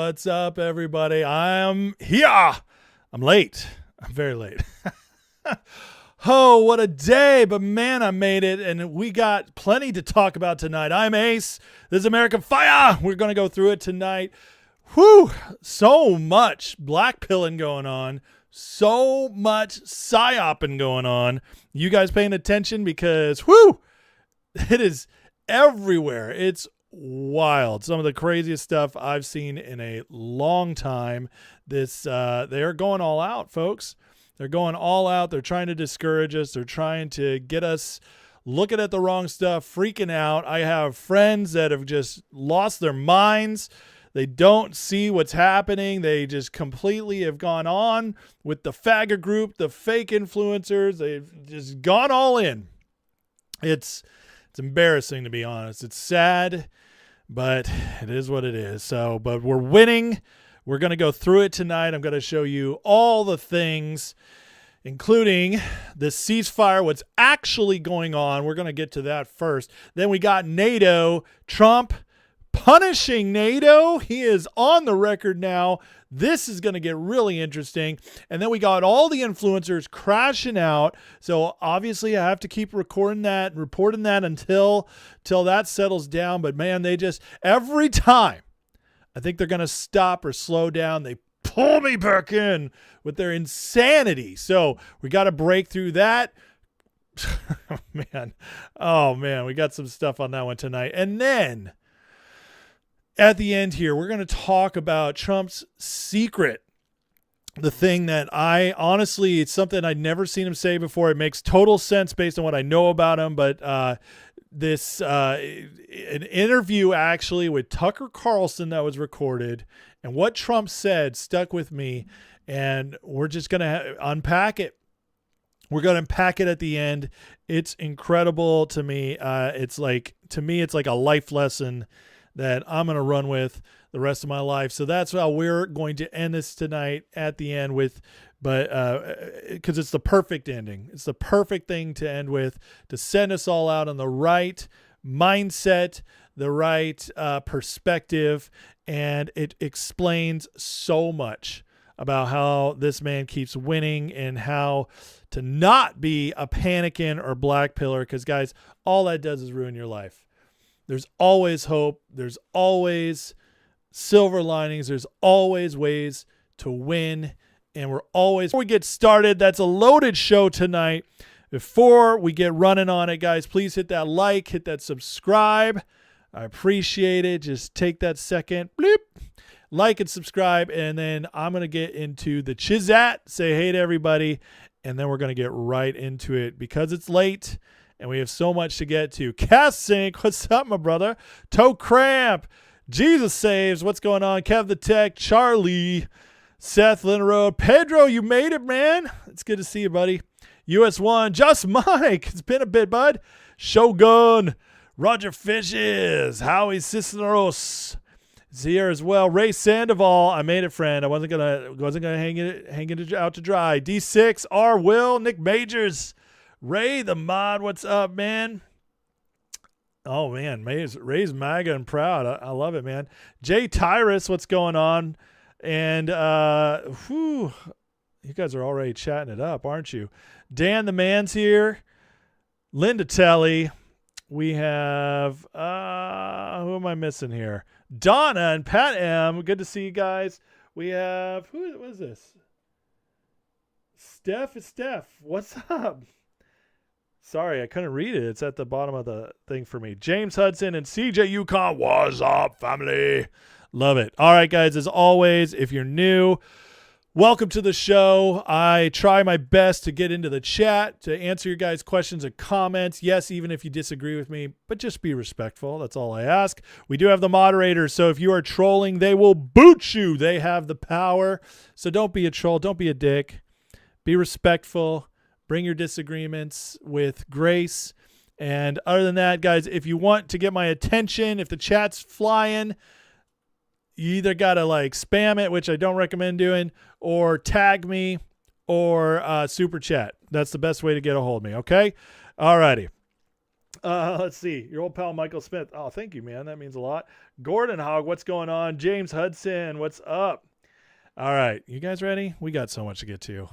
What's up, everybody? I'm here. I'm late. I'm very late. Oh, what a day. But man, I made it, and we got plenty to talk about tonight. I'm Ace. This is American Fire. We're going to go through it tonight. Whew. So much blackpilling going on. So much psyoping going on. You guys paying attention? Because, whew, it is everywhere. It's wild. Some of the craziest stuff I've seen in a long time. They're going all out, folks. They're going all out. They're trying to discourage us. They're trying to get us looking at the wrong stuff, freaking out. I have friends that have just lost their minds. They don't see what's happening. They just completely have gone on with the faggot group, the fake influencers. They've just gone all in. It's embarrassing, to be honest. It's sad, but it is what it is. But we're winning. We're going to go through it tonight. I'm going to show you all the things, including the ceasefire, what's actually going on. We're going to get to that first. Then we got NATO, Trump punishing NATO. He is on the record now. This is going to get really interesting. And then we got all the influencers crashing out. So obviously I have to keep recording that and reporting that until that settles down. But man, they just, every time I think they're going to stop or slow down, they pull me back in with their insanity. So we got to break through that. Oh man, we got some stuff on that one tonight. And then at the end here, we're going to talk about Trump's secret. The thing that it's something I'd never seen him say before. It makes total sense based on what I know about him. But an interview actually with Tucker Carlson that was recorded, and what Trump said stuck with me. And we're just going to unpack it. We're going to unpack it at the end. It's incredible to me. It's like a life lesson that I'm going to run with the rest of my life. So that's how we're going to end this tonight at the end with, because it's the perfect ending. It's the perfect thing to end with, to send us all out on the right mindset, the right perspective. And it explains so much about how this man keeps winning and how to not be a panicking or blackpiller. Because guys, all that does is ruin your life. There's always hope. There's always silver linings. There's always ways to win. And before we get started, that's a loaded show tonight. Before we get running on it, guys, please hit that like, hit that subscribe. I appreciate it. Just take that second, bleep, like and subscribe. And then I'm going to get into the chizat, say hey to everybody. And then we're going to get right into it because it's late. And we have so much to get to. Cast Sync, what's up, my brother? Toe Cramp, Jesus Saves, what's going on? Kev the Tech, Charlie, Seth, Linroad, Pedro, you made it, man. It's good to see you, buddy. US1, Just Mike, it's been a bit, bud. Shogun, Roger Fishes, Howie Cisneros is here as well. Ray Sandoval, I made it, friend. I wasn't gonna hang it out to dry. D6, R. Will, Nick Majors. Ray the mod, what's up, man? Oh man, Ray's MAGA and proud. I love it, man. Jay Tyrus, what's going on? And you guys are already chatting it up, aren't you? Dan the man's here. Linda Telly. We have who am I missing here? Donna and Pat M. Good to see you guys. We have what is this? Steph. What's up? Sorry, I couldn't read it. It's at the bottom of the thing for me. James Hudson and CJ Yukon. What's up, family? Love it. All right, guys, as always, if you're new, welcome to the show. I try my best to get into the chat, to answer your guys' questions and comments. Yes, even if you disagree with me, but just be respectful. That's all I ask. We do have the moderators, so if you are trolling, they will boot you. They have the power. So don't be a troll. Don't be a dick. Be respectful. Bring your disagreements with grace. And other than that, guys, if you want to get my attention, if the chat's flying, you either got to like spam it, which I don't recommend doing, or tag me or super chat. That's the best way to get a hold of me. Okay. All righty. Let's see. Your old pal Michael Smith. Oh, thank you, man. That means a lot. Gordon Hogg, what's going on? James Hudson, what's up? All right. You guys ready? We got so much to get to.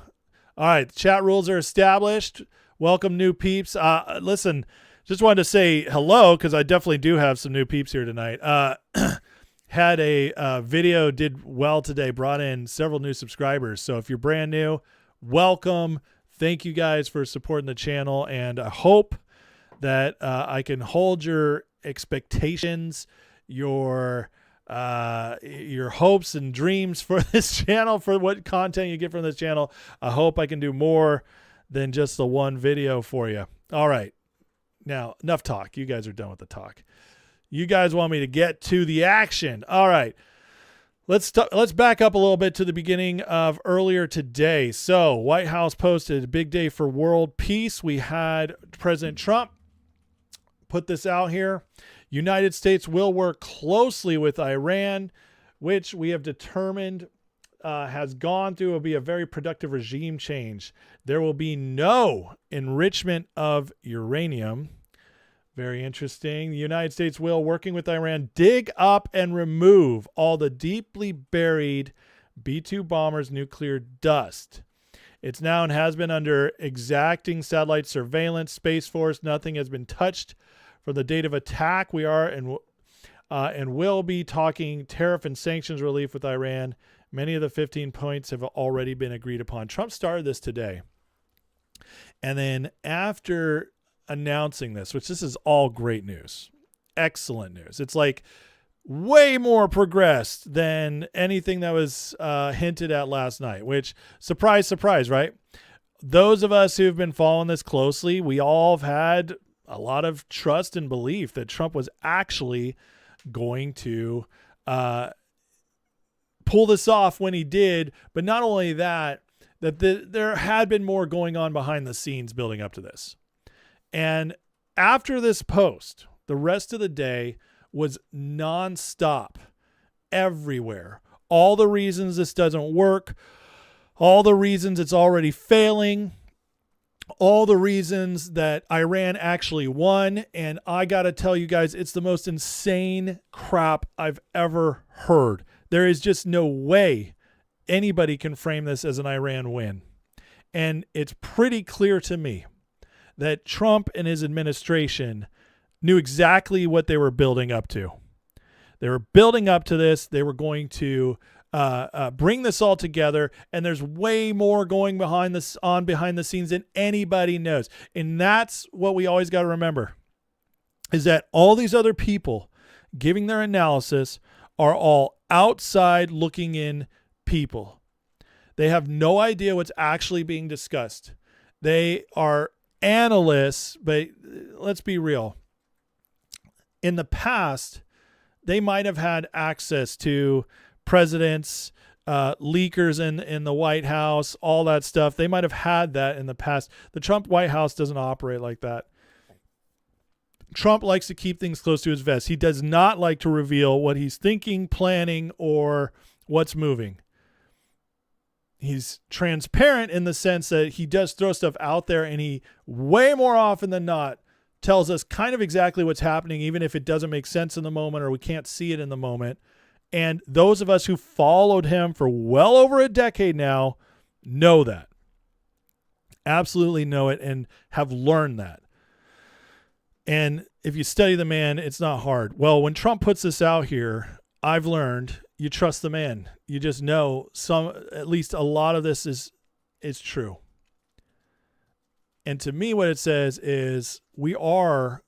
All right. Chat rules are established. Welcome, new peeps. Listen, just wanted to say hello because I definitely do have some new peeps here tonight. Had a video, did well today, brought in several new subscribers. So if you're brand new, welcome. Thank you guys for supporting the channel. And I hope that I can hold your expectations, your hopes and dreams for this channel, for what content you get from this channel. I hope I can do more than just the one video for you. All right. Now, enough talk. You guys are done with the talk. You guys want me to get to the action. All right. Let's back up a little bit to the beginning of earlier today. So, White House posted a big day for world peace. We had President Trump put this out here. United States will work closely with Iran, which we have determined has gone through will be a very productive regime change. There will be no enrichment of uranium. Very interesting. The United States will, working with Iran, dig up and remove all the deeply buried B-2 bombers' nuclear dust. It's now and has been under exacting satellite surveillance. Space Force, nothing has been touched from the date of attack. We are and will be talking tariff and sanctions relief with Iran. Many of the 15 points have already been agreed upon. Trump started this today. And then after announcing this, which this is all great news, excellent news. It's like way more progressed than anything that was hinted at last night, which surprise, surprise, right? Those of us who've been following this closely, we all have had a lot of trust and belief that Trump was actually going to pull this off when he did. But not only that, there had been more going on behind the scenes building up to this. And after this post, the rest of the day was nonstop everywhere. All the reasons this doesn't work, all the reasons it's already failing, all the reasons that Iran actually won. And I got to tell you guys, it's the most insane crap I've ever heard. There is just no way anybody can frame this as an Iran win. And it's pretty clear to me that Trump and his administration knew exactly what they were building up to. They were building up to this. They were going to bring this all together, and there's way more going behind the scenes than anybody knows. And that's what we always got to remember, is that all these other people giving their analysis are all outside looking in people. They have no idea what's actually being discussed. They are analysts, but let's be real. In the past, they might have had access to presidents, leakers in the White House, all that stuff. They might have had that in the past. The Trump White House doesn't operate like that. Trump likes to keep things close to his vest. He does not like to reveal what he's thinking, planning, or what's moving. He's transparent in the sense that he does throw stuff out there, and he way more often than not tells us kind of exactly what's happening, even if it doesn't make sense in the moment or we can't see it in the moment. And those of us who followed him for well over a decade now know that. Absolutely know it and have learned that. And if you study the man, it's not hard. Well, when Trump puts this out here, I've learned you trust the man. You just know at least a lot of this is true. And to me, what it says is we are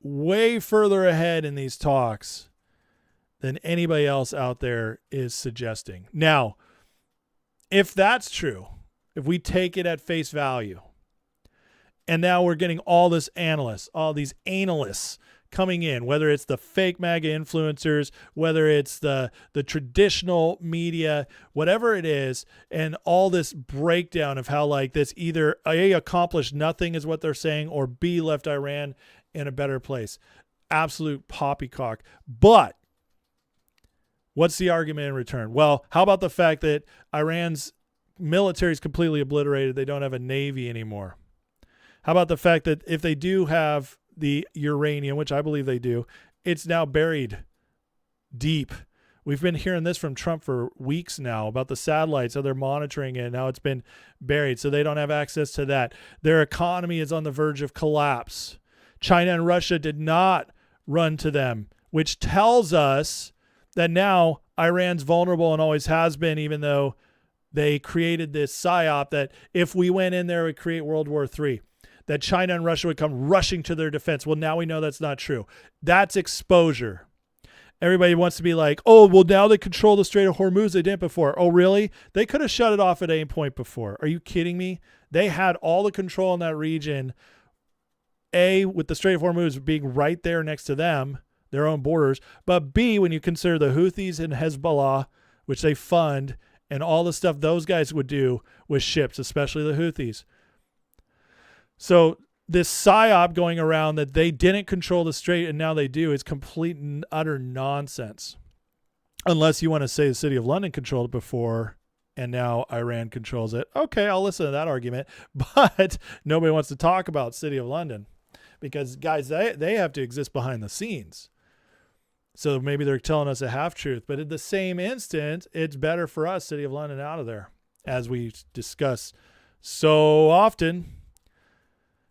way further ahead in these talks than anybody else out there is suggesting. Now, if that's true, if we take it at face value, and now we're getting all these analysts coming in, whether it's the fake MAGA influencers, whether it's the traditional media, whatever it is, and all this breakdown of how like this either A, accomplished nothing is what they're saying, or B, left Iran in a better place. Absolute poppycock. But what's the argument in return? Well, how about the fact that Iran's military is completely obliterated? They don't have a navy anymore. How about the fact that if they do have the uranium, which I believe they do, it's now buried deep. We've been hearing this from Trump for weeks now about the satellites, how they're monitoring it. Now it's been buried, so they don't have access to that. Their economy is on the verge of collapse. China and Russia did not run to them, which tells us that now Iran's vulnerable and always has been, even though they created this psyop that if we went in there, it would create World War III, that China and Russia would come rushing to their defense. Well, now we know that's not true. That's exposure. Everybody wants to be like, oh, well, now they control the Strait of Hormuz. They didn't before. Oh, really? They could have shut it off at any point before. Are you kidding me? They had all the control in that region, A, with the Strait of Hormuz being right there next to them, their own borders, but B, when you consider the Houthis and Hezbollah, which they fund, and all the stuff those guys would do with ships, especially the Houthis. So this psyop going around that they didn't control the strait and now they do is complete and utter nonsense. Unless you want to say the city of London controlled it before and now Iran controls it. Okay, I'll listen to that argument. But nobody wants to talk about city of London because, guys, they have to exist behind the scenes. So maybe they're telling us a half-truth. But in the same instant, it's better for us, city of London, out of there, as we discuss so often.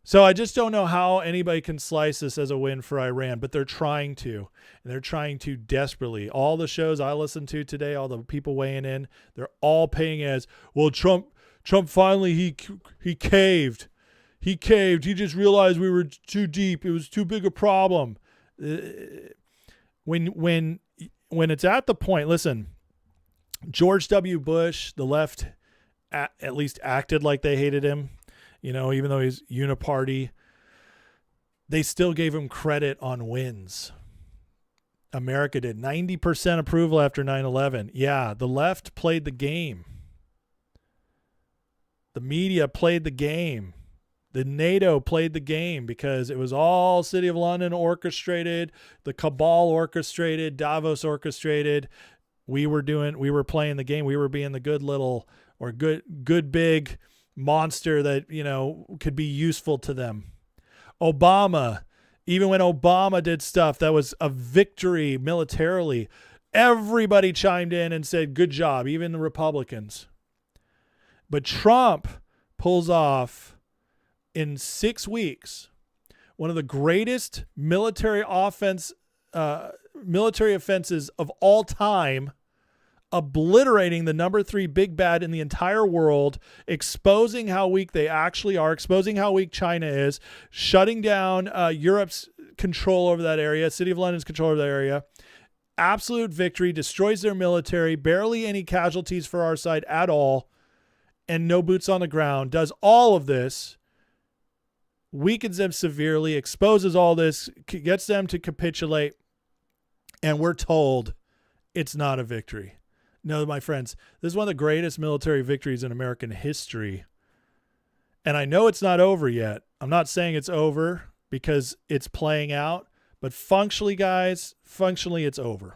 So I just don't know how anybody can slice this as a win for Iran, but they're trying to, and they're trying to desperately. All the shows I listened to today, all the people weighing in, they're all paying as, well, Trump finally, he caved. He caved. He just realized we were too deep. It was too big a problem. When it's at the point, listen, George W. Bush, the left at least acted like they hated him. You know, even though he's uniparty, they still gave him credit on wins. America did 90% approval after 9/11. Yeah, the left played the game. The media played the game. The NATO played the game because it was all City of London orchestrated, the cabal orchestrated, Davos orchestrated. We were playing the game. We were being the good little or good big monster that, you know, could be useful to them. Obama, even when Obama did stuff that was a victory militarily, everybody chimed in and said, good job, even the Republicans. But Trump pulls off in 6 weeks one of the greatest military offenses of all time, obliterating the number 3 big bad in the entire world, exposing how weak they actually are, exposing how weak China is, shutting down Europe's control over that area, City of London's control over that area. Absolute victory, destroys their military, barely any casualties for our side at all, and no boots on the ground, does all of this, weakens them severely, exposes all this, gets them to capitulate, and we're told it's not a victory. No, my friends, this is one of the greatest military victories in American history. And I know it's not over yet. I'm not saying it's over because it's playing out, but functionally, guys, it's over.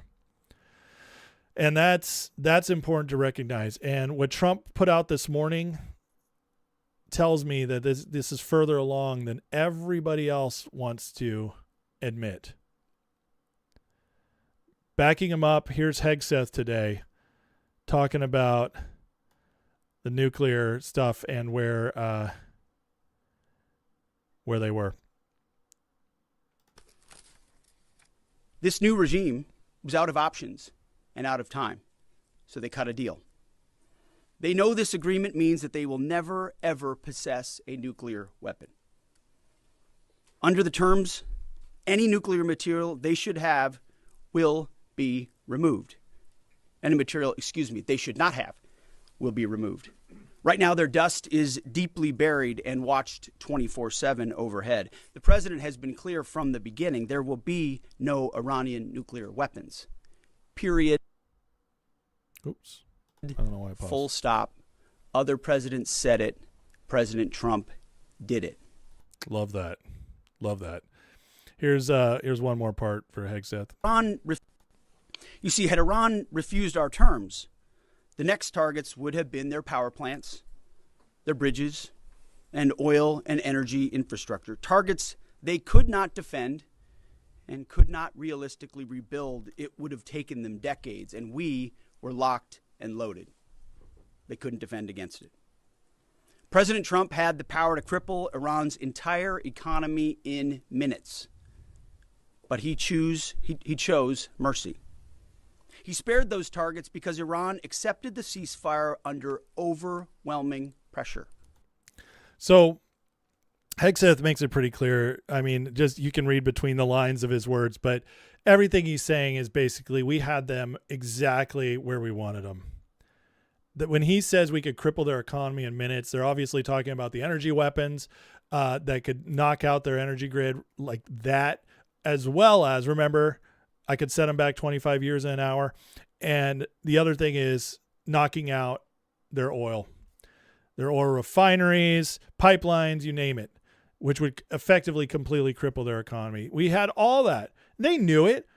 And that's important to recognize. And what Trump put out this morning tells me that this is further along than everybody else wants to admit. Backing him up, here's Hegseth today talking about the nuclear stuff and where they were. This new regime was out of options and out of time, so they cut a deal. They know this agreement means that they will never, ever possess a nuclear weapon. Under the terms, any nuclear material they should have will be removed. Any material, they should not have will be removed. Right now, their dust is deeply buried and watched 24/7 overhead. The president has been clear from the beginning, there will be no Iranian nuclear weapons. Period. Oops. I don't know why I paused. Full stop. Other presidents said it. President Trump did it. Love that. Love that. Here's one more part for Hegseth. You see, had Iran refused our terms, the next targets would have been their power plants, their bridges, and oil and energy infrastructure. Targets They could not defend and could not realistically rebuild. It would have taken them decades, and we were locked and loaded. They couldn't defend against it. President Trump had the power to cripple Iran's entire economy in minutes, but he chose mercy. He spared those targets because Iran accepted the ceasefire under overwhelming pressure. So Hegseth makes it pretty clear. I mean, just you can read between the lines of his words, but everything he's saying is basically we had them exactly where we wanted them. That when he says we could cripple their economy in minutes, they're obviously talking about the energy weapons that could knock out their energy grid like that, as well as, remember, I could set them back 25 years in an hour. And the other thing is knocking out their oil refineries, pipelines, you name it, which would effectively completely cripple their economy. We had all that. They knew it.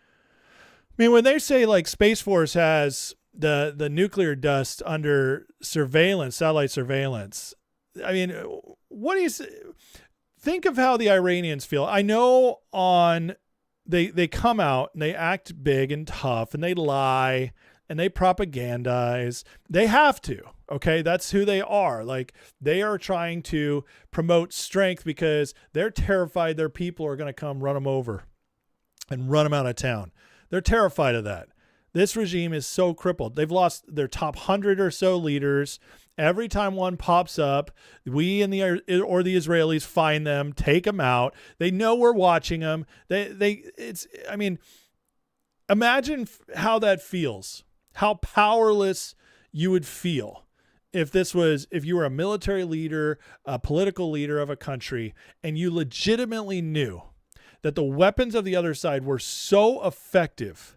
I mean, when they say like Space Force has the nuclear dust under surveillance, satellite surveillance, I mean, what do you say? Think of how the Iranians feel. I know they come out and they act big and tough and they lie and they propagandize. They have to. Okay, that's who they are. Like, they are trying to promote strength because they're terrified their people are going to come run them over and run them out of town. They're terrified of that. This regime is so crippled. They've lost their top 100 or so leaders. Every time one pops up, we and the Israelis find them, take them out. They know we're watching them. I mean, imagine how that feels. How powerless you would feel if you were a military leader, a political leader of a country, and you legitimately knew that the weapons of the other side were so effective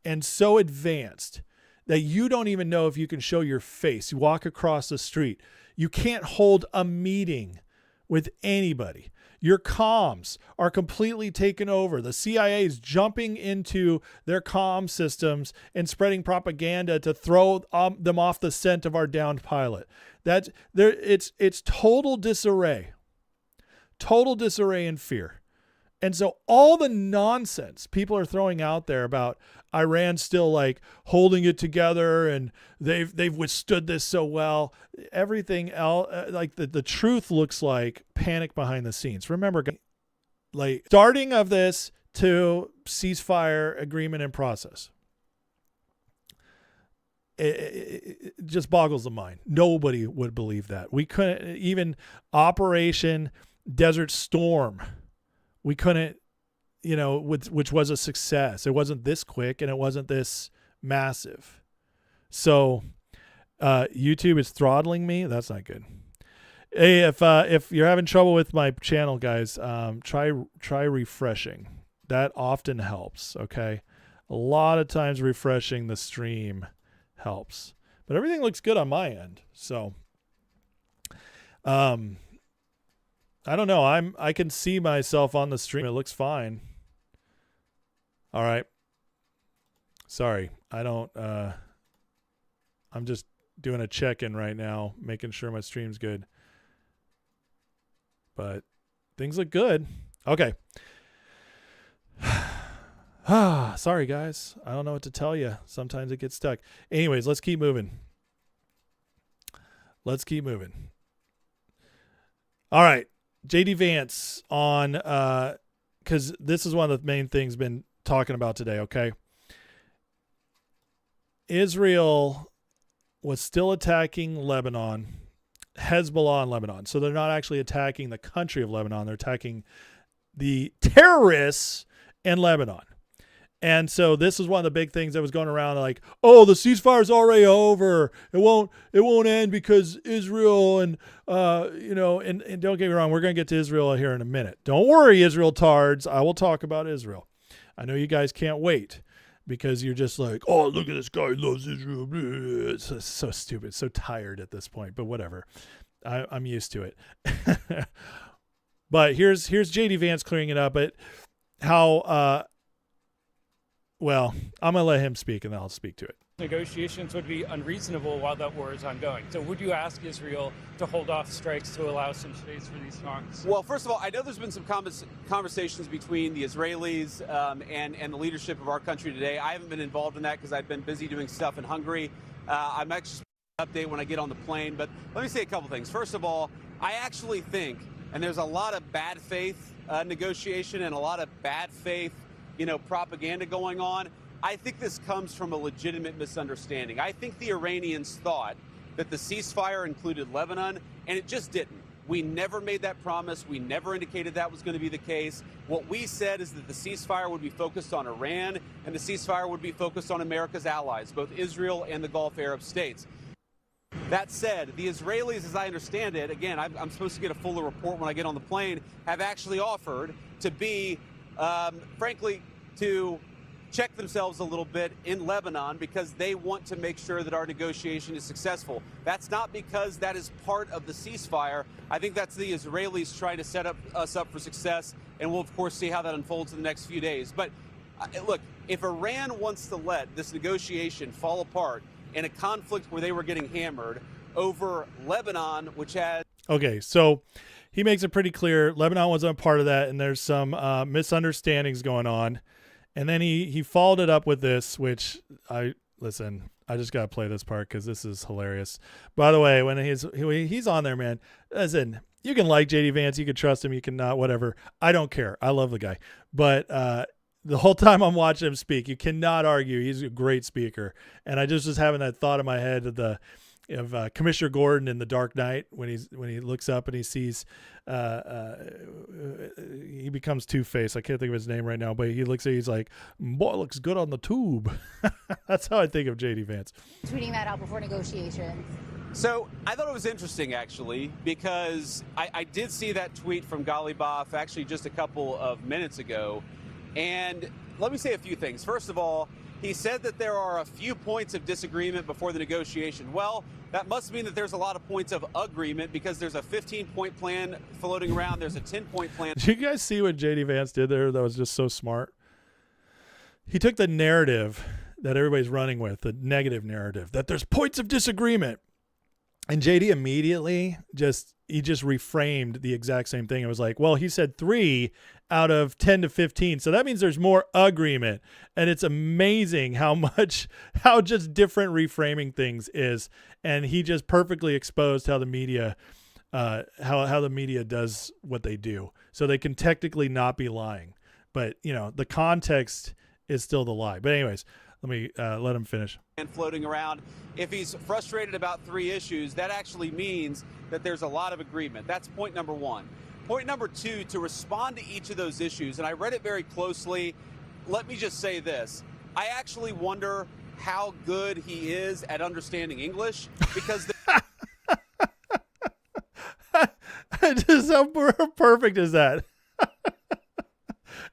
and so advanced that you don't even know if you can show your face. You walk across the street. You can't hold a meeting with anybody. Your comms are completely taken over. The CIA is jumping into their comm systems and spreading propaganda to throw them off the scent of our downed pilot. It's total disarray and fear. And so all the nonsense people are throwing out there about Iran still like holding it together and they've withstood this so well, everything else, like the truth looks like panic behind the scenes. Remember, like starting of this to ceasefire agreement in process. It just boggles the mind. Nobody would believe that. We couldn't even Operation Desert Storm. We couldn't, which was a success. It wasn't this quick and it wasn't this massive. So YouTube is throttling me. That's not good. Hey, if you're having trouble with my channel, guys, try refreshing. That often helps. Okay, a lot of times refreshing the stream helps. But everything looks good on my end. So, I don't know. I can see myself on the stream. It looks fine. All right. Sorry. I'm just doing a check-in right now, making sure my stream's good. But things look good. Okay. Sorry, guys. I don't know what to tell you. Sometimes it gets stuck. Anyways, let's keep moving. All right. JD Vance on, because this is one of the main things been talking about today, okay? Israel was still attacking Lebanon, Hezbollah in Lebanon. So they're not actually attacking the country of Lebanon. They're attacking the terrorists in Lebanon. And so this is one of the big things that was going around, like, oh, the ceasefire's already over. It won't end because Israel and and don't get me wrong, we're going to get to Israel here in a minute. Don't worry, Israel tards. I will talk about Israel. I know you guys can't wait because you're just like, oh, look at this guy who loves Israel. It's so stupid, so tired at this point, but whatever. I'm used to it. But here's JD Vance clearing it up, but how well, I'm going to let him speak and then I'll speak to it. Negotiations would be unreasonable while that war is ongoing. So would you ask Israel to hold off strikes to allow some space for these talks? Well, first of all, I know there's been some conversations between the Israelis and the leadership of our country today. I haven't been involved in that because I've been busy doing stuff in Hungary. I'm actually update when I get on the plane. But let me say a couple things. First of all, I actually think, and there's a lot of bad faith negotiation and a lot of bad faith, propaganda going on. I think this comes from a legitimate misunderstanding. I think the Iranians thought that the ceasefire included Lebanon, and it just didn't. We never made that promise. We never indicated that was going to be the case. What we said is that the ceasefire would be focused on Iran, and the ceasefire would be focused on America's allies, both Israel and the Gulf Arab states. That said, the Israelis, as I understand it, again, I'm supposed to get a fuller report when I get on the plane, have actually offered to be, frankly, to check themselves a little bit in Lebanon because they want to make sure that our negotiation is successful. That's not because that is part of the ceasefire. I think that's the Israelis trying to set us up for success, and we'll, of course, see how that unfolds in the next few days. But look, if Iran wants to let this negotiation fall apart in a conflict where they were getting hammered over Lebanon, which has... Okay, so he makes it pretty clear Lebanon wasn't a part of that, and there's some misunderstandings going on. And then he followed it up with this, which I just got to play this part because this is hilarious. By the way, when he's on there, man, listen, you can like JD Vance, you can trust him, you can not, whatever. I don't care. I love the guy. But the whole time I'm watching him speak, you cannot argue. He's a great speaker. And I just was having that thought in my head of Commissioner Gordon in The Dark Knight when he looks up and he sees he becomes Two-Face. I can't think of his name right now, but he looks at he's like, boy, looks good on the tube. That's how I think of JD Vance. Tweeting that out before negotiations. So I thought it was interesting, actually, because I did see that tweet from Ghalibaf actually just a couple of minutes ago. And let me say a few things. First of all, he said that there are a few points of disagreement before the negotiation. Well, that must mean that there's a lot of points of agreement because there's a 15-point plan floating around. There's a 10-point plan. Did you guys see what JD Vance did there? That was just so smart. He took the narrative that everybody's running with, the negative narrative, that there's points of disagreement. And JD immediately just reframed the exact same thing. It was like, well, he said 3 out of 10 to 15. So that means there's more agreement. And it's amazing how just different reframing things is. And he just perfectly exposed how the media, how the media does what they do. So they can technically not be lying, but the context is still the lie. But anyways, let me let him finish. And floating around. If he's frustrated about 3 issues, that actually means that there's a lot of agreement. That's point number 1. Point number 2, to respond to each of those issues, and I read it very closely. Let me just say this. I actually wonder how good he is at understanding English because just how perfect is that?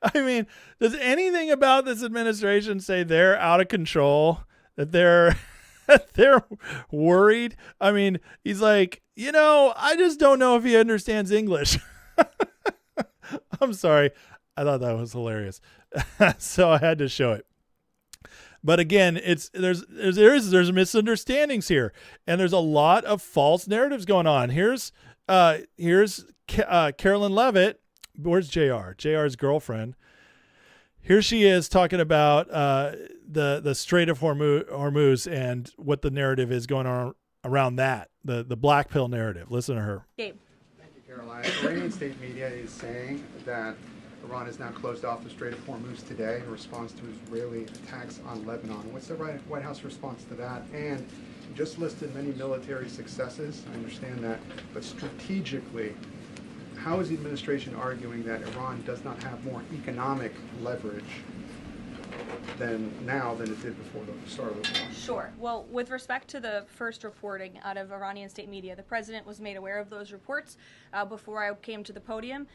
I mean, does anything about this administration say they're out of control, that they're worried? I mean, he's like, I just don't know if he understands English. I'm sorry. I thought that was hilarious. So I had to show it. But again, there's misunderstandings here, and there's a lot of false narratives going on. Here's Carolyn Levitt. Where's JR? JR's girlfriend. Here she is talking about the Strait of Hormuz and what the narrative is going on around that, the black pill narrative. Listen to her. Gabe. Thank you, Caroline. Iranian state media is saying that Iran has now closed off the Strait of Hormuz today in response to Israeli attacks on Lebanon. What's the White House response to that? And you just listed many military successes. I understand that. But strategically, how is the administration arguing that Iran does not have more economic leverage than it did before the start of the war? Sure. Well, with respect to the first reporting out of Iranian state media, the president was made aware of those reports before I came to the podium.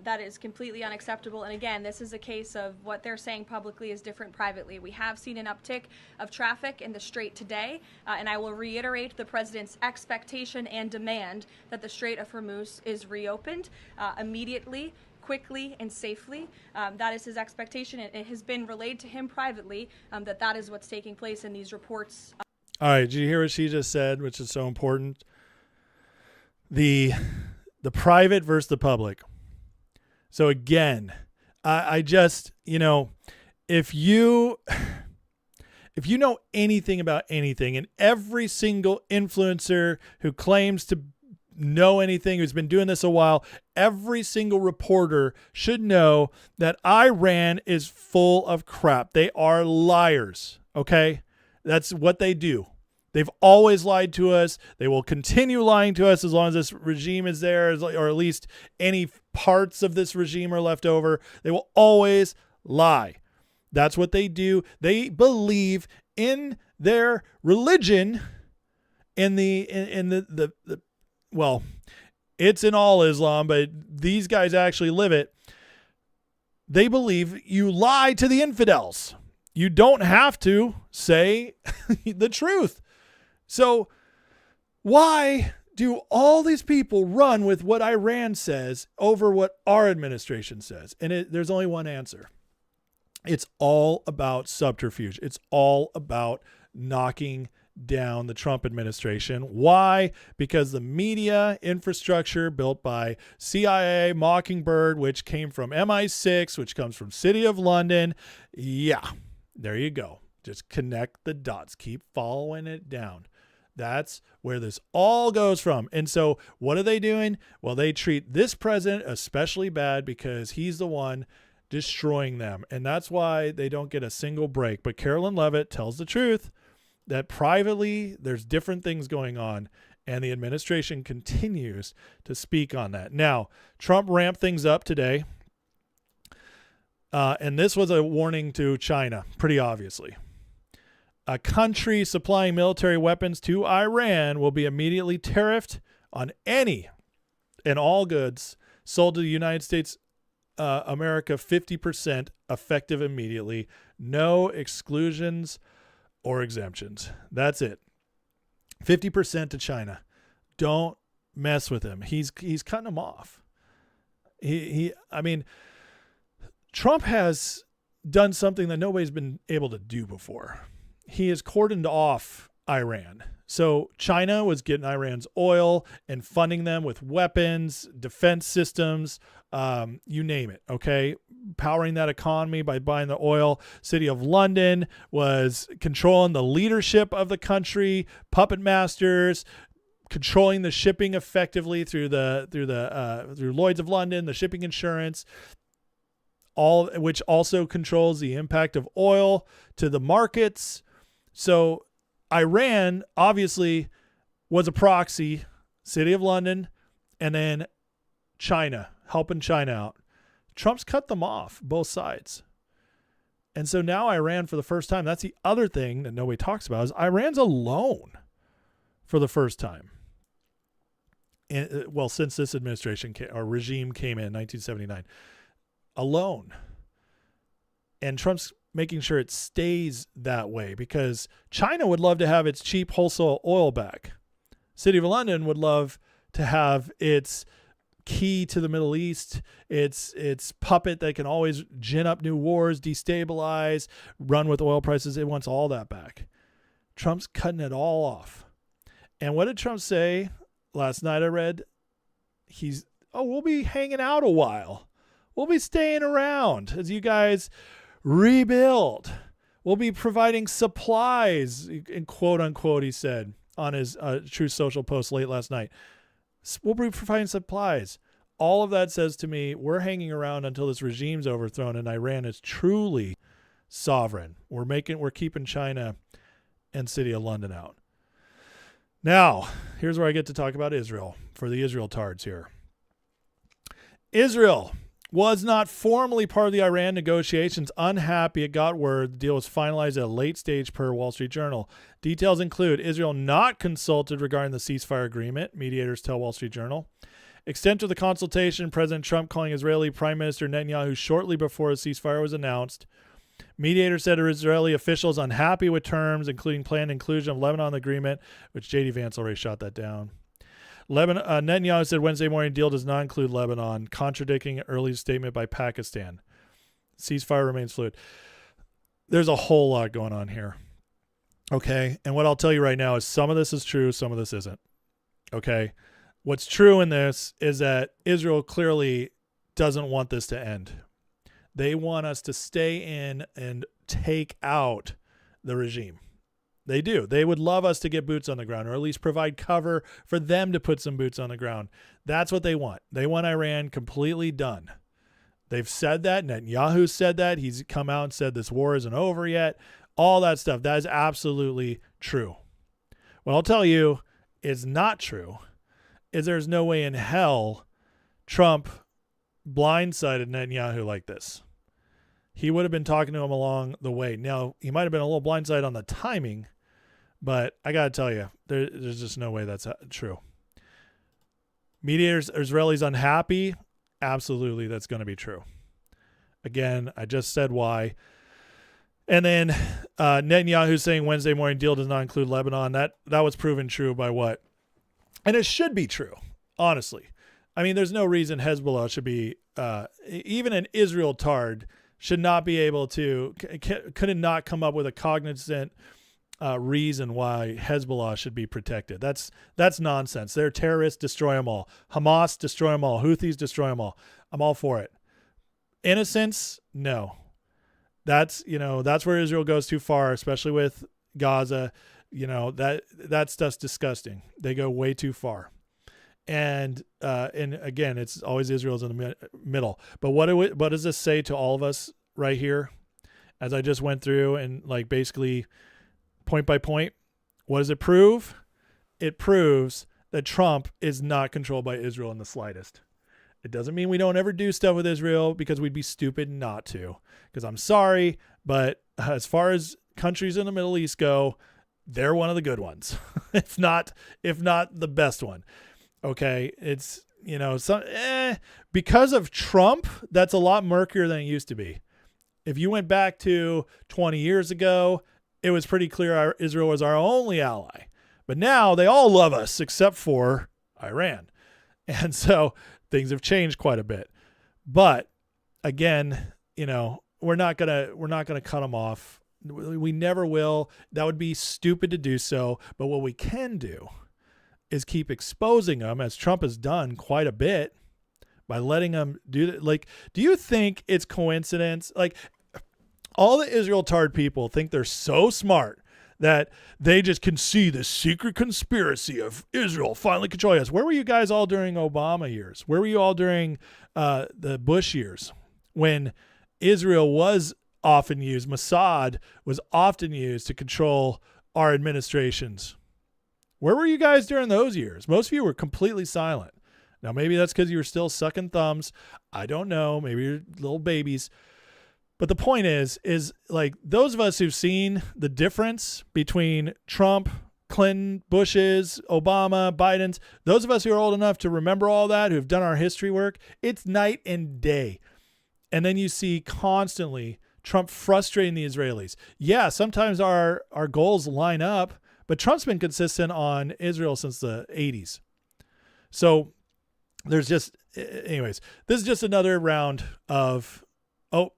That is completely unacceptable. And again, this is a case of what they're saying publicly is different privately. We have seen an uptick of traffic in the Strait today, and I will reiterate the president's expectation and demand that the Strait of Hormuz is reopened immediately, quickly and safely. That is his expectation. It has been relayed to him privately that is what's taking place in these reports. All right, did you hear what she just said, which is so important? The private versus the public. So again, I just, if you know anything about anything, and every single influencer who claims to know anything, who's been doing this a while, every single reporter should know that Iran is full of crap. They are liars, okay? That's what they do. They've always lied to us. They will continue lying to us as long as this regime is there, or at least any parts of this regime are left over. They will always lie. That's what they do. They believe in their religion, well, it's in all Islam, but these guys actually live it. They believe you lie to the infidels. You don't have to say the truth. So why do all these people run with what Iran says over what our administration says? And there's only one answer. It's all about subterfuge. It's all about knocking down the Trump administration. Why? Because the media infrastructure built by CIA, Mockingbird, which came from MI6, which comes from City of London. Yeah, there you go. Just connect the dots. Keep following it down. That's where this all goes from. And so what are they doing? Well, they treat this president especially bad because he's the one destroying them. And that's why they don't get a single break. But Carolyn Leavitt tells the truth that privately there's different things going on, and the administration continues to speak on that. Now, Trump ramped things up today. And this was a warning to China, pretty obviously. A country supplying military weapons to Iran will be immediately tariffed on any and all goods sold to the United States, America, 50%, effective immediately. No exclusions or exemptions. That's it. 50% to China. Don't mess with him. He's cutting them off. I mean, Trump has done something that nobody's been able to do before. He has cordoned off Iran. So China was getting Iran's oil and funding them with weapons, defense systems, you name it, okay? Powering that economy by buying the oil. City of London was controlling the leadership of the country, puppet masters, controlling the shipping effectively through Lloyd's of London, the shipping insurance, all which also controls the impact of oil to the markets. So Iran obviously was a proxy, City of London, and then China, helping China out. Trump's cut them off, both sides. And so now Iran, for the first time, that's the other thing that nobody talks about, is Iran's alone for the first time. And, well, since this administration or regime came in 1979, alone. And Trump's making sure it stays that way because China would love to have its cheap wholesale oil back. City of London would love to have its key to the Middle East, its puppet that can always gin up new wars, destabilize, run with oil prices. It wants all that back. Trump's cutting it all off. And what did Trump say last night? I read we'll be hanging out a while. We'll be staying around as you guys rebuild. We'll be providing supplies, in quote unquote, he said on his Truth Social post late last night. We'll be providing supplies. All of that says to me, we're hanging around until this regime's overthrown and Iran is truly sovereign. We're keeping China and City of London out. Now, here's where I get to talk about Israel for the Israel tards here. Israel was not formally part of the Iran negotiations. Unhappy, it got word the deal was finalized at a late stage per Wall Street Journal. Details include Israel not consulted regarding the ceasefire agreement, mediators tell Wall Street Journal. Extent of the consultation, President Trump calling Israeli Prime Minister Netanyahu shortly before a ceasefire was announced. Mediators said Israeli officials unhappy with terms, including planned inclusion of Lebanon in the agreement, which JD Vance already shot that down. Netanyahu said Wednesday morning deal does not include Lebanon, contradicting an early statement by Pakistan. Ceasefire remains fluid. There's a whole lot going on here. Okay. And what I'll tell you right now is some of this is true, some of this isn't. Okay. What's true in this is that Israel clearly doesn't want this to end. They want us to stay in and take out the regime. They do. They would love us to get boots on the ground, or at least provide cover for them to put some boots on the ground. That's what they want. They want Iran completely done. They've said that. Netanyahu said that. He's come out and said this war isn't over yet. All that stuff. That is absolutely true. What I'll tell you is not true is there's no way in hell Trump blindsided Netanyahu like this. He would have been talking to him along the way. Now, he might have been a little blindsided on the timing, but I got to tell you, there's just no way that's true. Mediators, Israelis unhappy? Absolutely, that's going to be true. Again, I just said why. And then Netanyahu saying Wednesday morning deal does not include Lebanon. That was proven true by what? And it should be true, honestly. I mean, there's no reason Hezbollah should be, even an Israel tard should not be able to, could not come up with a cognizant reason why Hezbollah should be protected. That's nonsense. They're terrorists, destroy them all. Hamas, destroy them all. Houthis, destroy them all. I'm all for it. Innocence, no. That's where Israel goes too far, especially with Gaza. That stuff's disgusting. They go way too far. And again, it's always Israel's in the middle. But what does this say to all of us right here? As I just went through and like basically point by point, what does it prove? It proves that Trump is not controlled by Israel in the slightest. It doesn't mean we don't ever do stuff with Israel because we'd be stupid not to. Because I'm sorry, but as far as countries in the Middle East go, they're one of the good ones, if not the best one. Okay, it's because of Trump, that's a lot murkier than it used to be. If you went back to 20 years ago, it was pretty clear Israel was our only ally. But now they all love us except for Iran. And so things have changed quite a bit. But again, we're not gonna cut them off. We never will. That would be stupid to do so. But what we can do is keep exposing them, as Trump has done quite a bit, by letting them do that. Like, do you think it's coincidence? Like, all the Israel tard people think they're so smart that they just can see the secret conspiracy of Israel finally controlling us. Where were you guys all during Obama years? Where were you all during the Bush years when Israel was often used, Mossad was often used to control our administrations? Where were you guys during those years? Most of you were completely silent. Now, maybe that's because you were still sucking thumbs. I don't know. Maybe you're little babies. But the point is like those of us who've seen the difference between Trump, Clinton, Bush's, Obama, Biden's, those of us who are old enough to remember all that, who've done our history work, it's night and day. And then you see constantly Trump frustrating the Israelis. Yeah, sometimes our goals line up, but Trump's been consistent on Israel since the 80s. So there's just, anyways, this is just another round of,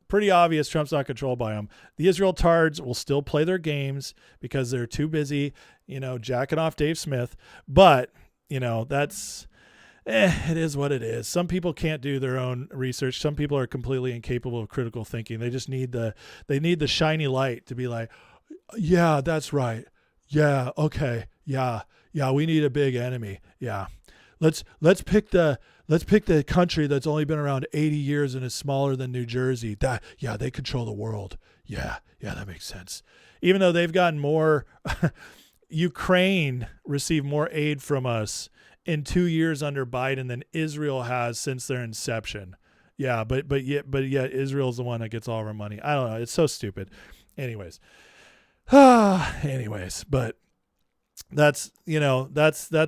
pretty obvious Trump's not controlled by him. The Israel tards will still play their games because they're too busy, jacking off Dave Smith. But, that's, it is what it is. Some people can't do their own research. Some people are completely incapable of critical thinking. They just need the shiny light to be like, yeah, that's right. Yeah. Okay. Yeah. Yeah. We need a big enemy. Yeah. Let's pick the country that's only been around 80 years and is smaller than New Jersey. They control the world. Yeah. Yeah. That makes sense. Even though they've gotten more, Ukraine received more aid from us in 2 years under Biden than Israel has since their inception. Yeah. But yet Israel's the one that gets all of our money. I don't know. It's so stupid. Anyways, but that's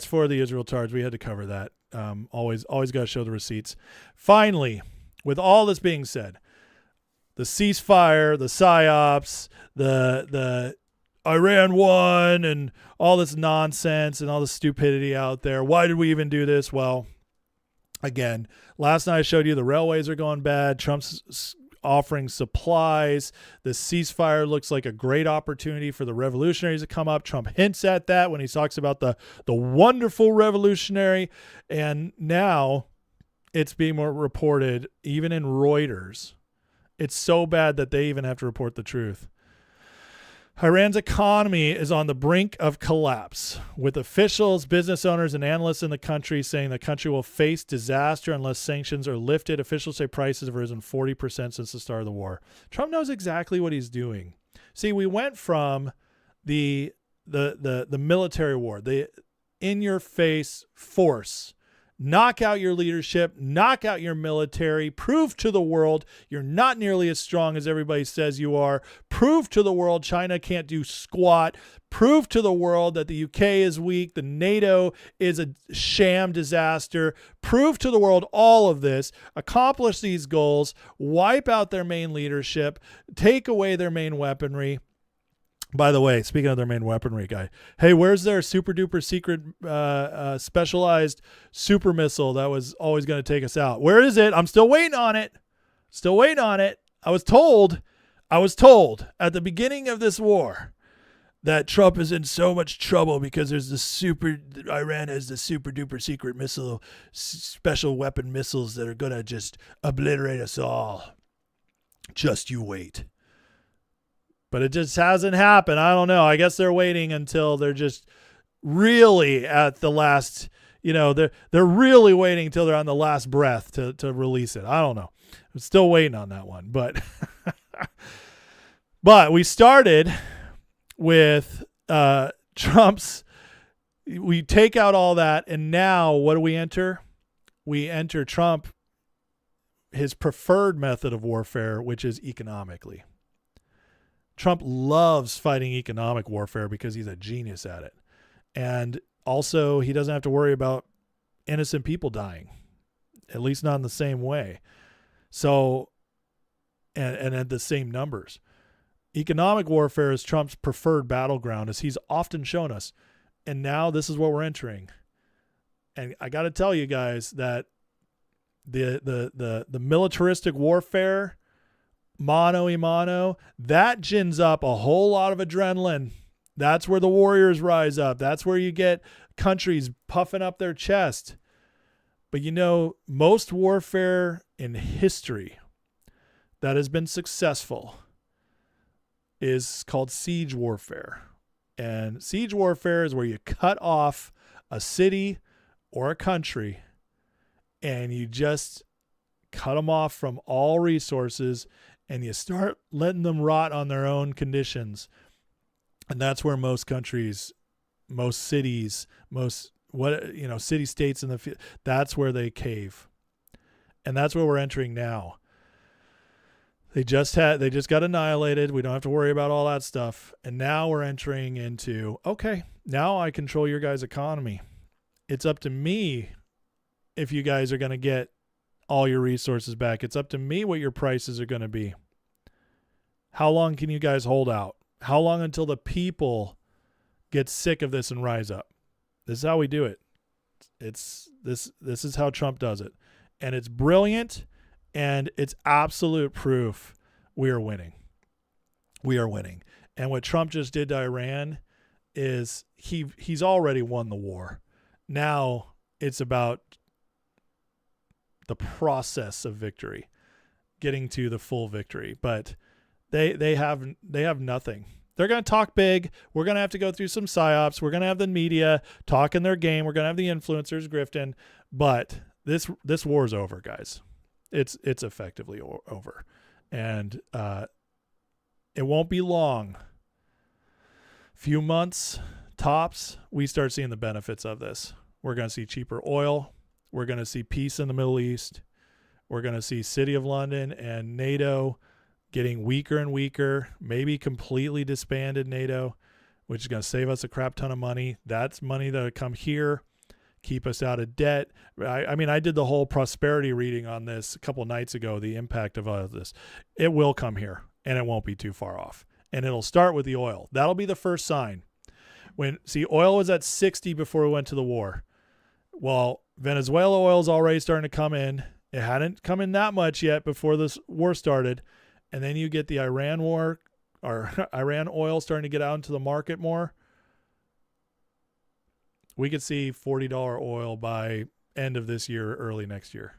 for the Israel tards. We had to cover that. Always got to show the receipts. Finally, with all this being said, the ceasefire, the psyops, the Iran won and all this nonsense and all the stupidity out there. Why did we even do this? Well, again, last night I showed you the railways are going bad. Trump's offering supplies. The ceasefire looks like a great opportunity for the revolutionaries to come up. Trump hints at that when he talks about the wonderful revolutionary. And now it's being more reported, even in Reuters. It's so bad that they even have to report the truth. Iran's economy is on the brink of collapse, with officials, business owners, and analysts in the country saying the country will face disaster unless sanctions are lifted. Officials say prices have risen 40% since the start of the war. Trump knows exactly what he's doing. See, we went from the military war, the in-your-face force. Knock out your leadership, knock out your military, prove to the world you're not nearly as strong as everybody says you are, prove to the world China can't do squat, prove to the world that the UK is weak, the NATO is a sham disaster, prove to the world all of this, accomplish these goals, wipe out their main leadership, take away their main weaponry. By the way, speaking of their main weaponry guy, hey, where's their super duper secret specialized super missile that was always going to take us out? Where is it? I'm still waiting on it. Still waiting on it. I was told at the beginning of this war that Trump is in so much trouble because Iran has the super duper secret missile, special weapon missiles that are going to just obliterate us all. Just you wait. But it just hasn't happened. I don't know. I guess they're waiting until they're just really at the last, they're really waiting until they're on the last breath to release it. I don't know. I'm still waiting on that one. But but we started with Trump's, we take out all that, and now what do we enter? We enter Trump, his preferred method of warfare, which is economically. Trump loves fighting economic warfare because he's a genius at it. And also, he doesn't have to worry about innocent people dying, at least not in the same way. So, and at the same numbers. Economic warfare is Trump's preferred battleground, as he's often shown us. And now this is what we're entering. And I got to tell you guys that the militaristic warfare, mano a mano, that gins up a whole lot of adrenaline. That's where the warriors rise up. That's where you get countries puffing up their chest. But most warfare in history that has been successful is called siege warfare. And siege warfare is where you cut off a city or a country and you just cut them off from all resources, and you start letting them rot on their own conditions. And that's where most countries, most cities, city states in the field, that's where they cave. And that's where we're entering now. They just got annihilated. We don't have to worry about all that stuff. And now we're entering into, okay, now I control your guys' economy. It's up to me if you guys are going to get all your resources back. It's up to me what your prices are going to be. How long can you guys hold out? How long until the people get sick of this and rise up? This is how we do it. This is how Trump does it. And it's brilliant, and it's absolute proof we are winning. We are winning. And what Trump just did to Iran is he's already won the war. Now it's about the process of victory, getting to the full victory. But they have nothing. They're going to talk big. We're going to have to go through some psyops. We're going to have the media talking their game. We're going to have the influencers grifting. But this war is over, guys. It's effectively over. And it won't be long. Few months, tops, we start seeing the benefits of this. We're going to see cheaper oil. We're going to see peace in the Middle East. We're going to see City of London and NATO getting weaker and weaker, maybe completely disbanded NATO, which is going to save us a crap ton of money. That's money that'll come here, keep us out of debt. I did the whole prosperity reading on this a couple nights ago, the impact of all of this. It will come here, and it won't be too far off. and it'll start with the oil. That'll be the first sign. Oil was at 60 before we went to the war. Well, Venezuela oil is already starting to come in. It hadn't come in that much yet before this war started. And then you get the Iran war, or Iran oil starting to get out into the market more. We could see $40 oil by end of this year, early next year.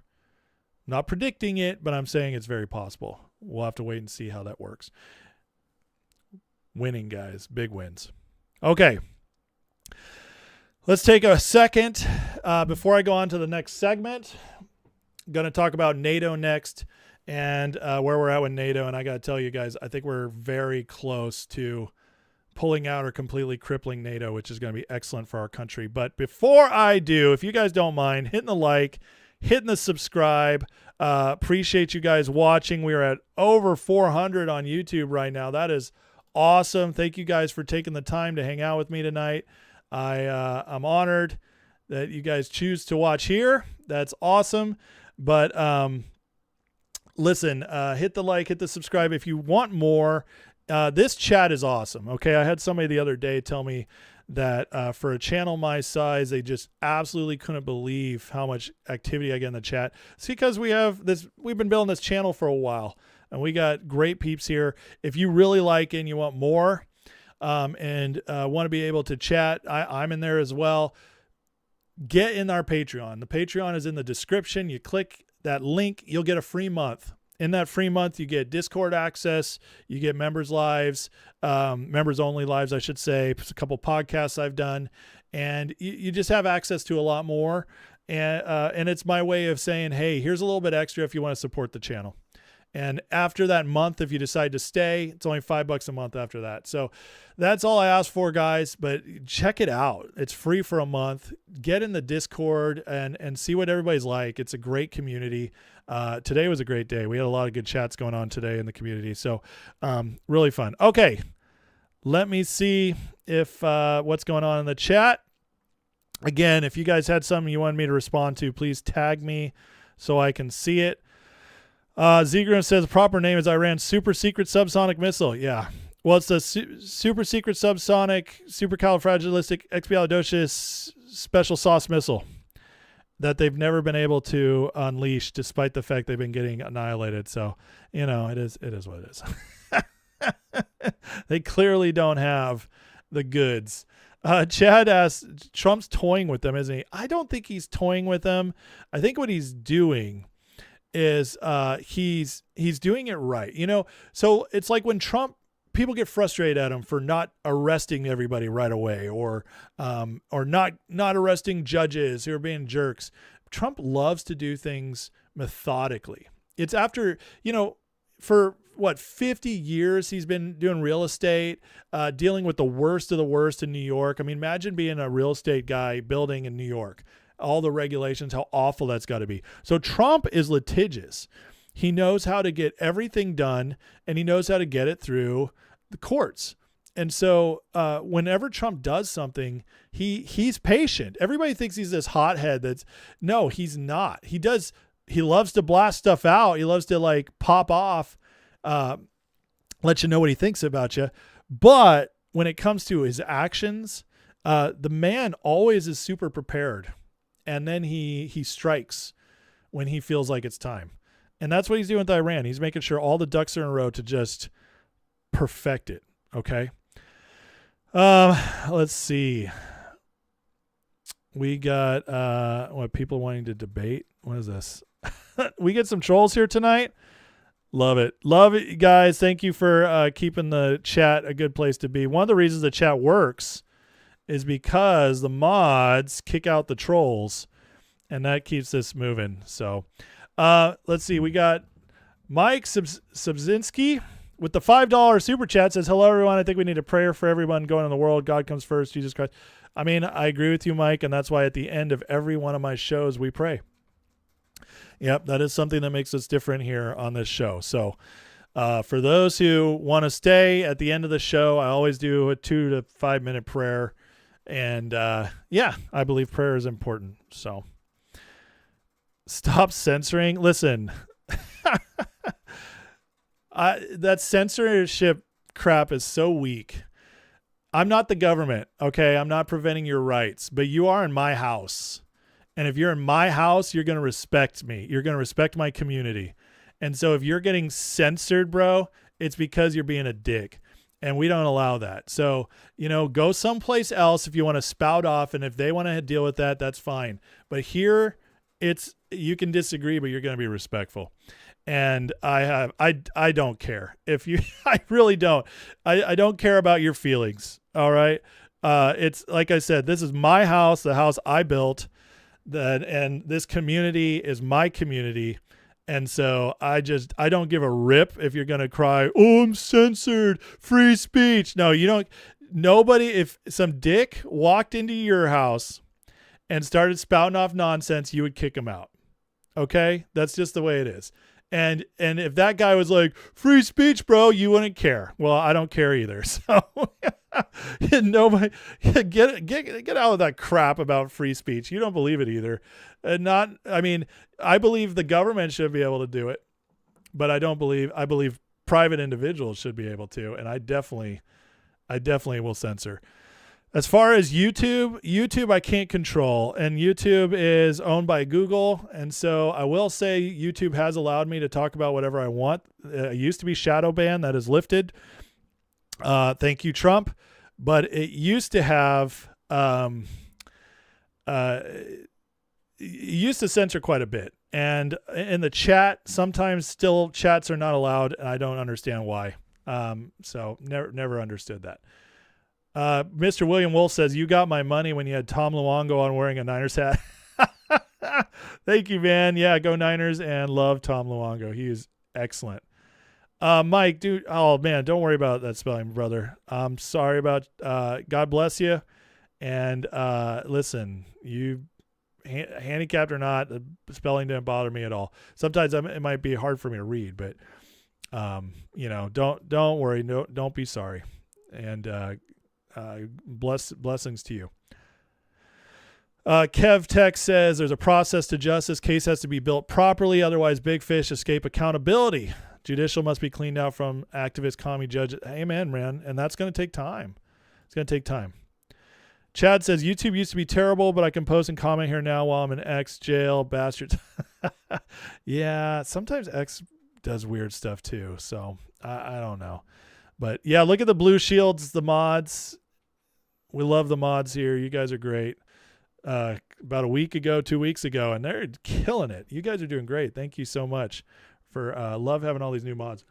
Not predicting it, but I'm saying it's very possible. We'll have to wait and see how that works. Winning, guys. Big wins. Okay. Let's take a second before I go on to the next segment. I'm going to talk about NATO next and where we're at with NATO. And I got to tell you guys, I think we're very close to pulling out or completely crippling NATO, which is going to be excellent for our country. But before I do, if you guys don't mind, hitting the like, hitting the subscribe. Appreciate you guys watching. We are at over 400 on YouTube right now. That is awesome. Thank you guys for taking the time to hang out with me tonight. I'm honored that you guys choose to watch here. That's awesome. But listen, hit the like, hit the subscribe if you want more. This chat is awesome. Okay. I had somebody the other day tell me that for a channel my size, they just absolutely couldn't believe how much activity I get in the chat. It's because we've been building this channel for a while and we got great peeps here. If you really like it and you want more and want to be able to chat, I'm in there as well. Get in our Patreon. The Patreon is in the description. You click that link, you'll get a free month. In that free month, you get Discord access, you get members lives, members only lives, I should say. It's a couple podcasts I've done, and you just have access to a lot more. And it's my way of saying, hey, here's a little bit extra if you want to support the channel. And after that month, if you decide to stay, it's only $5 a month after that. So that's all I ask for, guys. But check it out. It's free for a month. Get in the Discord and see what everybody's like. It's a great community. Today was a great day. We had a lot of good chats going on today in the community. So really fun. Okay. Let me see if what's going on in the chat. Again, if you guys had something you wanted me to respond to, please tag me so I can see it. Zegran says the proper name is Iran's super secret subsonic missile. Yeah. Well, it's the super secret subsonic supercalifragilisticexpialidocious special sauce missile that they've never been able to unleash despite the fact they've been getting annihilated. So, it is what it is. They clearly don't have the goods. Chad asks, Trump's toying with them, isn't he? I don't think he's toying with them. I think what he's doing is he's doing it right. So it's like when people get frustrated at him for not arresting everybody right away or not arresting judges who are being jerks. Trump loves to do things methodically. It's after, for 50 years he's been doing real estate, dealing with the worst of the worst in New York. I mean, imagine being a real estate guy building in New York. All the regulations, how awful that's got to be. So Trump is litigious. He knows how to get everything done, and he knows how to get it through the courts. And so whenever Trump does something, he's patient. Everybody thinks he's this hothead. No, he's not. He loves to blast stuff out. He loves to pop off, let you know what he thinks about you. But when it comes to his actions, the man always is super prepared. And then he strikes when he feels like it's time. And that's what he's doing with Iran. He's making sure all the ducks are in a row to just perfect it. Okay. Let's see. We got people wanting to debate. What is this? We get some trolls here tonight. Love it. Love it, guys. Thank you for keeping the chat a good place to be. One of the reasons the chat works is because the mods kick out the trolls, and that keeps this moving. So let's see. We got Mike Subzinski with the $5 super chat says, hello, everyone. I think we need a prayer for everyone going in the world. God comes first, Jesus Christ. I mean, I agree with you, Mike, and that's why at the end of every one of my shows, we pray. Yep, that is something that makes us different here on this show. So for those who want to stay at the end of the show, I always do a 2 to 5 minute prayer. And I believe prayer is important. So stop censoring. Listen, that censorship crap is so weak. I'm not the government, okay? I'm not preventing your rights, but you are in my house. And if you're in my house, you're going to respect me. You're going to respect my community. And so if you're getting censored, bro, it's because you're being a dick. And we don't allow that. So, go someplace else if you want to spout off. And if they want to deal with that, that's fine. But here, you can disagree, but you're going to be respectful. And I don't care if you, I really don't. I don't care about your feelings. All right. It's like I said, this is my house, the house I built, and this community is my community. And so I don't give a rip if you're going to cry, oh, I'm censored, free speech. No, you don't. Nobody, if some dick walked into your house and started spouting off nonsense, you would kick him out. Okay. That's just the way it is. And if that guy was like, free speech, bro, you wouldn't care. Well, I don't care either. So nobody get out of that crap about free speech. You don't believe it either. I believe the government should be able to do it, but I believe private individuals should be able to. And I definitely will censor. As far as YouTube I can't control, and YouTube is owned by Google. And so I will say YouTube has allowed me to talk about whatever I want. It used to be shadow ban, that is lifted. Thank you, Trump. But it used to have, it used to censor quite a bit. And in the chat, sometimes still chats are not allowed, and I don't understand why. So never understood that. Mr. William Wolf says, you got my money when you had Tom Luongo on wearing a Niners hat. Thank you, man. Yeah, go Niners, and love Tom Luongo. He is excellent. Mike, dude, oh, man, don't worry about that spelling, brother. I'm sorry about God bless you. And listen, you handicapped or not, the spelling didn't bother me at all. Sometimes it might be hard for me to read, but, don't worry. No, don't be sorry. And blessings to you. Kev Tech says there's a process to justice. Case has to be built properly. Otherwise, big fish escape accountability. Judicial must be cleaned out from activist commie judges. Amen, man. And that's going to take time. It's going to take time. Chad says YouTube used to be terrible, but I can post and comment here now while I'm in X jail. Bastards. Yeah, sometimes X does weird stuff too. So I don't know. But yeah, look at the blue shields, the mods. We love the mods here. You guys are great. About a week ago, 2 weeks ago, and they're killing it. You guys are doing great. Thank you so much for love having all these new mods.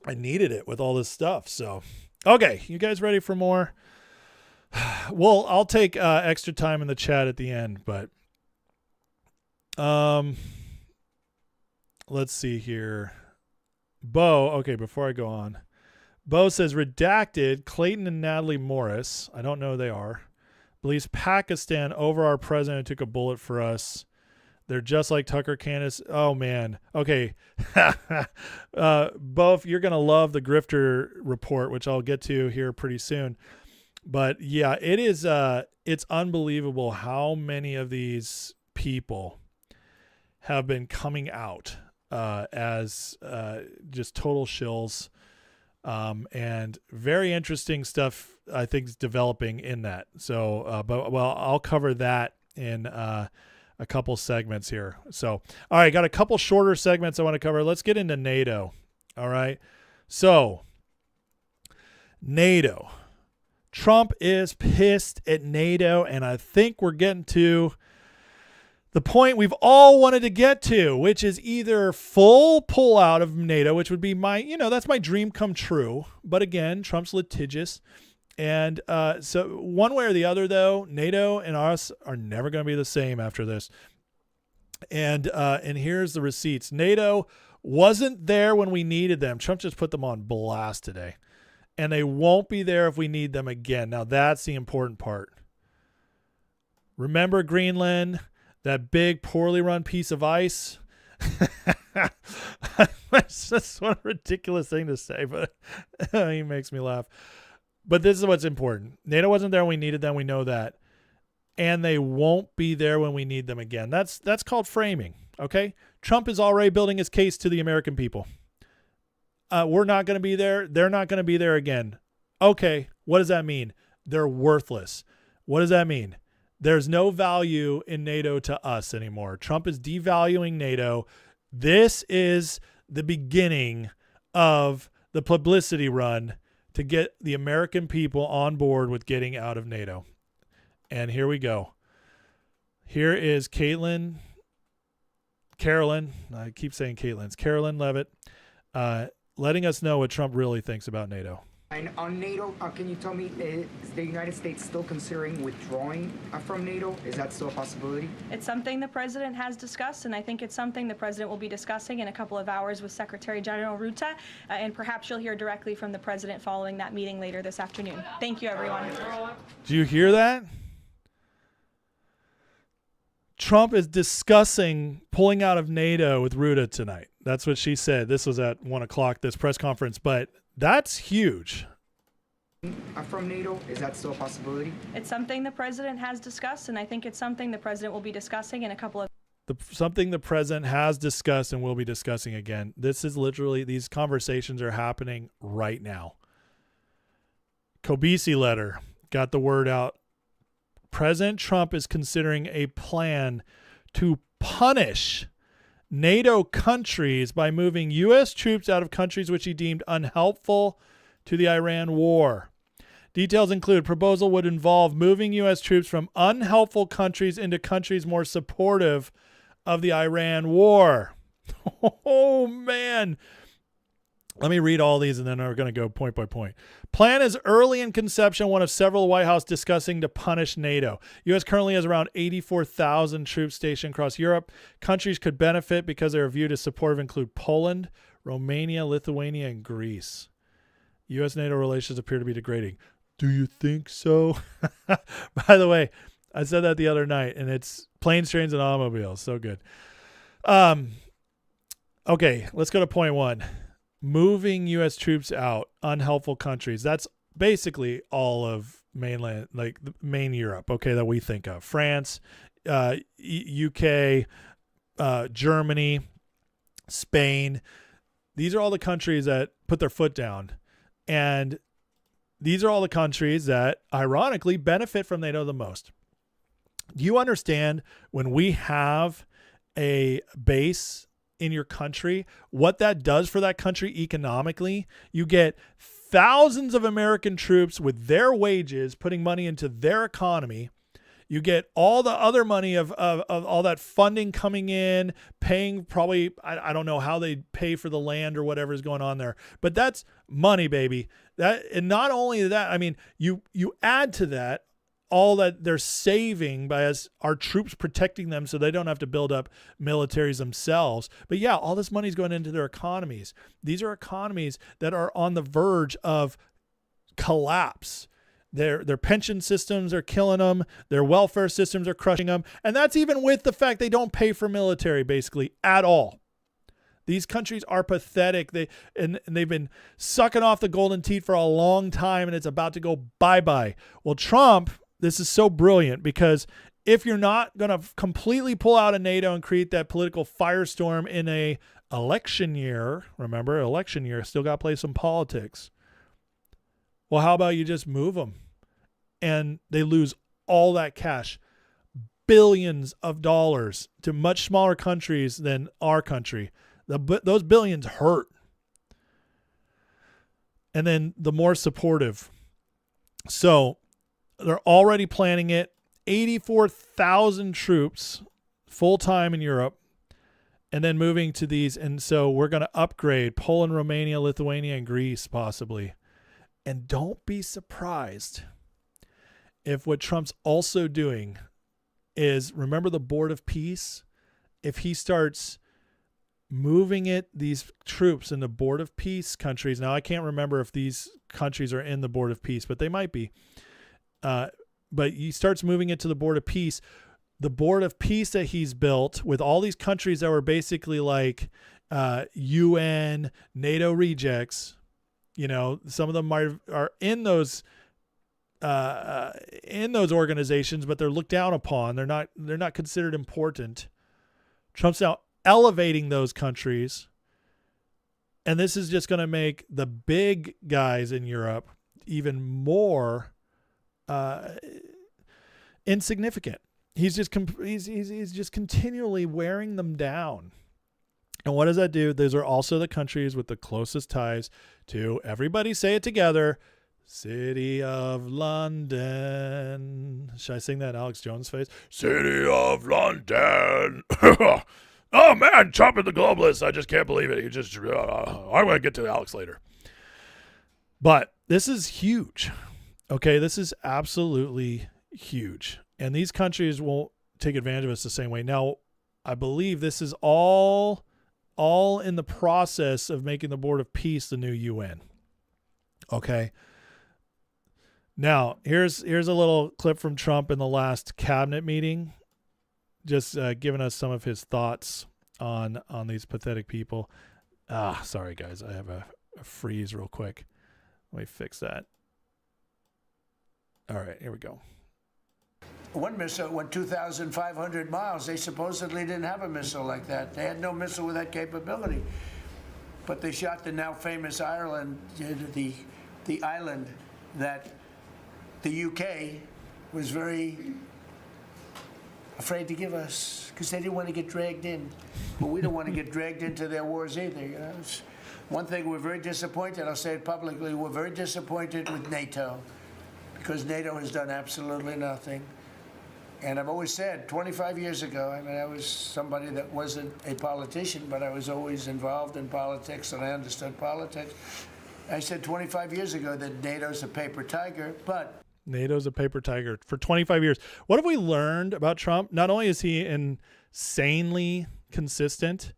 I needed it with all this stuff. So, okay, you guys ready for more? Well, I'll take extra time in the chat at the end, but let's see here. Bo, okay, before I go on. Bo says, redacted, Clayton and Natalie Morris, I don't know who they are, believes Pakistan over our president took a bullet for us. They're just like Tucker, Candace. Oh, man. Okay. Bo, you're going to love the grifter report, which I'll get to here pretty soon. But, yeah, it is. It's unbelievable how many of these people have been coming out as just total shills. And very interesting stuff, I think, is developing in that. So, I'll cover that in a couple segments here. So, all right, got a couple shorter segments I want to cover. Let's get into NATO. All right. So, NATO. Trump is pissed at NATO, and I think we're getting to the point we've all wanted to get to, which is either full pull out of NATO, which would be that's my dream come true. But again, Trump's litigious. And so one way or the other, though, NATO and us are never going to be the same after this. And here's the receipts. NATO wasn't there when we needed them. Trump just put them on blast today. And they won't be there if we need them again. Now, that's the important part. Remember Greenland? That big, poorly run piece of ice. It's just one ridiculous thing to say, but he makes me laugh. But this is what's important. NATO wasn't there when we needed them. We know that. And they won't be there when we need them again. That's called framing, okay? Trump is already building his case to the American people. we're not going to be there. They're not going to be there again. Okay, what does that mean? They're worthless. What does that mean? There's no value in NATO to us anymore. Trump is devaluing NATO. This is the beginning of the publicity run to get the American people on board with getting out of NATO. And here we go. Here is Carolyn, I keep saying Caitlin, it's Carolyn Levitt, letting us know what Trump really thinks about NATO. And on NATO, can you tell me, is the United States still considering withdrawing from NATO? Is that still a possibility? It's something the president has discussed, and I think it's something the president will be discussing in a couple of hours with Secretary General Ruta, and perhaps you'll hear directly from the president following that meeting later this afternoon. Thank you, everyone. Do you hear that? Trump is discussing pulling out of NATO with Ruta tonight. That's what she said. This was at 1 o'clock, this press conference, but that's huge. From NATO, is that still a possibility? It's something the president has discussed, and I think it's something the president will be discussing in a couple of Something the president has discussed and will be discussing again. This is literally, these conversations are happening right now. Kobisi letter got the word out. President Trump is considering a plan to punish NATO countries by moving U.S. troops out of countries which he deemed unhelpful to the Iran war. Details include proposal would involve moving U.S. troops from unhelpful countries into countries more supportive of the Iran war. Oh, man. Let me read all these and then we're going to go point by point. Plan is early in conception, one of several White House discussing to punish NATO. U.S. currently has around 84,000 troops stationed across Europe. Countries could benefit because they are viewed as supportive include Poland, Romania, Lithuania, and Greece. U.S.-NATO relations appear to be degrading. Do you think so? By the way, I said that the other night, and it's planes, trains, and automobiles. So good. Okay, let's go to point one. Moving U.S. troops out, unhelpful countries. That's basically all of mainland, like the main Europe, okay, that we think of. France, UK, Germany, Spain. These are all the countries that put their foot down. And these are all the countries that, ironically, benefit from NATO the most. Do you understand when we have a base in your country, what that does for that country economically? You get thousands of American troops with their wages putting money into their economy. You get all the other money of all that funding coming in, paying probably, I don't know how they pay for the land or whatever is going on there, but that's money, baby. That, and not only that, I mean, you add to that all that they're saving by our troops protecting them so they don't have to build up militaries themselves. But yeah, all this money is going into their economies. These are economies that are on the verge of collapse. Their pension systems are killing them. Their welfare systems are crushing them. And that's even with the fact they don't pay for military basically at all. These countries are pathetic. They've been sucking off the golden teat for a long time, and it's about to go bye-bye. Well, Trump, this is so brilliant because if you're not going to completely pull out of NATO and create that political firestorm in a election year, remember, election year, still got to play some politics. Well, how about you just move them? And they lose all that cash, billions of dollars to much smaller countries than our country. Those billions hurt. And then the more supportive. So they're already planning it. 84,000 troops full-time in Europe and then moving to these. And so we're going to upgrade Poland, Romania, Lithuania, and Greece possibly. And don't be surprised if what Trump's also doing is, remember the Board of Peace? If he starts moving these troops in the Board of Peace countries. Now, I can't remember if these countries are in the Board of Peace, but they might be. But he starts moving it to the Board of Peace. The Board of Peace that he's built with all these countries that were basically like UN, NATO rejects. You know, some of them are in those organizations, but they're looked down upon. They're not considered important. Trump's now elevating those countries And this is just going to make the big guys in Europe even more insignificant. He's just he's just continually wearing them down. And what does that do? Those are also the countries with the closest ties to, everybody say it together, City of London. Should I sing that in Alex Jones face? City of London. Oh man, Trump and the globalists. I just can't believe it. He just, I'm going to get to Alex later. But this is huge. Okay, this is absolutely huge. And these countries won't take advantage of us the same way. Now, I believe this is all in the process of making the Board of Peace the new UN. Okay. Now, here's a little clip from Trump in the last cabinet meeting, just giving us some of his thoughts on these pathetic people. Sorry, guys. I have a freeze real quick. Let me fix that. All right, here we go. One missile went 2,500 miles. They supposedly didn't have a missile like that. They had no missile with that capability. But they shot the now famous Ireland, the island that the UK was very afraid to give us because they didn't want to get dragged in. But we don't want to get dragged into their wars either. You know, it's one thing we're very disappointed. I'll say it publicly. We're very disappointed with NATO because NATO has done absolutely nothing. And I've always said, 25 years ago, I mean, I was somebody that wasn't a politician, but I was always involved in politics and I understood politics. I said 25 years ago that NATO's a paper tiger, but NATO's a paper tiger for 25 years. What have we learned about Trump? Not only is he insanely consistent,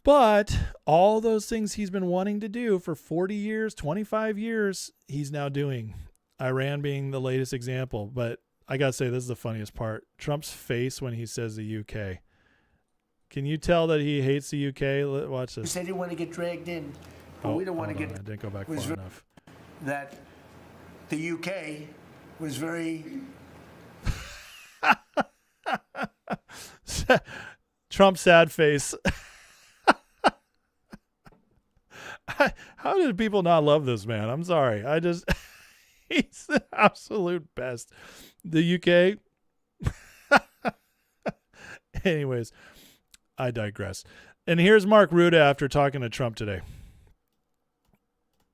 but all those things he's been wanting to do for 40 years, 25 years, he's now doing. Iran being the latest example, but I got to say, this is the funniest part. Trump's face when he says the UK. Can you tell that he hates the UK? Watch this. He said he didn't want to get dragged in. But we don't want to get... I didn't go back far enough. That the UK was very... Trump's sad face. How did people not love this man? I'm sorry. He's the absolute best. The UK. Anyways, I digress. And here's Mark Rutte after talking to Trump today.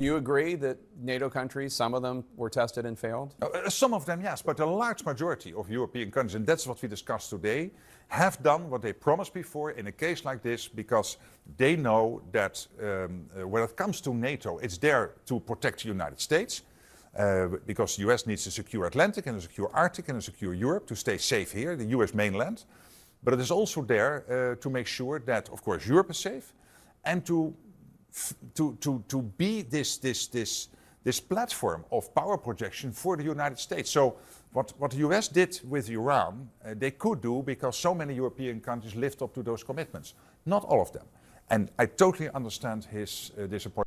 You agree that NATO countries, some of them were tested and failed? Some of them, yes, but a large majority of European countries, and that's what we discussed today, have done what they promised before in a case like this because they know that when it comes to NATO, it's there to protect the United States. Because the US needs a secure Atlantic and a secure Arctic and a secure Europe to stay safe here, the US mainland. But it is also there to make sure that, of course, Europe is safe and to be this platform of power projection for the United States. So what the US did with Iran, they could do because so many European countries lived up to those commitments. Not all of them. And I totally understand his disappointment.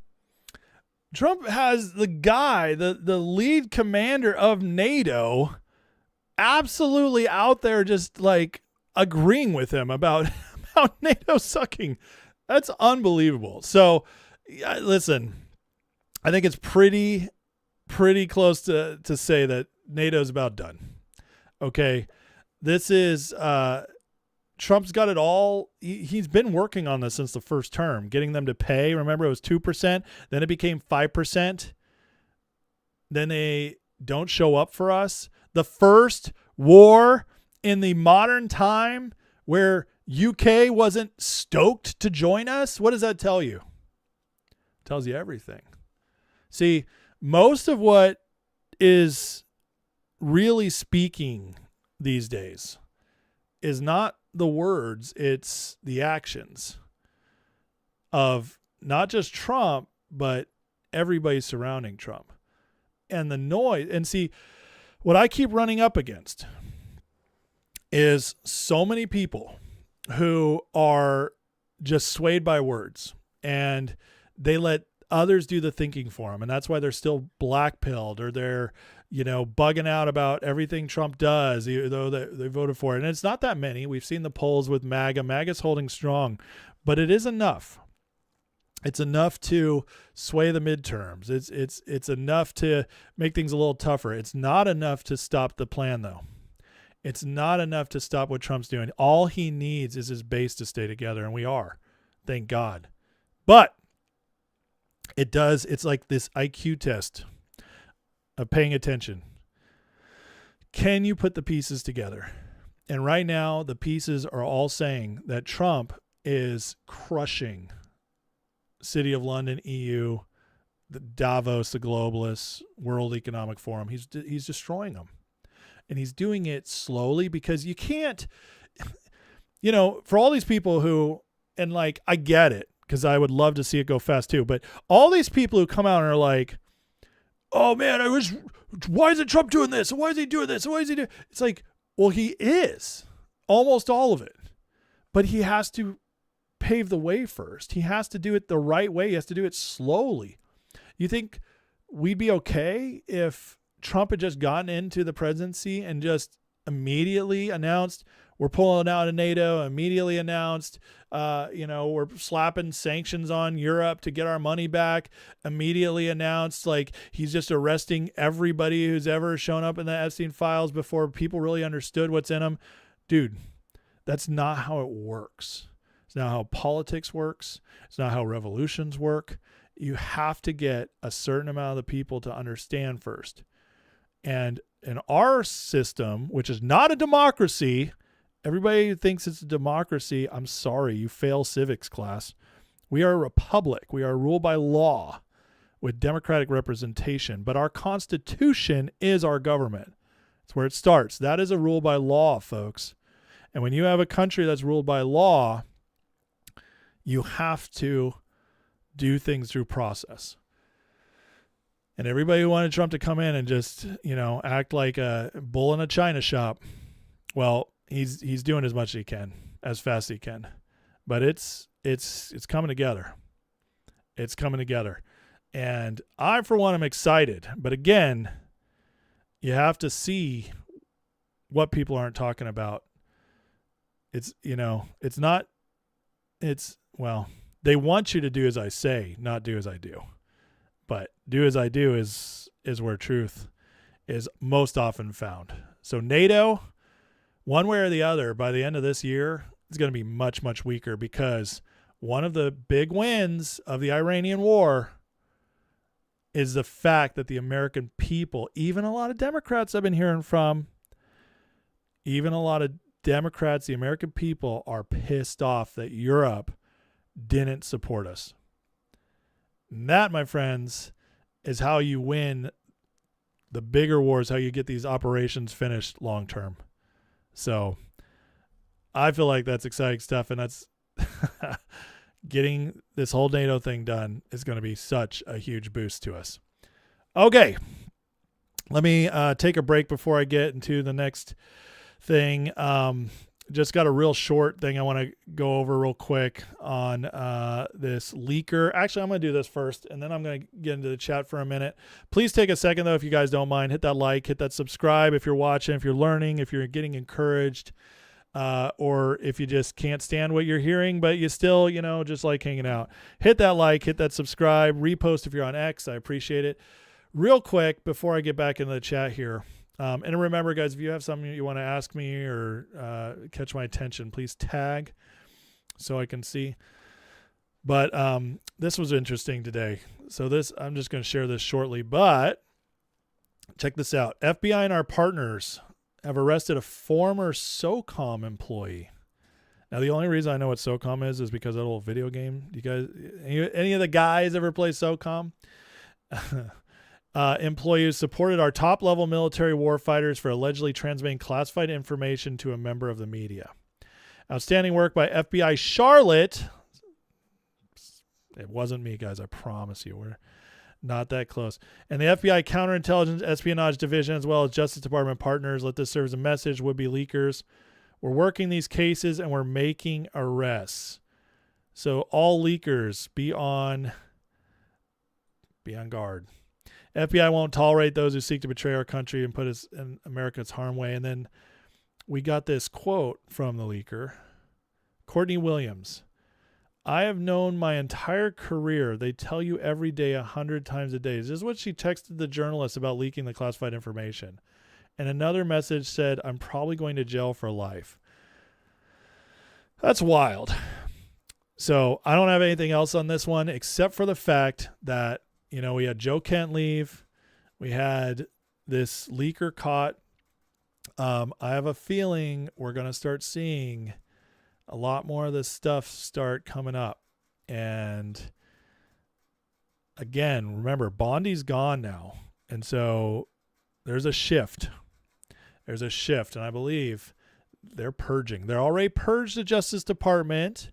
Trump has the guy, the lead commander of NATO, absolutely out there just like agreeing with him about NATO sucking. That's unbelievable. So, listen, I think it's pretty close to say that NATO's about done. Okay, this is Trump's got it all. He's been working on this since the first term, getting them to pay. Remember, it was 2%. Then it became 5%. Then they don't show up for us. The first war in the modern time where UK wasn't stoked to join us. What does that tell you? It tells you everything. See, most of what is really speaking these days is not the words, it's the actions of not just Trump, but everybody surrounding Trump. And the noise. And see, what I keep running up against is so many people who are just swayed by words and they let others do the thinking for them. And that's why they're still blackpilled or they're, bugging out about everything Trump does, even though they voted for it. And it's not that many. We've seen the polls with MAGA. MAGA's holding strong, but it is enough. It's enough to sway the midterms. It's enough to make things a little tougher. It's not enough to stop the plan, though. It's not enough to stop what Trump's doing. All he needs is his base to stay together, and we are. Thank God. But it's like this IQ test of paying attention. Can you put the pieces together? And right now, the pieces are all saying that Trump is crushing City of London, EU, the Davos, the globalists, World Economic Forum. He's destroying them. And he's doing it slowly because you can't, for all these people who, and like, I get it because I would love to see it go fast too, but all these people who come out and are like, oh man, why isn't Trump doing this? Why is he doing this? Why is he doing? It's like, well, he is almost all of it, but he has to pave the way first. He has to do it the right way. He has to do it slowly. You think we'd be okay if Trump had just gotten into the presidency and just immediately announced we're pulling out of NATO, immediately announced, we're slapping sanctions on Europe to get our money back, immediately announced like he's just arresting everybody who's ever shown up in the Epstein files before people really understood what's in them? Dude, that's not how it works. It's not how politics works. It's not how revolutions work. You have to get a certain amount of the people to understand first. And in our system, which is not a democracy, everybody who thinks it's a democracy, I'm sorry, you fail civics class. We are a republic. We are ruled by law with democratic representation. But our Constitution is our government. It's where it starts. That is a rule by law, folks. And when you have a country that's ruled by law, you have to do things through process. And everybody who wanted Trump to come in and just, act like a bull in a china shop, well, he's doing as much as he can, as fast as he can. But it's coming together. It's coming together. And I, for one, am excited. But again, you have to see what people aren't talking about. They want you to do as I say, not do as I do. But do as I do is where truth is most often found. So NATO, one way or the other, by the end of this year, is going to be much, much weaker because one of the big wins of the Iranian war is the fact that the American people, even a lot of Democrats I've been hearing from, even a lot of Democrats, the American people are pissed off that Europe didn't support us. And that, my friends, is how you win the bigger wars, how you get these operations finished long term. So I feel like that's exciting stuff, and that's getting this whole NATO thing done is going to be such a huge boost to us. Okay, let me take a break before I get into the next thing. Just got a real short thing I want to go over real quick on this leaker. Actually, I'm going to do this first, and then I'm going to get into the chat for a minute. Please take a second, though, if you guys don't mind. Hit that like, hit that subscribe if you're watching, if you're learning, if you're getting encouraged, or if you just can't stand what you're hearing, but you still, just like hanging out. Hit that like, hit that subscribe, repost if you're on X. I appreciate it. Real quick, before I get back into the chat here, and remember, guys, if you have something you want to ask me or catch my attention, please tag so I can see. But this was interesting today. So I'm just going to share this shortly, but check this out. FBI and our partners have arrested a former SOCOM employee. Now, the only reason I know what SOCOM is because of that old video game. You guys, any of the guys ever play SOCOM? Employee who supported our top-level military warfighters for allegedly transmitting classified information to a member of the media. Outstanding work by FBI Charlotte. It wasn't me, guys. I promise you. We're not that close. And the FBI Counterintelligence Espionage Division, as well as Justice Department partners, let this serve as a message, would-be leakers. We're working these cases, and we're making arrests. So all leakers, be on guard. FBI won't tolerate those who seek to betray our country and put us in America's harm way. And then we got this quote from the leaker, Courtney Williams. I have known my entire career. They tell you every day 100 times a day. This is what she texted the journalist about leaking the classified information. And another message said, I'm probably going to jail for life. That's wild. So I don't have anything else on this one except for the fact that, you know, we had Joe Kent leave. We had this leaker caught. I have a feeling we're going to start seeing a lot more of this stuff start coming up. And again, remember, Bondi's gone now. And so there's a shift. There's a shift. And I believe they're purging. They're already purged the Justice Department.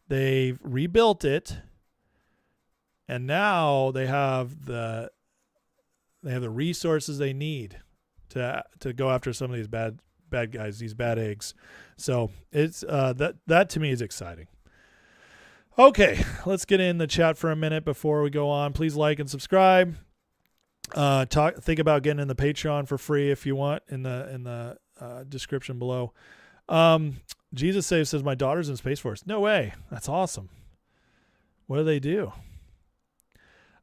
They've rebuilt it. And now they have the resources they need to go after some of these bad guys, these bad eggs. So it's that to me is exciting. Okay, let's get in the chat for a minute before we go on. Please like and subscribe. Think about getting in the Patreon for free if you want in the description below. Jesus Save says my daughter's in Space Force. No way. That's awesome. What do they do?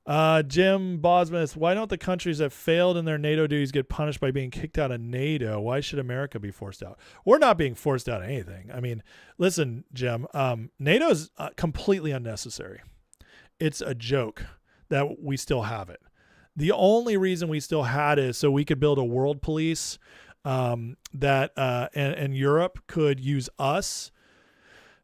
Jim Bosmus, why don't the countries that failed in their NATO duties get punished by being kicked out of NATO? Why should America be forced out? We're not being forced out of anything. I mean, listen, Jim, NATO is completely unnecessary. It's a joke that we still have it. The only reason we still had it is so we could build a world police that and Europe could use us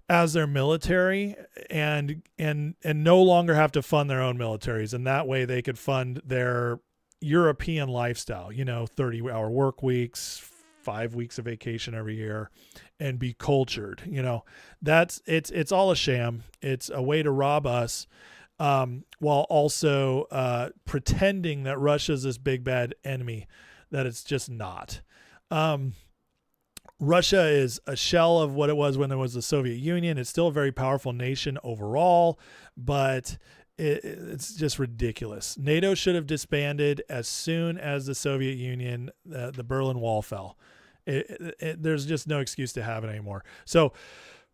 as their military and no longer have to fund their own militaries. And that way they could fund their European lifestyle, 30-hour work weeks, 5 weeks of vacation every year, and be cultured. It's all a sham. It's a way to rob us while also pretending that Russia's this big bad enemy that it's just not. Russia is a shell of what it was when there was the Soviet Union. It's still a very powerful nation overall, but it's just ridiculous. NATO should have disbanded as soon as the Soviet Union, the Berlin Wall fell. There's just no excuse to have it anymore. So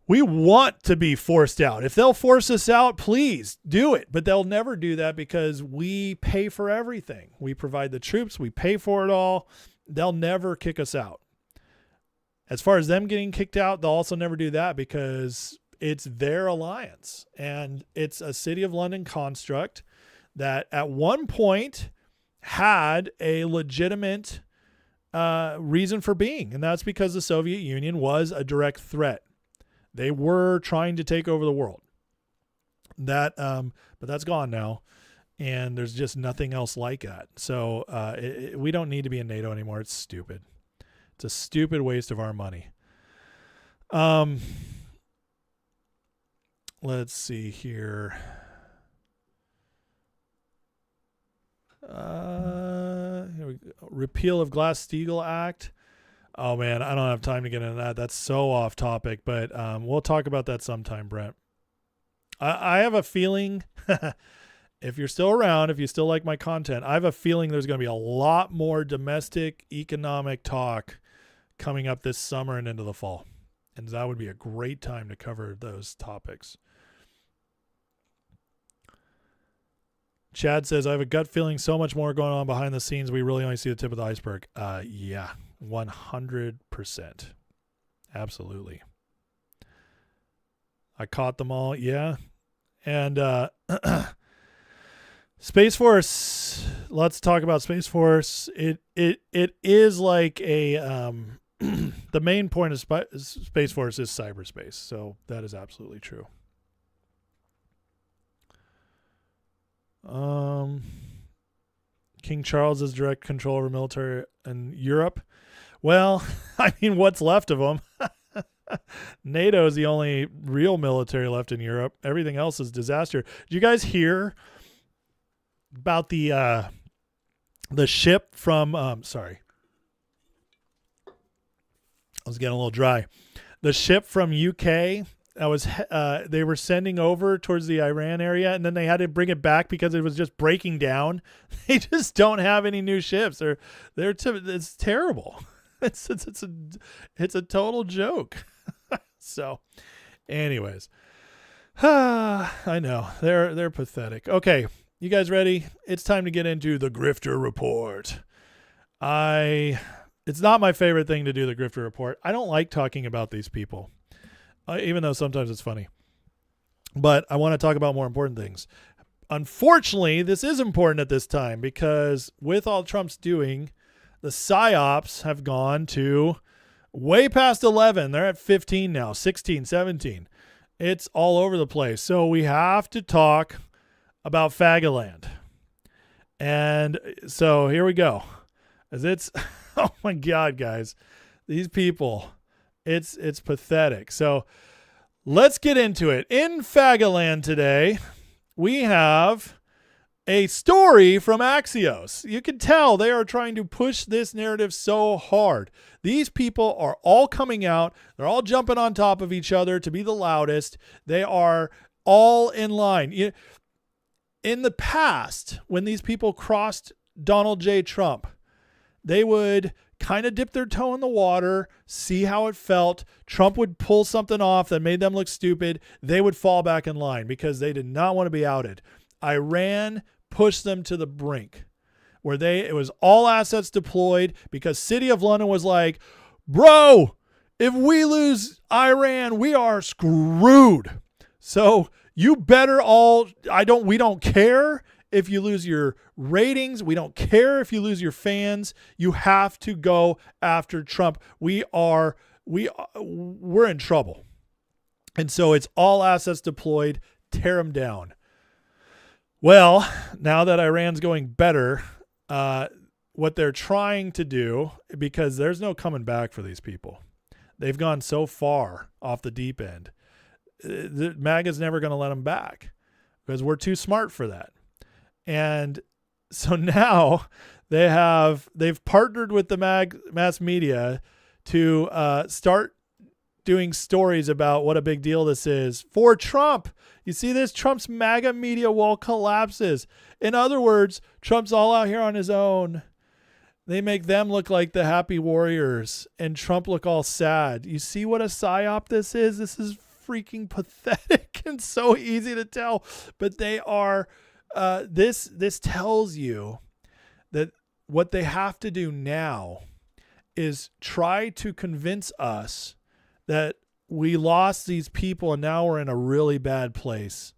we want to be forced out. If they'll force us out, please do it. But they'll never do that because we pay for everything. We provide the troops. We pay for it all. They'll never kick us out. As far as them getting kicked out, they'll also never do that because it's their alliance. And it's a City of London construct that at one point had a legitimate reason for being. And that's because the Soviet Union was a direct threat. They were trying to take over the world. But that's gone now. And there's just nothing else like that. So we don't need to be in NATO anymore. It's stupid. It's a stupid waste of our money. Let's see here. Here we go. Repeal of Glass-Steagall Act. Oh man, I don't have time to get into that. That's so off topic, but we'll talk about that sometime, Brent. I have a feeling, if you're still around, if you still like my content, I have a feeling there's going to be a lot more domestic economic talk coming up this summer and into the fall. And that would be a great time to cover those topics. Chad says, I have a gut feeling so much more going on behind the scenes. We really only see the tip of the iceberg. Yeah, 100%. Absolutely. I caught them all. Yeah. And Space Force, let's talk about Space Force. It is like a the main point of Space Force is cyberspace. So that is absolutely true. King Charles has direct control over military in Europe. Well, I mean, what's left of them? NATO is the only real military left in Europe. Everything else is disaster. Did you guys hear about the ship from? Sorry, I was getting a little dry. The ship from UK that was they were sending over towards the Iran area, and then they had to bring it back because it was just breaking down. They just don't have any new ships. It's terrible. It's a total joke. So, anyways, I know. They're pathetic. Okay, you guys ready? It's time to get into the Grifter Report. It's not my favorite thing to do, the Grifter Report. I don't like talking about these people, even though sometimes it's funny. But I want to talk about more important things. Unfortunately, this is important at this time because with all Trump's doing, the psyops have gone to way past 11. They're at 15 now, 16, 17. It's all over the place. So we have to talk about Fagaland. And so here we go. As it's, oh my God, guys, these people, it's pathetic. So let's get into it. In Fagaland today, we have a story from Axios. You can tell they are trying to push this narrative so hard. These people are all coming out. They're all jumping on top of each other to be the loudest. They are all in line. In the past, when these people crossed Donald J. Trump, they would kind of dip their toe in the water, see how it felt. Trump would pull something off that made them look stupid. They would fall back in line because they did not want to be outed. Iran pushed them to the brink where it was all assets deployed because City of London was like, bro, if we lose Iran, we are screwed. So you better we don't care if you lose your ratings. We don't care if you lose your fans. You have to go after Trump. We're in trouble. And so it's all assets deployed, tear them down. Well, now that Iran's going better, what they're trying to do, because there's no coming back for these people. They've gone so far off the deep end. The MAGA's never going to let them back because we're too smart for that. And so now they've partnered with the mass media to start doing stories about what a big deal this is for Trump. You see this? Trump's MAGA media wall collapses. In other words, Trump's all out here on his own. They make them look like the happy warriors and Trump look all sad. You see what a psyop this is? This is freaking pathetic and so easy to tell. But they are, this tells you that what they have to do now is try to convince us that we lost these people and now we're in a really bad place.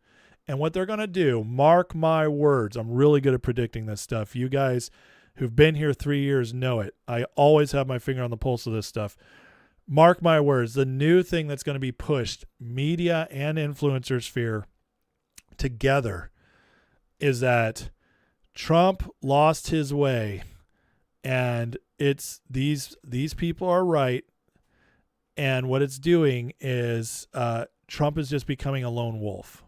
And what they're going to do, mark my words, I'm really good at predicting this stuff. You guys who've been here 3 years know it. I always have my finger on the pulse of this stuff. Mark my words, the new thing that's going to be pushed, media and influencer sphere together, is that Trump lost his way. And it's these people are right. And what it's doing is Trump is just becoming a lone wolf.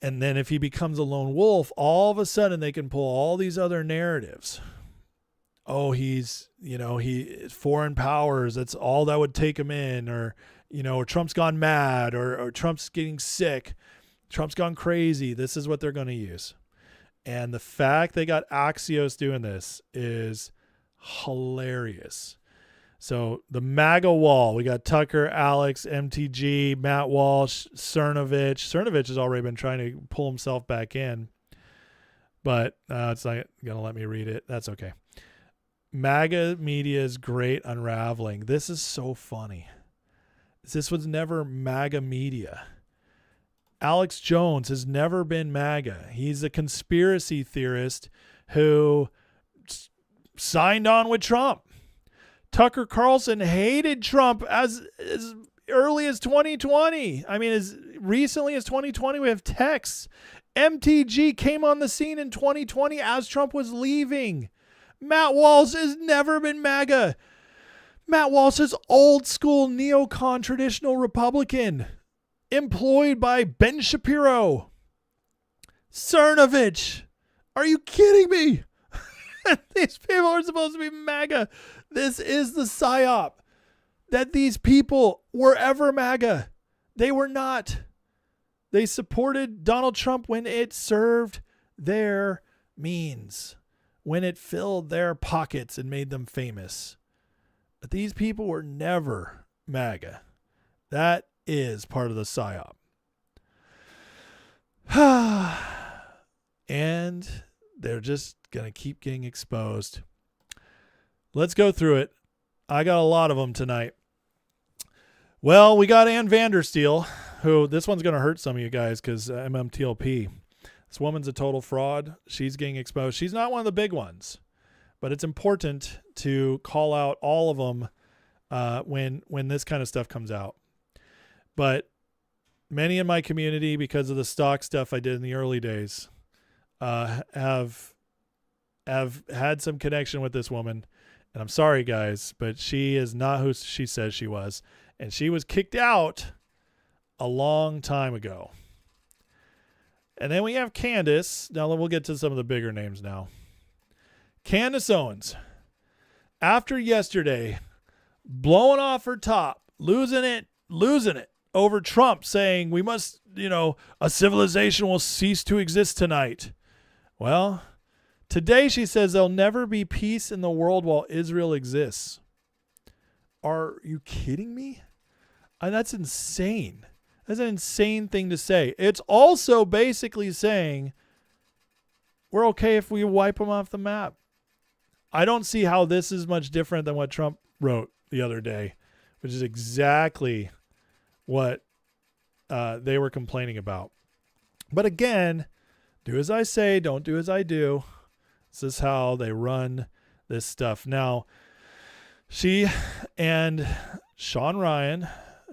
And then if he becomes a lone wolf, all of a sudden they can pull all these other narratives. Oh, he's foreign powers. That's all that would take him in. Or Trump's gone mad or Trump's getting sick. Trump's gone crazy. This is what they're going to use. And the fact they got Axios doing this is hilarious. So the MAGA wall, we got Tucker, Alex, MTG, Matt Walsh, Cernovich. Cernovich has already been trying to pull himself back in, but it's not going to let me read it. That's okay. MAGA media's great unraveling. This is so funny. This was never MAGA media. Alex Jones has never been MAGA. He's a conspiracy theorist who signed on with Trump. Tucker Carlson hated Trump as early as 2020. I mean, as recently as 2020, we have texts. MTG came on the scene in 2020 as Trump was leaving. Matt Walsh has never been MAGA. Matt Walsh is old school neocon traditional Republican employed by Ben Shapiro. Cernovich. Are you kidding me? These people are supposed to be MAGA. This is the psyop that these people were ever MAGA. They were not. They supported Donald Trump when it served their means, when it filled their pockets and made them famous. But these people were never MAGA. That is part of the psyop. And they're just going to keep getting exposed. Let's go through it. I got a lot of them tonight. Well, we got Ann Vandersteel, who this one's going to hurt some of you guys because MMTLP. This woman's a total fraud. She's getting exposed. She's not one of the big ones, but it's important to call out all of them when this kind of stuff comes out. But many in my community, because of the stock stuff I did in the early days, have had some connection with this woman. And I'm sorry, guys, but she is not who she says she was. And she was kicked out a long time ago. And then we have Candace. Now we'll get to some of the bigger names now. Candace Owens, after yesterday, blowing off her top, losing it over Trump saying we must, a civilization will cease to exist tonight. Well, today she says there'll never be peace in the world while Israel exists. Are you kidding me? That's insane. That's an insane thing to say. It's also basically saying we're okay if we wipe them off the map. I don't see how this is much different than what Trump wrote the other day, which is exactly what they were complaining about. But again, do as I say, don't do as I do. This is how they run this stuff. Now, she and Sean Ryan,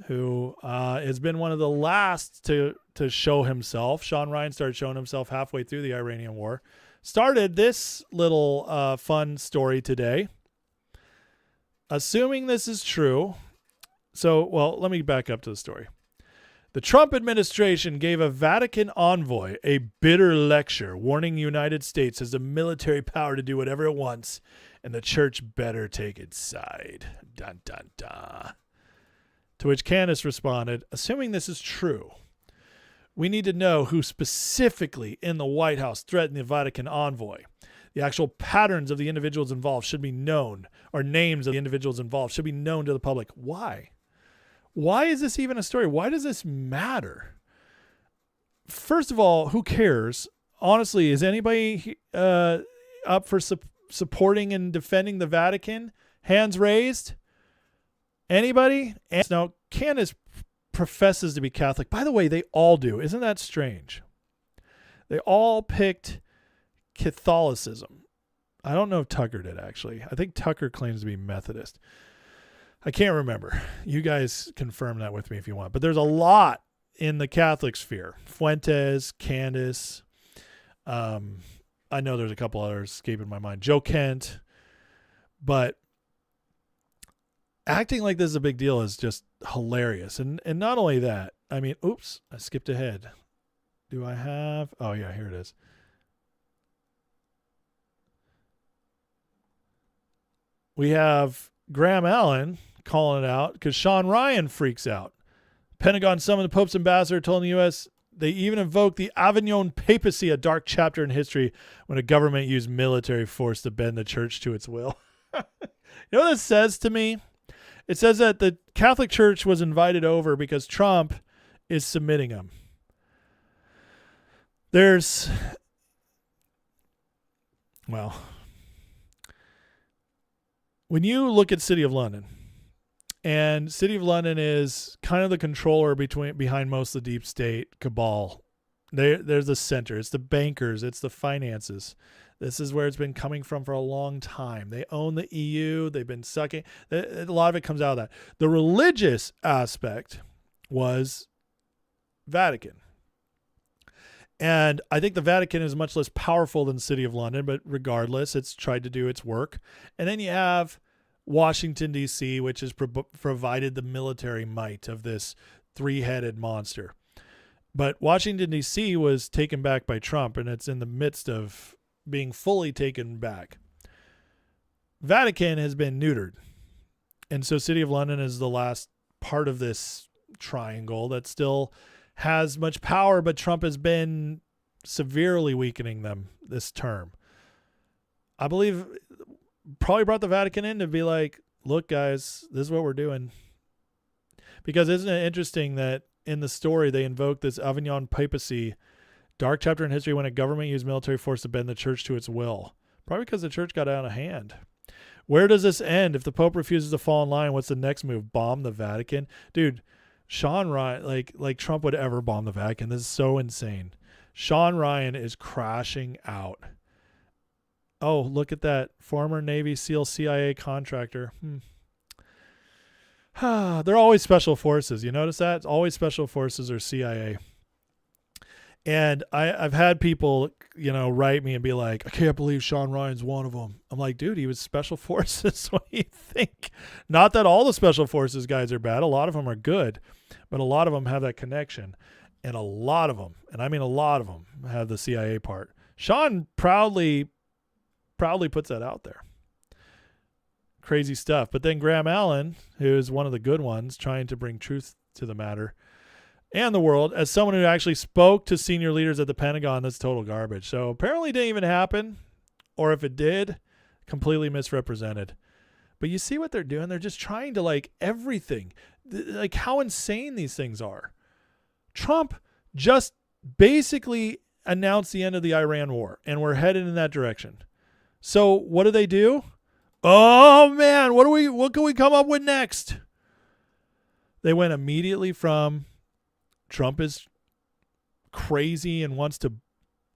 who has been one of the last to show himself. Sean Ryan started showing himself halfway through the Iranian war. Started this little fun story today. Assuming this is true. Let me back up to the story. The Trump administration gave a Vatican envoy a bitter lecture warning the United States has the military power to do whatever it wants, and the church better take its side. Dun, dun, dun. To which Candace responded, assuming this is true, we need to know who specifically in the White House threatened the Vatican envoy. The actual patterns of the individuals involved should be known, or names of the individuals involved should be known to the public. Why? Why is this even a story? Why does this matter? First of all, who cares? Honestly, is anybody up for supporting and defending the Vatican? Hands raised? Anybody? Now, Candace professes to be Catholic. By the way, they all do. Isn't that strange? They all picked Catholicism. I don't know if Tucker did, actually. I think Tucker claims to be Methodist. I can't remember. You guys confirm that with me if you want. But there's a lot in the Catholic sphere. Fuentes, Candace. I know there's a couple others escaping my mind. Joe Kent. But acting like this is a big deal is just hilarious. And not only that, I mean, oops, I skipped ahead. Do I have? Oh, yeah, here it is. We have Graham Allen calling it out because Sean Ryan freaks out. Pentagon summoned the Pope's ambassador, told the U.S. they even invoked the Avignon papacy, a dark chapter in history when a government used military force to bend the church to its will. You know what this says to me? It says that the Catholic Church was invited over because Trump is submitting them. When you look at City of London, and City of London is kind of the controller behind most of the deep state cabal. There's the center. It's the bankers. It's the finances. This is where it's been coming from for a long time. They own the EU. They've been sucking. A lot of it comes out of that. The religious aspect was Vatican. And I think the Vatican is much less powerful than the City of London, but regardless, it's tried to do its work. And then you have Washington, D.C., which has provided the military might of this three-headed monster. But Washington, D.C. was taken back by Trump, and it's in the midst of being fully taken back. Vatican has been neutered. And so City of London is the last part of this triangle that still has much power, but Trump has been severely weakening them this term. I believe probably brought the Vatican in to be like, look, guys, this is what we're doing. Because isn't it interesting that in the story they invoke this Avignon papacy, dark chapter in history when a government used military force to bend the church to its will? Probably because the church got out of hand. Where does this end? If the Pope refuses to fall in line, what's the next move? Bomb the Vatican? Dude, Sean Ryan, like Trump would ever bomb the Vatican. This is so insane. Sean Ryan is crashing out. Oh, look at that. Former Navy SEAL CIA contractor. They're always special forces. You notice that? It's always special forces or CIA. And I've had people, write me and be like, I can't believe Sean Ryan's one of them. I'm like, dude, he was special forces. What do you think? Not that all the special forces guys are bad. A lot of them are good, but a lot of them have that connection. And a lot of them, and I mean a lot of them, have the CIA part. Sean proudly puts that out there. Crazy stuff. But then Graham Allen, who is one of the good ones, trying to bring truth to the matter and the world, as someone who actually spoke to senior leaders at the Pentagon, that's total garbage. So apparently it didn't even happen, or if it did, completely misrepresented. But you see what they're doing? They're just trying to everything. Like how insane these things are. Trump just basically announced the end of the Iran war, and we're headed in that direction. So what do? Oh man, what can we come up with next? They went immediately from Trump is crazy and wants to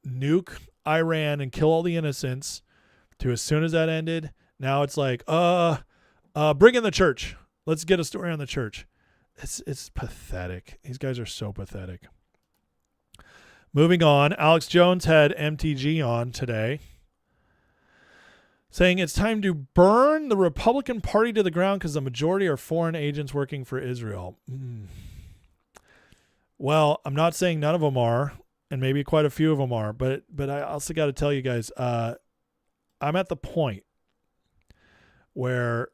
nuke Iran and kill all the innocents to as soon as that ended, now it's like, bring in the church. Let's get a story on the church. It's pathetic. These guys are so pathetic. Moving on, Alex Jones had MTG on today saying it's time to burn the Republican Party to the ground because the majority are foreign agents working for Israel. Well, I'm not saying none of them are, and maybe quite a few of them are, but I also got to tell you guys, I'm at the point where,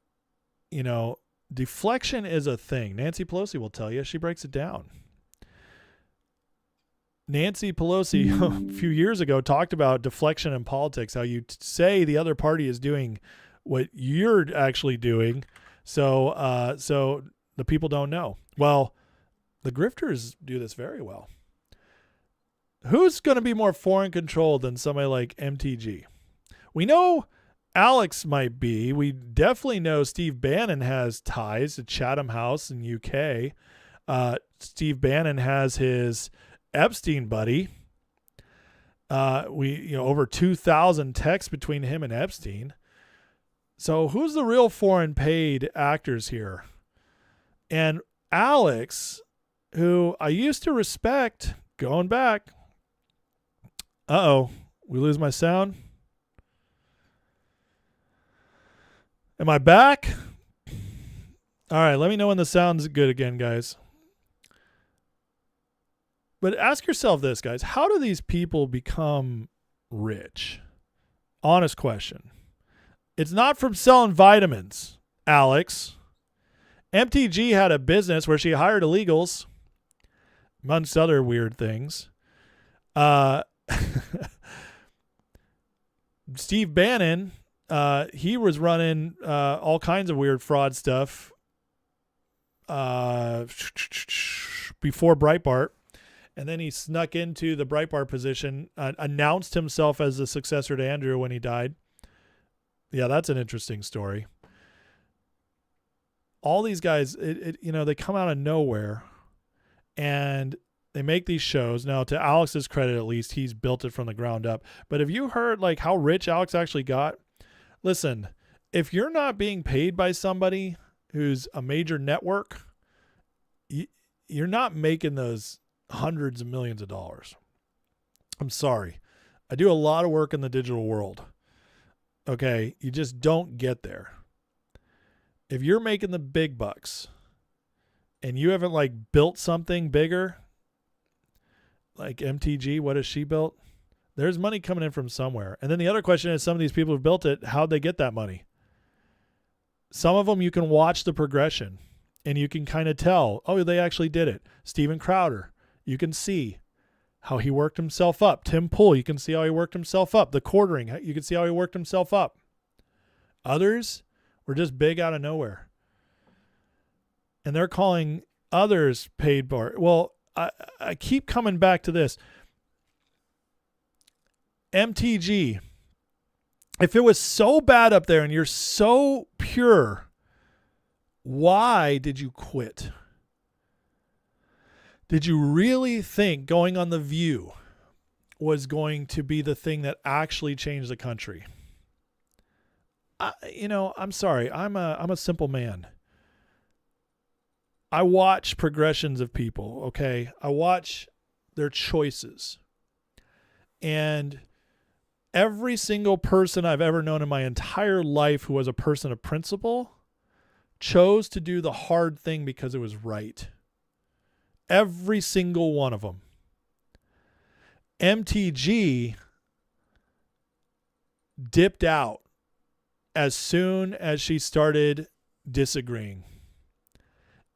deflection is a thing. Nancy Pelosi will tell you. She breaks it down. Nancy Pelosi a few years ago talked about deflection in politics, how you say the other party is doing what you're actually doing, so the people don't know. Well, the grifters do this very well. Who's going to be more foreign controlled than somebody like MTG? We know Alex might be. We definitely know Steve Bannon has ties to Chatham House in UK. Steve Bannon has his Epstein buddy. Over 2,000 texts between him and Epstein. So who's the real foreign paid actors here? And Alex, who I used to respect, going back. We lose my sound. Am I back? All right, let me know when the sound's good again, guys. But ask yourself this, guys. How do these people become rich? Honest question. It's not from selling vitamins, Alex. MTG had a business where she hired illegals, amongst other weird things. Steve Bannon, he was running all kinds of weird fraud stuff before Breitbart. And then he snuck into the Breitbart position, announced himself as the successor to Andrew when he died. Yeah, that's an interesting story. All these guys, they come out of nowhere and they make these shows. Now, to Alex's credit, at least, he's built it from the ground up. But have you heard how rich Alex actually got? Listen, if you're not being paid by somebody who's a major network, you're not making those hundreds of millions of dollars. I'm sorry. I do a lot of work in the digital world. Okay, you just don't get there. If you're making the big bucks and you haven't built something bigger, like MTG, what has she built? There's money coming in from somewhere. And then the other question is, some of these people who built it, how'd they get that money? Some of them you can watch the progression and you can kind of tell, oh, they actually did it. Steven Crowder, you can see how he worked himself up. Tim Pool, you can see how he worked himself up. The quartering, you can see how he worked himself up. Others were just big out of nowhere. And they're calling others paid for it. Well, I keep coming back to this. MTG, if it was so bad up there and you're so pure, why did you quit? Did you really think going on The View was going to be the thing that actually changed the country? I'm sorry. I'm a simple man. I watch progressions of people, okay? I watch their choices. And every single person I've ever known in my entire life who was a person of principle chose to do the hard thing because it was right. Every single one of them. MTG dipped out as soon as she started disagreeing.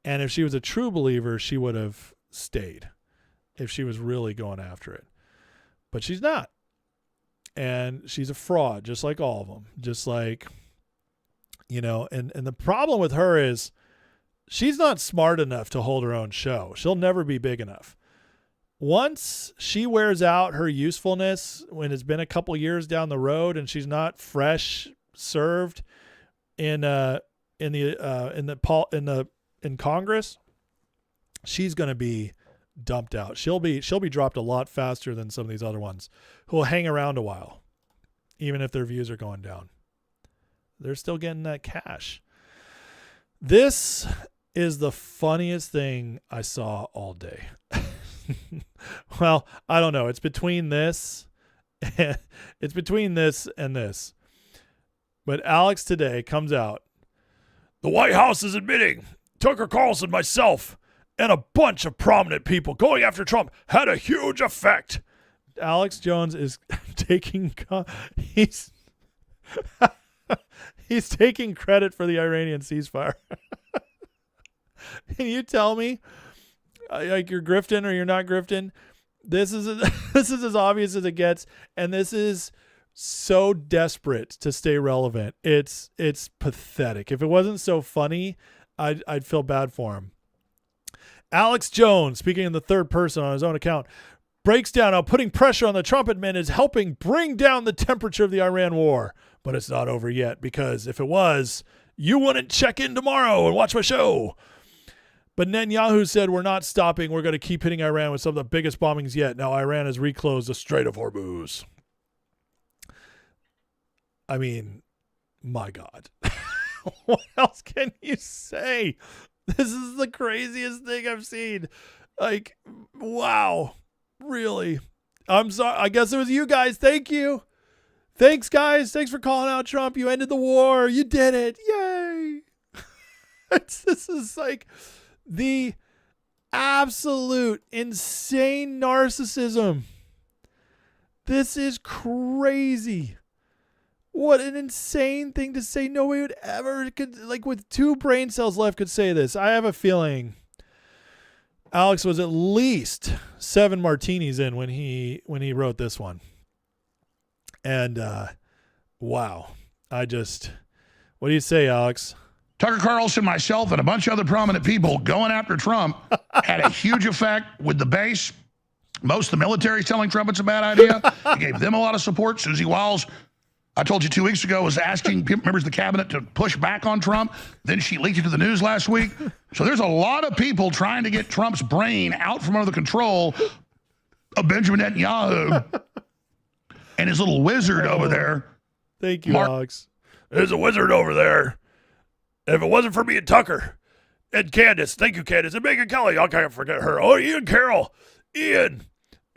And if she was a true believer, she would have stayed if she was really going after it. But she's not. And she's a fraud, just like all of them. Just like, and the problem with her is she's not smart enough to hold her own show. She'll never be big enough. Once she wears out her usefulness, when it's been a couple years down the road and she's not fresh served in Congress, she's going to be dumped out. She'll be dropped a lot faster than some of these other ones who will hang around a while, even if their views are going down. They're still getting that cash. This is the funniest thing I saw all day. Well, I don't know. It's between this and this. But Alex today comes out. The White House is admitting Tucker Carlson, myself, and a bunch of prominent people going after Trump had a huge effect. Alex Jones is taking he's taking credit for the Iranian ceasefire. Can you tell me, like, you're grifting or you're not grifting? This is as obvious as it gets, and this is so desperate to stay relevant. It's pathetic. If it wasn't so funny, I'd feel bad for him. Alex Jones, speaking in the third person on his own account, breaks down how putting pressure on the Trump admin is helping bring down the temperature of the Iran war. But it's not over yet, because if it was, you wouldn't check in tomorrow and watch my show. But Netanyahu said, we're not stopping. We're going to keep hitting Iran with some of the biggest bombings yet. Now Iran has reclosed the Strait of Hormuz. I mean, my God. What else can you say? This is the craziest thing I've seen. Like, wow. Really? I'm sorry. I guess it was you guys. Thank you. Thanks, guys. Thanks for calling out Trump. You ended the war. You did it. Yay. This is like the absolute insane narcissism. This is crazy. What an insane thing to say. Nobody would ever, like, with 2 brain cells left, could say this. I have a feeling Alex was at least 7 martinis in when he wrote this one. And wow. What do you say, Alex? Tucker Carlson, myself, and a bunch of other prominent people going after Trump had a huge effect with the base. Most of the military telling Trump it's a bad idea. He gave them a lot of support. Susie Wiles, I told you 2 weeks ago, was asking members of the cabinet to push back on Trump. Then she leaked it to the news last week. So there's a lot of people trying to get Trump's brain out from under the control of Benjamin Netanyahu and his little wizard over there. Thank you, Alex. There's a wizard over there. If it wasn't for me and Tucker and Candace, thank you, Candace, and Megan Kelly, I can't forget her. Oh, Ian Carroll. Ian,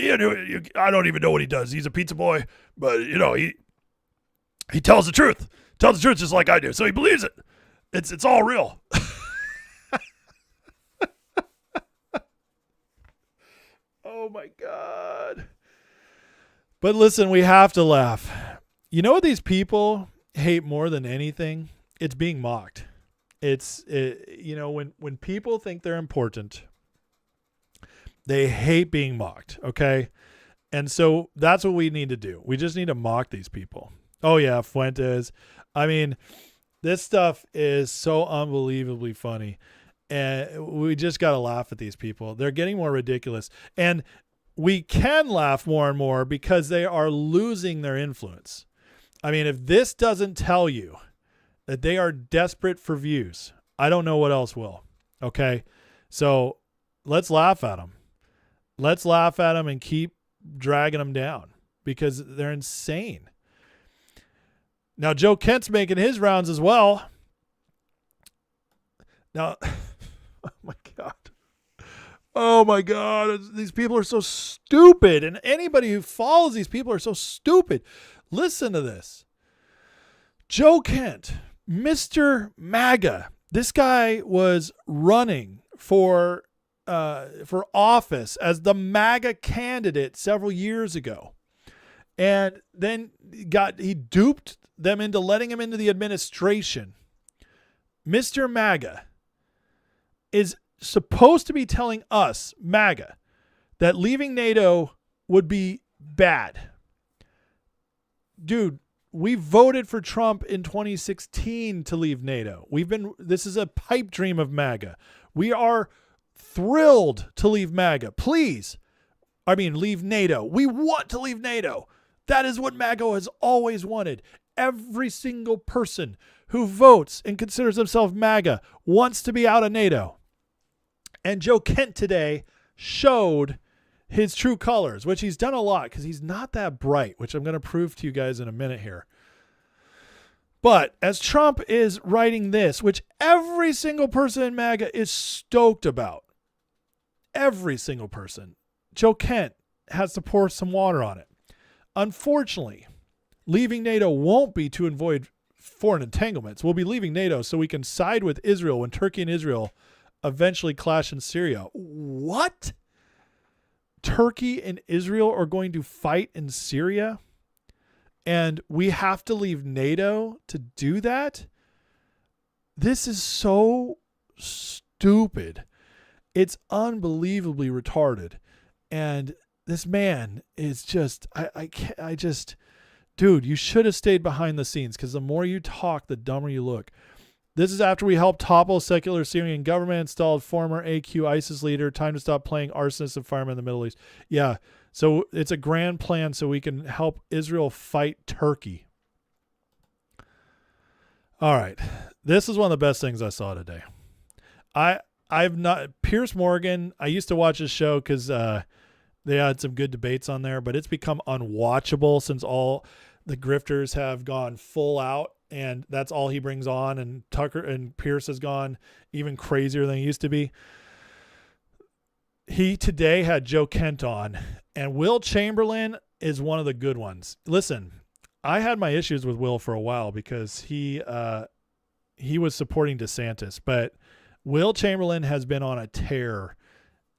I don't even know what he does. He's a pizza boy, but, he tells the truth. Tells the truth just like I do. So he believes it. It's all real. Oh, my God. But listen, we have to laugh. You know what these people hate more than anything? It's being mocked. When people think they're important, they hate being mocked, okay? And so that's what we need to do. We just need to mock these people. Oh, yeah, Fuentes. I mean, this stuff is so unbelievably funny. And we just got to laugh at these people. They're getting more ridiculous. And we can laugh more and more because they are losing their influence. I mean, if this doesn't tell you that they are desperate for views, I don't know what else will. Okay? So let's laugh at them. Let's laugh at them and keep dragging them down because they're insane. Now, Joe Kent's making his rounds as well. Now, oh my God. Oh my God. These people are so stupid. And anybody who follows these people are so stupid. Listen to this. Joe Kent, Mr. MAGA. This guy was running for office as the MAGA candidate several years ago. And then he duped them into letting him into the administration. Mr. MAGA is supposed to be telling us, MAGA, that leaving NATO would be bad. Dude, we voted for Trump in 2016 to leave NATO. This is a pipe dream of MAGA. We are thrilled to leave MAGA. Leave NATO. We want to leave NATO. That is what MAGA has always wanted. Every single person who votes and considers themselves MAGA wants to be out of NATO. And Joe Kent today showed his true colors, which he's done a lot because he's not that bright, which I'm going to prove to you guys in a minute here. But as Trump is writing this, which every single person in MAGA is stoked about, every single person, Joe Kent has to pour some water on it. Unfortunately, leaving NATO won't be to avoid foreign entanglements. We'll be leaving NATO so we can side with Israel when Turkey and Israel eventually clash in Syria. What? Turkey and Israel are going to fight in Syria? And we have to leave NATO to do that? This is so stupid. It's unbelievably retarded. And this man is just, dude, you should have stayed behind the scenes because the more you talk, the dumber you look. This is after we helped topple secular Syrian government, installed former AQ ISIS leader. Time to stop playing arsonists and firemen in the Middle East. Yeah, so it's a grand plan so we can help Israel fight Turkey. All right, this is one of the best things I saw today. I've not Piers Morgan. I used to watch his show because they had some good debates on there, but it's become unwatchable since all the grifters have gone full out. And that's all he brings on. And Tucker and Pierce has gone even crazier than he used to be. He today had Joe Kent on. And Will Chamberlain is one of the good ones. Listen, I had my issues with Will for a while because he was supporting DeSantis. But Will Chamberlain has been on a tear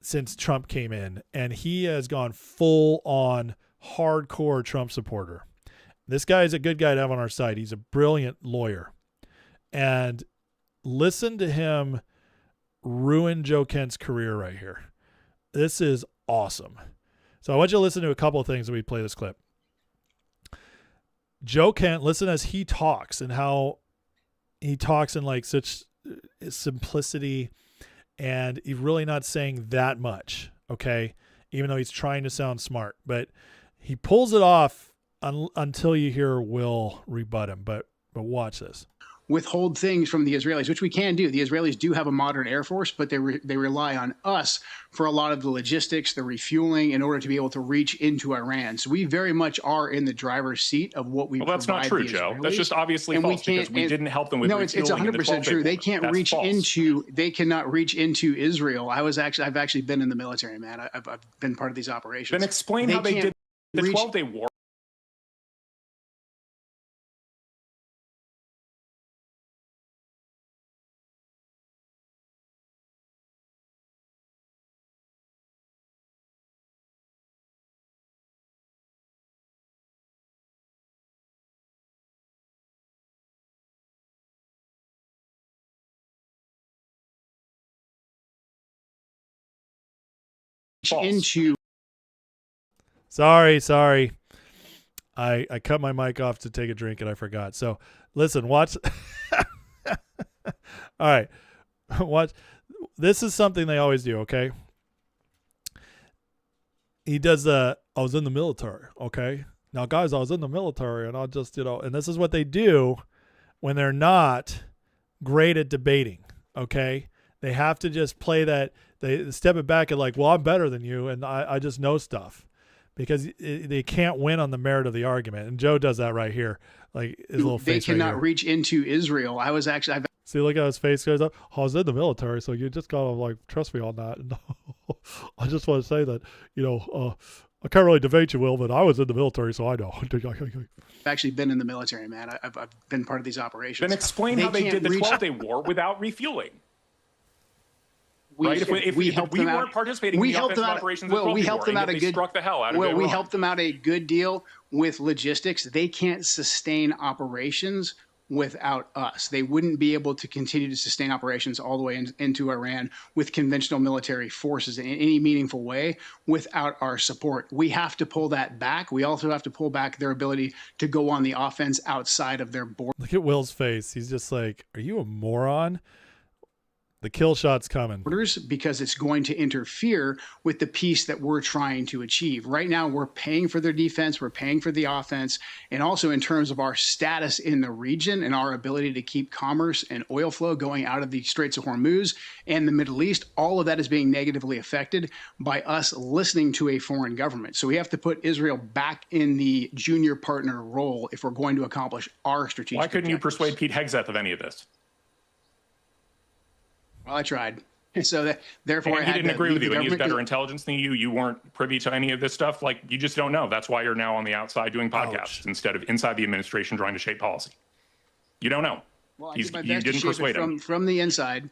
since Trump came in. And he has gone full on hardcore Trump supporter. This guy is a good guy to have on our side. He's a brilliant lawyer. And listen to him ruin Joe Kent's career right here. This is awesome. So I want you to listen to a couple of things when we play this clip. Joe Kent, listen as he talks and how he talks in like such simplicity, and he's really not saying that much, okay? Even though he's trying to sound smart. But he pulls it off until you hear Will rebut him. But watch this. Withhold things from the Israelis, which we can do. The Israelis do have a modern air force, but they rely on us for a lot of the logistics, the refueling, in order to be able to reach into Iran. So we very much are in the driver's seat of what we. Well, that's not true, Joe. That's just obviously false because we didn't help them with. No, it's 100% true. They can't reach into. They cannot reach into Israel. I've actually been in the military, man. I've been part of these operations. Then explain how they did the 12-day war. Into Sorry. I cut my mic off to take a drink and I forgot. So listen, watch. All right. Watch. this is something they always do, okay? He does I was in the military, okay? Now, guys, I was in the military, and I just, and this is what they do when they're not great at debating, okay? They have to just play that, they step it back and like, well, I'm better than you, and I just know stuff. Because they can't win on the merit of the argument. And Joe does that right here. Like his little face. They cannot right reach into Israel. See, look how his face goes up. I was in the military, so you just gotta like trust me on that. And I just want to say that, I can't really debate you, Will, but I was in the military, so I know. I've actually been in the military, man. I've been part of these operations. Then explain how they did the 12-day war without refueling. Right? If we weren't participating in the offensive operations, we helped them out a good. Struck the hell out of Well, we helped them out a good deal with logistics. They can't sustain operations without us. They wouldn't be able to continue to sustain operations all the way into Iran with conventional military forces in any meaningful way without our support. We have to pull that back. We also have to pull back their ability to go on the offense outside of their border. Look at Will's face. He's just like, are you a moron? The kill shot's coming. Because it's going to interfere with the peace that we're trying to achieve. Right now, we're paying for their defense, we're paying for the offense, and also in terms of our status in the region and our ability to keep commerce and oil flow going out of the Straits of Hormuz and the Middle East, all of that is being negatively affected by us listening to a foreign government. So we have to put Israel back in the junior partner role if we're going to accomplish our strategic Why couldn't you objectives. persuade Pete Hegseth of any of this? Well, I tried. So therefore, and he didn't agree with you, and he has better intelligence than you. You weren't privy to any of this stuff. Like, you just don't know. That's why you're now on the outside doing podcasts instead of inside the administration trying to shape policy. You don't know. Well, you didn't persuade him from the inside.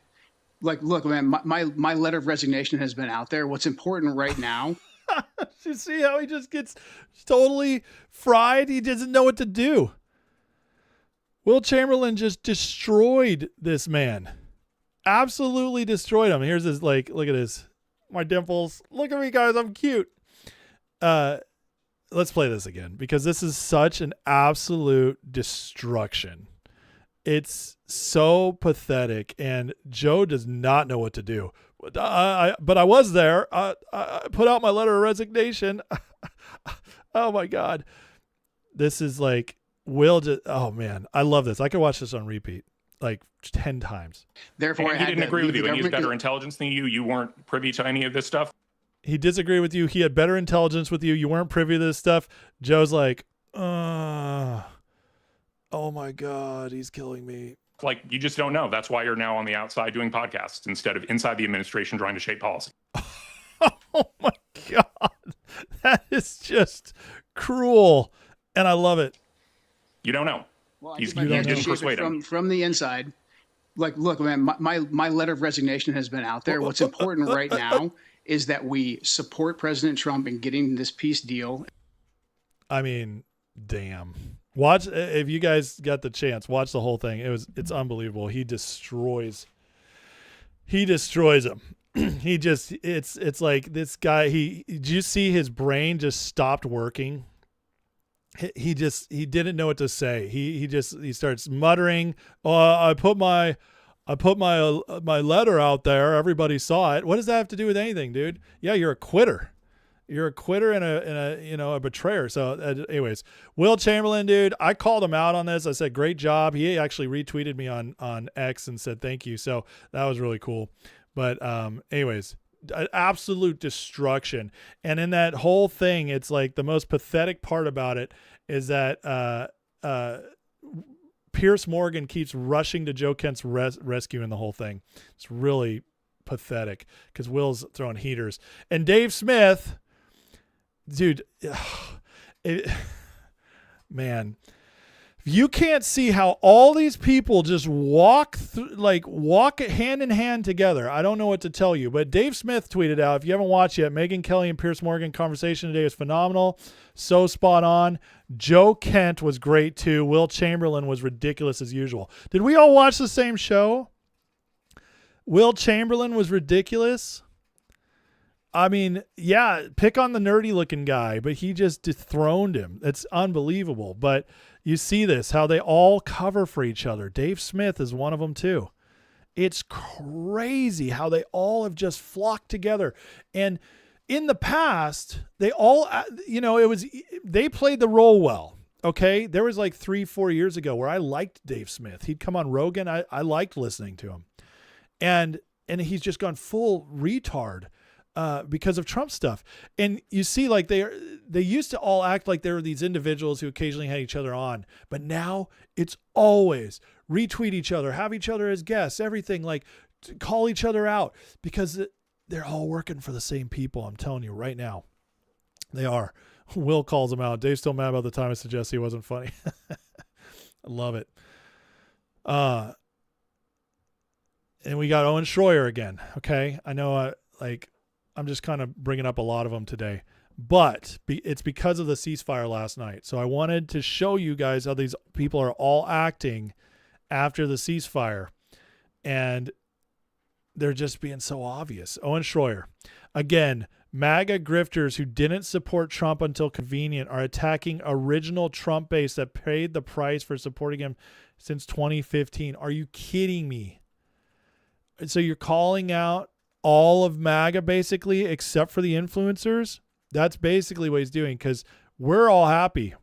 Like, look, man, my letter of resignation has been out there. What's important right now? You see how he just gets totally fried? He doesn't know what to do. Will Chamberlain just destroyed this man. Absolutely destroyed him. Here's his, like, look at his, my dimples. Look at me, guys. I'm cute. Let's play this again because this is such an absolute destruction. It's so pathetic, and Joe does not know what to do. But I was there. I put out my letter of resignation. Oh my God. This is like, Will just, oh man, I love this. I could watch this on repeat like 10 times. Therefore, and he didn't agree with you, and he has better intelligence than you. You weren't privy to any of this stuff. He disagreed with you. He had better intelligence with you. You weren't privy to this stuff. Joe's like, oh my God, he's killing me. Like, you just don't know. That's why you're now on the outside doing podcasts instead of inside the administration trying to shape policy. Oh my God. That is just cruel. And I love it. You don't know. Well, you didn't persuade him. From the inside. Like, look, man, my letter of resignation has been out there. What's important right now is that we support President Trump in getting this peace deal. I mean, damn. Watch, if you guys got the chance, watch the whole thing. It's unbelievable. He destroys him. He just, it's like this guy, did you see his brain just stopped working? He didn't know what to say. He starts muttering, I put my letter out there. Everybody saw it. What does that have to do with anything, dude? Yeah, you're a quitter. You're a quitter and a betrayer. So anyways, Will Chamberlain, dude, I called him out on this. I said, great job. He actually retweeted me on X and said, thank you. So that was really cool. But anyways, absolute destruction. And in that whole thing, it's like the most pathetic part about it is that Pierce Morgan keeps rushing to Joe Kent's rescue in the whole thing. It's really pathetic because Will's throwing heaters. And Dave Smith, dude, man, you can't see how all these people just walk hand in hand together. I don't know what to tell you, but Dave Smith tweeted out, if you haven't watched yet, Megyn Kelly and Pierce Morgan conversation today is phenomenal. So spot on. Joe Kent was great too. Will Chamberlain was ridiculous as usual. Did we all watch the same show? Will Chamberlain was ridiculous. I mean, yeah, pick on the nerdy looking guy, but he just dethroned him. It's unbelievable. But you see this, how they all cover for each other. Dave Smith is one of them too. It's crazy how they all have just flocked together. And in the past, they all, they played the role well. Okay. There was like 3-4 years ago where I liked Dave Smith. He'd come on Rogan. I liked listening to him. And he's just gone full retard because of Trump stuff. And you see, like they used to all act like there were these individuals who occasionally had each other on, but now it's always retweet each other, have each other as guests, everything, like call each other out, because they're all working for the same people. I'm telling you right now, they are. Will calls them out. Dave's still mad about the time I suggested he wasn't funny. I love it. And we got Owen Schroyer again. Okay. I know I'm just kind of bringing up a lot of them today, but it's because of the ceasefire last night. So I wanted to show you guys how these people are all acting after the ceasefire, and they're just being so obvious. Owen Schroyer, again, MAGA grifters who didn't support Trump until convenient are attacking original Trump base that paid the price for supporting him since 2015. Are you kidding me? So you're calling out all of MAGA basically, except for the influencers? That's basically what he's doing, because we're all happy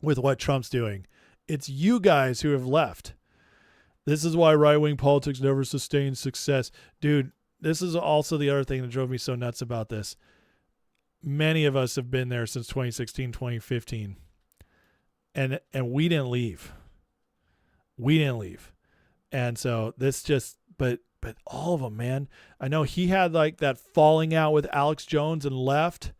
with what Trump's doing. It's you guys who have left. This is why right-wing politics never sustains success. Dude, this is also the other thing that drove me so nuts about this. Many of us have been there since 2016, 2015. And we didn't leave. We didn't leave. And so this just, but all of them, man. I know he had like that falling out with Alex Jones and left.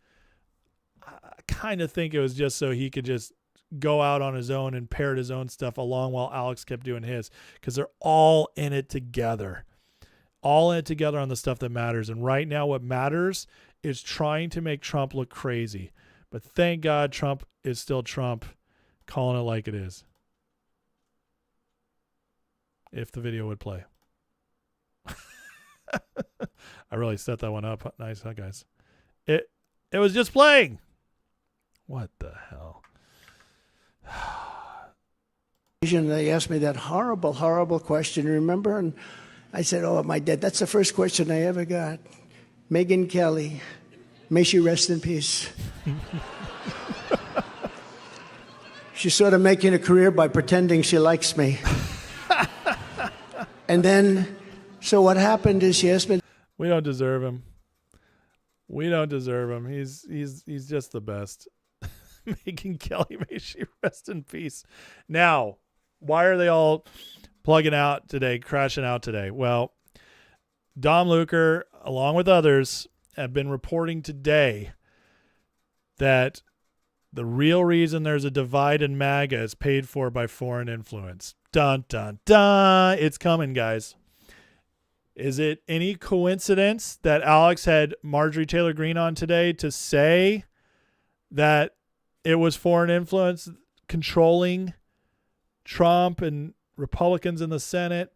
I kind of think it was just so he could just go out on his own and parrot his own stuff along while Alex kept doing his, because they're all in it together. All in it together on the stuff that matters. And right now what matters is trying to make Trump look crazy. But thank God Trump is still Trump, calling it like it is. If the video would play. I really set that one up nice, huh, guys? It was just playing. What the hell? They asked me that horrible, horrible question, remember? And I said, oh, my dad, that's the first question I ever got. Megyn Kelly, may she rest in peace. She's sort of making a career by pretending she likes me. And then, so what happened is she asked me. We don't deserve him. We don't deserve him. He's just the best. Megyn Kelly, may she rest in peace. Now, why are they all plugging out today, crashing out today? Well, Dom Luker, along with others, have been reporting today that the real reason there's a divide in MAGA is paid for by foreign influence. Dun, dun, dun. It's coming, guys. Is it any coincidence that Alex had Marjorie Taylor Greene on today to say that it was foreign influence controlling Trump and Republicans in the Senate?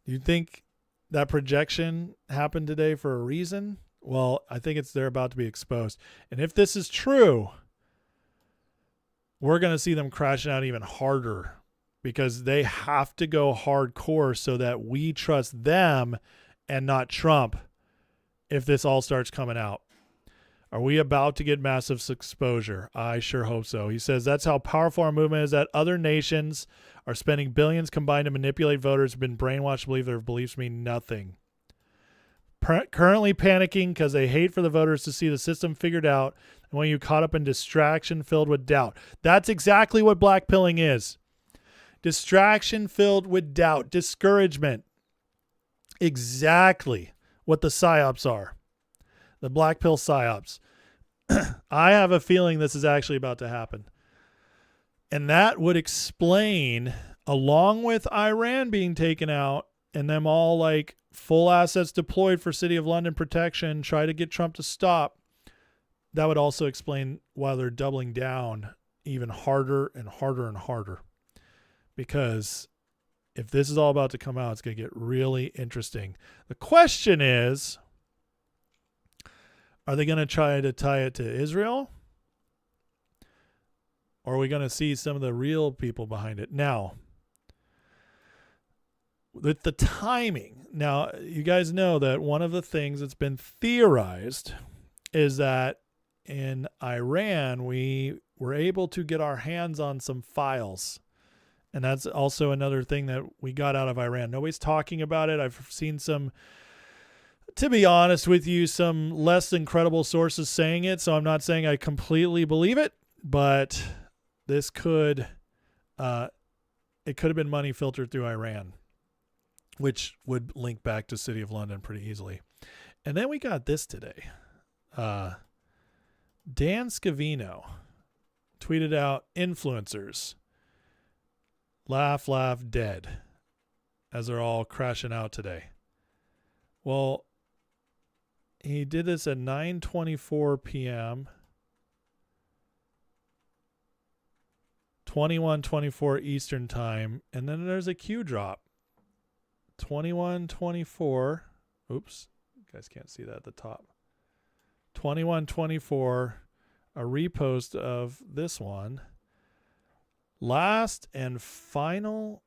Do you think that projection happened today for a reason? Well, I think they're about to be exposed. And if this is true, we're going to see them crashing out even harder, because they have to go hardcore so that we trust them and not Trump if this all starts coming out. Are we about to get massive exposure? I sure hope so. He says that's how powerful our movement is, that other nations are spending billions combined to manipulate voters who've been brainwashed to believe their beliefs mean nothing. Currently panicking because they hate for the voters to see the system figured out and want you caught up in distraction filled with doubt. That's exactly what blackpilling is. Distraction filled with doubt, discouragement. Exactly what the psyops are. The black pill psyops. I have a feeling this is actually about to happen. And that would explain, along with Iran being taken out and them all like full assets deployed for City of London protection, try to get Trump to stop, that would also explain why they're doubling down even harder and harder and harder. Because if this is all about to come out, it's going to get really interesting. The question is, are they going to try to tie it to Israel? Or are we going to see some of the real people behind it? Now, with the timing. Now, you guys know that one of the things that's been theorized is that in Iran, we were able to get our hands on some files. And that's also another thing that we got out of Iran. Nobody's talking about it. I've seen some, to be honest with you, some less than credible sources saying it. So I'm not saying I completely believe it, but this could, it could have been money filtered through Iran, which would link back to City of London pretty easily. And then we got this today. Dan Scavino tweeted out, influencers, laugh, laugh, dead, as they're all crashing out today. Well, he did this at 9:24 p.m., 21:24 Eastern time, and then there's a Q drop. 21:24. Oops, you guys can't see that at the top. 21:24, a repost of this one. Last and final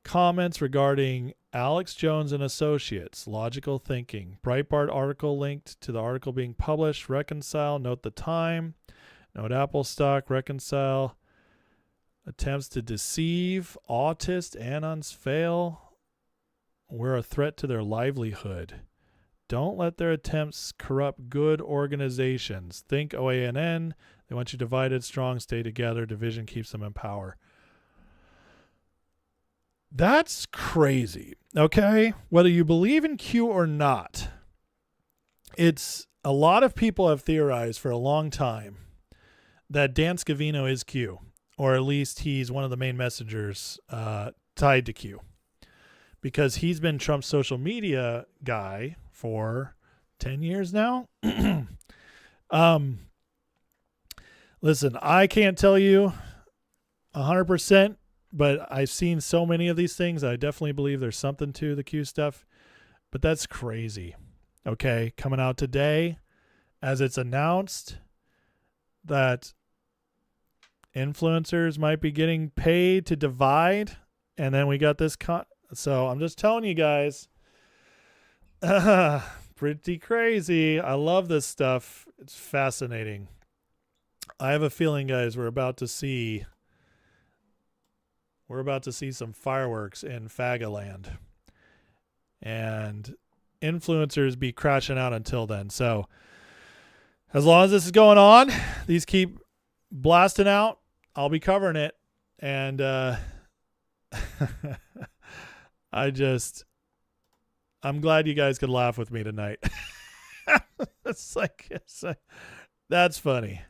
comments regarding Alex Jones and Associates, logical thinking. Breitbart article linked to the article being published. Reconcile, note the time. Note Apple stock, reconcile. Attempts to deceive, autist, anons fail. We're a threat to their livelihood. Don't let their attempts corrupt good organizations. Think OANN. They want you divided, strong, stay together. Division keeps them in power. That's crazy, okay? Whether you believe in Q or not, it's a lot of people have theorized for a long time that Dan Scavino is Q, or at least he's one of the main messengers tied to Q, because he's been Trump's social media guy for 10 years now. Listen, I can't tell you 100%, but I've seen so many of these things. I definitely believe there's something to the Q stuff, but that's crazy. Okay, coming out today, as it's announced that influencers might be getting paid to divide, and then we got this so I'm just telling you guys, pretty crazy. I love this stuff. It's fascinating. I have a feeling, guys, we're about to see some fireworks in Fagaland, and influencers be crashing out until then. So as long as this is going on, these keep blasting out, I'll be covering it. And I'm glad you guys could laugh with me tonight. It's like, that's funny,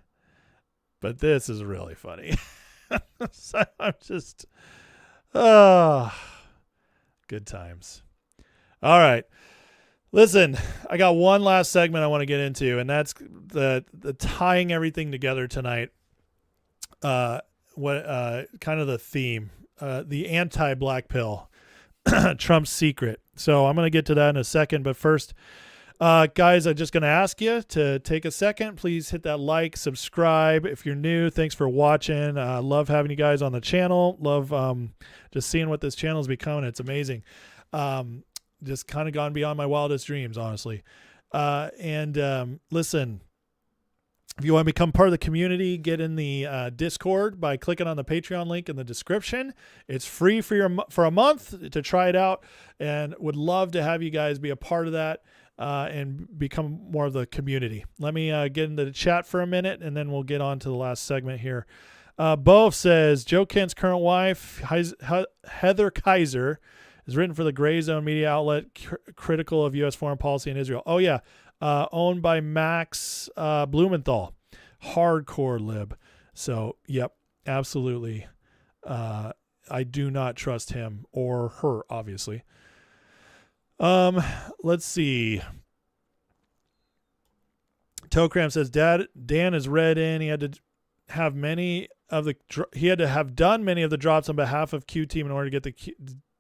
but this is really funny. So I'm just, good times. All right. Listen, I got one last segment I want to get into, and that's the tying everything together tonight. Kind of the theme, the anti-black pill, Trump's secret. So I'm going to get to that in a second, but first, guys, I'm just going to ask you to take a second. Please hit that like, subscribe. If you're new, thanks for watching. Love having you guys on the channel. Love just seeing what this channel is becoming. It's amazing. Just kind of gone beyond my wildest dreams, honestly. Listen, if you want to become part of the community, get in the Discord by clicking on the Patreon link in the description. It's free for a month to try it out, and would love to have you guys be a part of that. And become more of the community. Let me get into the chat for a minute, and then we'll get on to the last segment here. Bo says, Joe Kent's current wife, Heather Kaiser, is written for the Gray Zone media outlet critical of U.S. foreign policy in Israel. Oh, yeah. Owned by Max Blumenthal. Hardcore lib. So, yep, absolutely. I do not trust him or her, obviously. Let's see. Tokram says Dan is read in. He had to have done many of the drops on behalf of Q team in order to get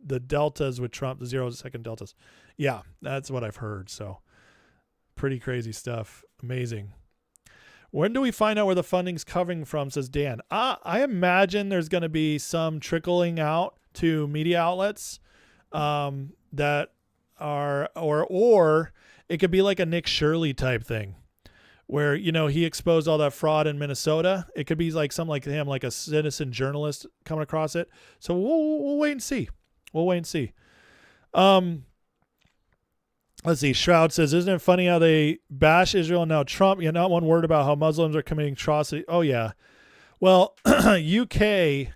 the deltas with Trump, the 0-second deltas. Yeah, that's what I've heard. So pretty crazy stuff. Amazing. When do we find out where the funding's coming from, says Dan? I imagine there's going to be some trickling out to media outlets that are, or it could be like a Nick Shirley type thing where, you know, he exposed all that fraud in Minnesota. It could be like something like him, like a citizen journalist coming across it. So we'll wait and see. We'll wait and see. Let's see. Shroud says, isn't it funny how they bash Israel and now Trump? Yeah, not one word about how Muslims are committing atrocity. Oh, yeah. Well, UK,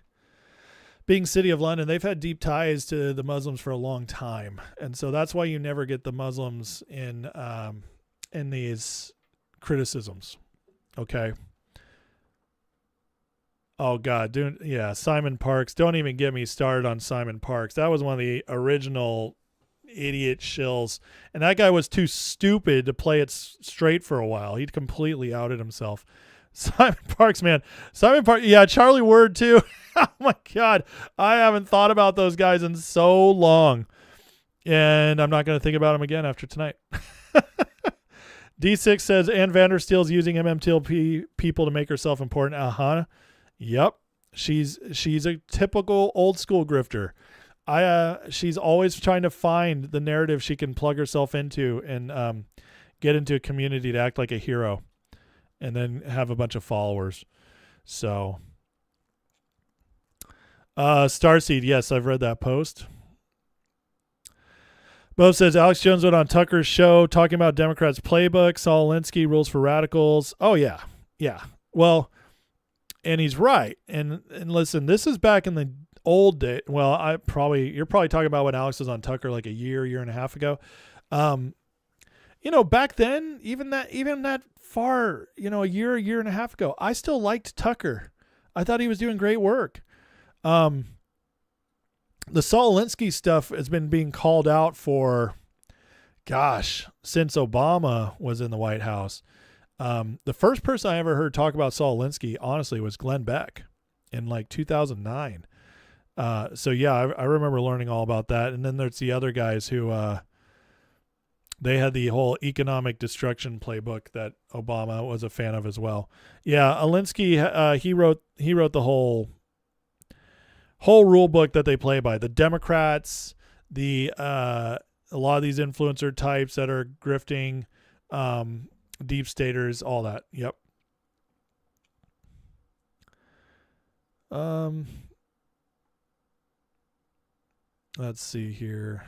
being City of London, they've had deep ties to the Muslims for a long time. And so that's why you never get the Muslims in these criticisms. Okay. Oh, God. Simon Parks. Don't even get me started on Simon Parks. That was one of the original idiot shills, and that guy was too stupid to play it straight for a while. He'd completely outed himself. Simon Parks, man. Simon Parks, yeah, Charlie Word too. Oh my God, I haven't thought about those guys in so long, and I'm not going to think about them again after tonight. D6 says Ann Vandersteel's using MMTLP people to make herself important. Yep, she's a typical old school grifter. She's always trying to find the narrative she can plug herself into and get into a community to act like a hero and then have a bunch of followers. So Starseed, yes, I've read that post. Bo says Alex Jones went on Tucker's show talking about Democrats' playbook. Saul Alinsky, rules for radicals. Oh yeah. Well, and he's right. And listen, this is back in the old day. Well, you're probably talking about when Alex was on Tucker like a year and a half ago. You know, back then, even that far, you know, a year and a half ago, I still liked Tucker. I thought he was doing great work. The Saul Alinsky stuff has been being called out for, since Obama was in the White House. The first person I ever heard talk about Saul Alinsky, honestly, was Glenn Beck in like 2009. So yeah, I remember learning all about that. And then there's the other guys who, they had the whole economic destruction playbook that Obama was a fan of as well. Yeah. Alinsky, he wrote the whole rule book that they play by. The Democrats, a lot of these influencer types that are grifting, deep staters, all that. Yep. Let's see here.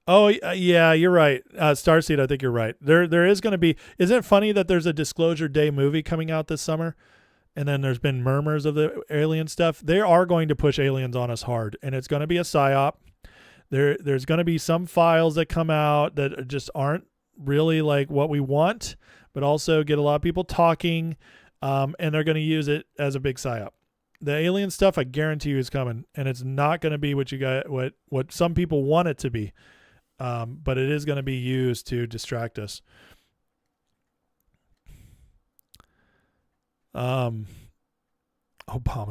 Oh, yeah, you're right. Starseed, I think you're right. There is going to be, isn't it funny that there's a Disclosure Day movie coming out this summer? And then there's been murmurs of the alien stuff. They are going to push aliens on us hard, and it's going to be a psyop. There's going to be some files that come out that just aren't really like what we want, but also get a lot of people talking, and they're going to use it as a big psyop. The alien stuff, I guarantee you, is coming, and it's not going to be what you got, what some people want it to be, but it is going to be used to distract us. Obama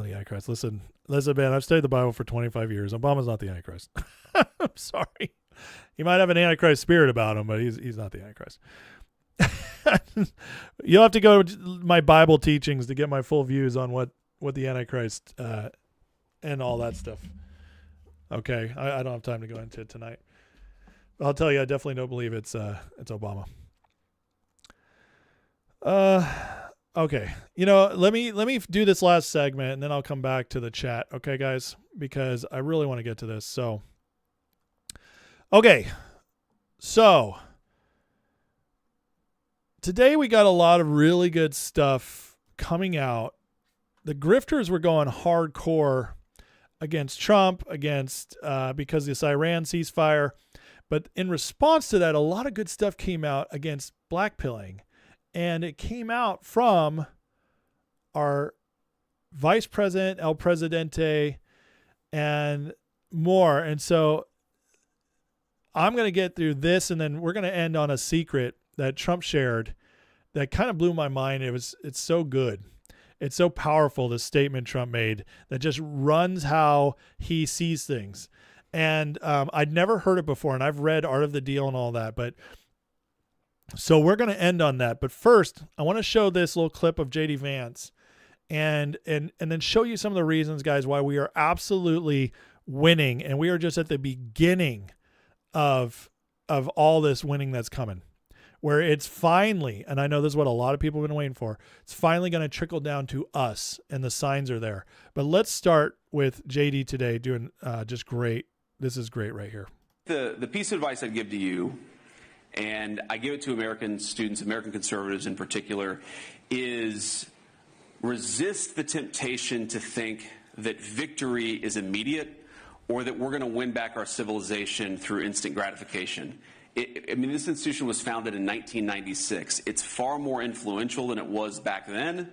the Antichrist. Listen, man, I've studied the Bible for 25 years. Obama's not the Antichrist. I'm sorry. He might have an Antichrist spirit about him, but he's not the Antichrist. You'll have to go to my Bible teachings to get my full views on what the Antichrist and all that stuff. Okay, I don't have time to go into it tonight. I'll tell you, I definitely don't believe it's Obama. Okay, you know, let me do this last segment and then I'll come back to the chat. Okay, guys, because I really want to get to this. So, okay, so today we got a lot of really good stuff coming out. The grifters were going hardcore against Trump, because of this Iran ceasefire. But in response to that, a lot of good stuff came out against blackpilling. And it came out from our vice president, El Presidente, and more. And so I'm going to get through this, and then we're going to end on a secret that Trump shared that kind of blew my mind. It's so good. It's so powerful, this statement Trump made that just runs how he sees things. And I'd never heard it before, and I've read Art of the Deal and all that, but so we're going to end on that. But first, I want to show this little clip of JD Vance and then show you some of the reasons, guys, why we are absolutely winning, and we are just at the beginning of all this winning that's coming, where it's finally, and I know this is what a lot of people have been waiting for, it's finally going to trickle down to us, and the signs are there. But let's start with JD today doing just great. This is great right here. The piece of advice I'd give to you, and I give it to American students, American conservatives in particular, is resist the temptation to think that victory is immediate or that we're going to win back our civilization through instant gratification. I mean, this institution was founded in 1996. It's far more influential than it was back then,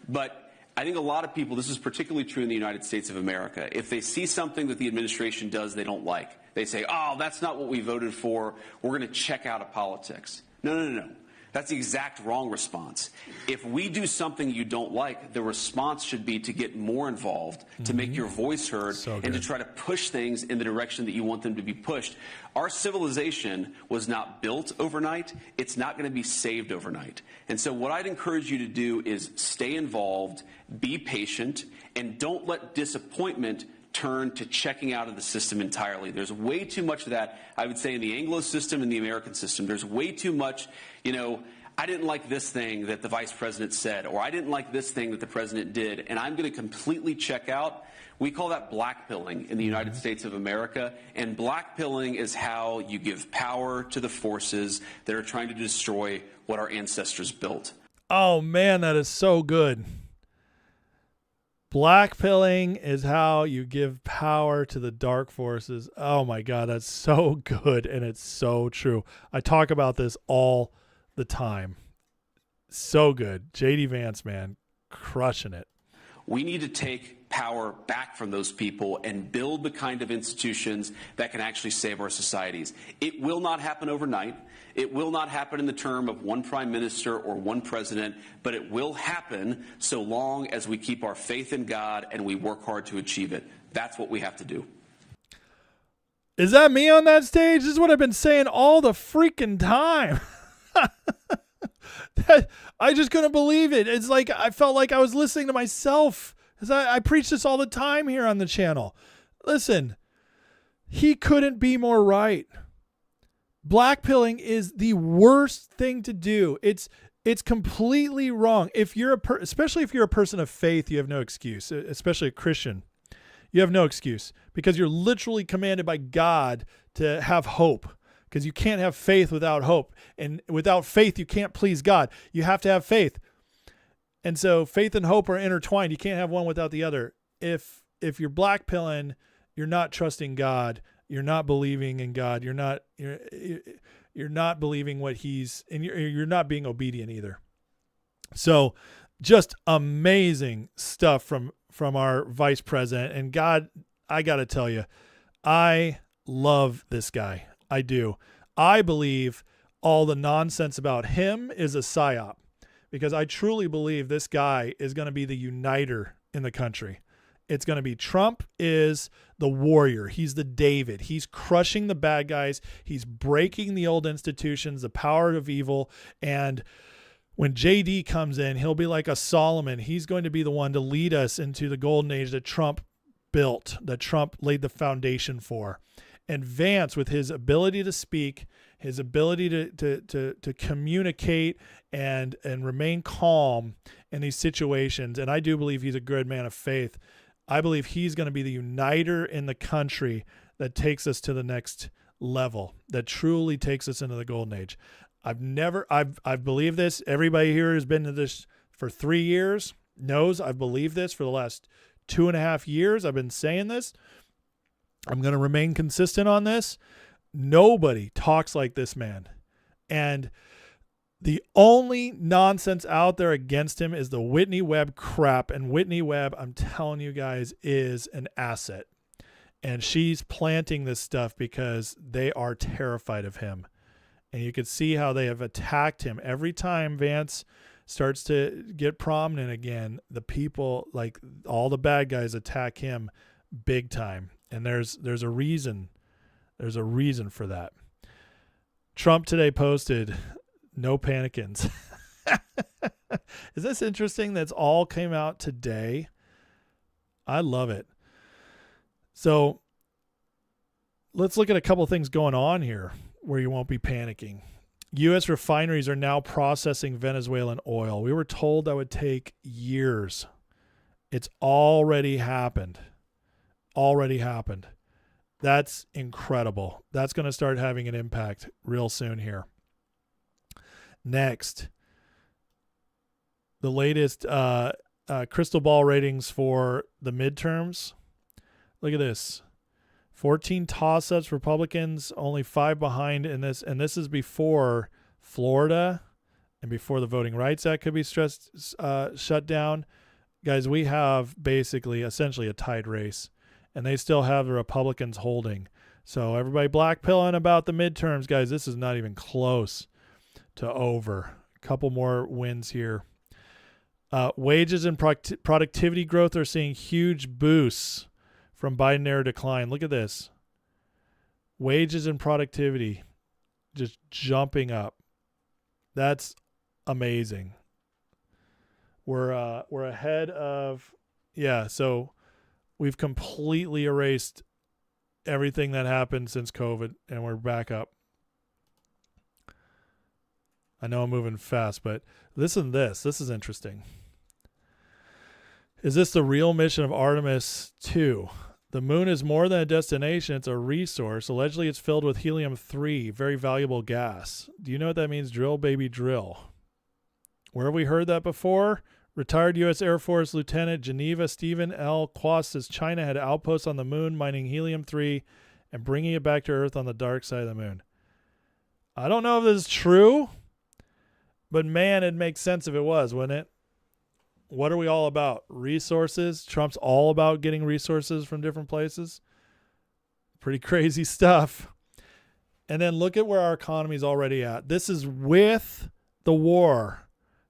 but I think a lot of people, this is particularly true in the United States of America, if they see something that the administration does they don't like, they say, oh, that's not what we voted for, we're going to check out of politics. No. That's the exact wrong response. If we do something you don't like, the response should be to get more involved, to make your voice heard, and to try to push things in the direction that you want them to be pushed. Our civilization was not built overnight. It's not going to be saved overnight. And so what I'd encourage you to do is stay involved, be patient, and don't let disappointment turn to checking out of the system entirely. There's way too much of that, I would say, in the Anglo system and the American system. There's way too much, I didn't like this thing that the vice president said, or I didn't like this thing that the president did, and I'm going to completely check out. We call that blackpilling in the United States of America, and blackpilling is how you give power to the forces that are trying to destroy what our ancestors built. Oh, man, that is so good. Blackpilling is how you give power to the dark forces. Oh my God, that's so good, and it's so true. I talk about this all the time. So good. JD Vance, man, crushing it. We need to take power back from those people and build the kind of institutions that can actually save our societies. It will not happen overnight. It will not happen in the term of one prime minister or one president, but it will happen so long as we keep our faith in God and we work hard to achieve it. That's what we have to do. Is that me on that stage? This is what I've been saying all the freaking time. I just couldn't believe it. It's like I felt like I was listening to myself. I preach this all the time here on the channel. Listen, he couldn't be more right. Blackpilling is the worst thing to do. It's completely wrong. If you're especially if you're a person of faith, you have no excuse. Especially a Christian, you have no excuse because you're literally commanded by God to have hope. Because you can't have faith without hope, and without faith you can't please God. You have to have faith, and so faith and hope are intertwined. You can't have one without the other. If you're blackpilling, you're not trusting God. You're not believing in God. You're not believing what He's, and you're not being obedient either. So, just amazing stuff from our vice president. And God, I got to tell you, I love this guy. I do. I believe all the nonsense about him is a psyop, because I truly believe this guy is going to be the uniter in the country. It's going to be Trump is the warrior. He's the David. He's crushing the bad guys. He's breaking the old institutions, the power of evil. And when JD comes in, he'll be like a Solomon. He's going to be the one to lead us into the golden age that Trump built, that Trump laid the foundation for. And Vance, with his ability to speak, his ability to communicate and remain calm in these situations, and I do believe he's a good man of faith. I believe he's going to be the uniter in the country that takes us to the next level, that truly takes us into the golden age. I've believed this. Everybody here has been to this for 3 years, knows I've believed this for the last 2.5 years. I've been saying this. I'm going to remain consistent on this. Nobody talks like this man. And the only nonsense out there against him is the Whitney Webb crap. And Whitney Webb, I'm telling you guys, is an asset. And she's planting this stuff because they are terrified of him. And you can see how they have attacked him. Every time Vance starts to get prominent again, the people, like all the bad guys, attack him big time. And there's a reason. There's a reason for that. Trump today posted, no panikins. Is this interesting? That's all came out today. I love it. So let's look at a couple of things going on here where you won't be panicking. U.S. refineries are now processing Venezuelan oil. We were told that would take years. It's already happened. Already happened. That's incredible. That's going to start having an impact real soon here. Next, the latest crystal ball ratings for the midterms. Look at this. 14 toss-ups, Republicans only 5 behind in this, and this is before Florida and before the Voting Rights Act could be shut down. Guys, we have basically essentially a tied race, and they still have the Republicans holding. So everybody blackpilling about the midterms, guys, this is not even close to over. A couple more wins here. Wages and productivity growth are seeing huge boosts from Biden-era decline. Look at this. Wages and productivity just jumping up. That's amazing. We're ahead of, so we've completely erased everything that happened since COVID, and we're back up. I know I'm moving fast, but listen to this. This is interesting. Is this the real mission of Artemis 2? The moon is more than a destination. It's a resource. Allegedly, it's filled with helium-3, very valuable gas. Do you know what that means? Drill, baby, drill. Where have we heard that before? Retired U.S. Air Force Lieutenant Geneva Stephen L. Quast says China had outposts on the moon mining helium-3 and bringing it back to Earth on the dark side of the moon. I don't know if this is true, but man, it'd make sense if it was, wouldn't it? What are we all about? Resources. Trump's all about getting resources from different places. Pretty crazy stuff. And then look at where our economy is already at. This is with the war,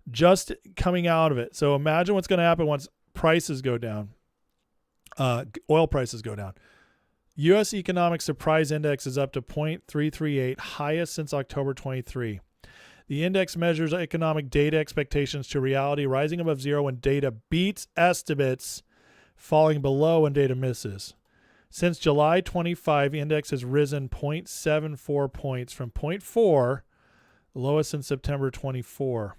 just coming out of it. So imagine what's going to happen once prices go down. Oil prices go down. U.S. Economic Surprise Index is up to 0.338, highest since October 23. The index measures economic data expectations to reality, rising above zero when data beats estimates, falling below when data misses. Since July 25, the index has risen 0.74 points from 0.4, the lowest since September 24.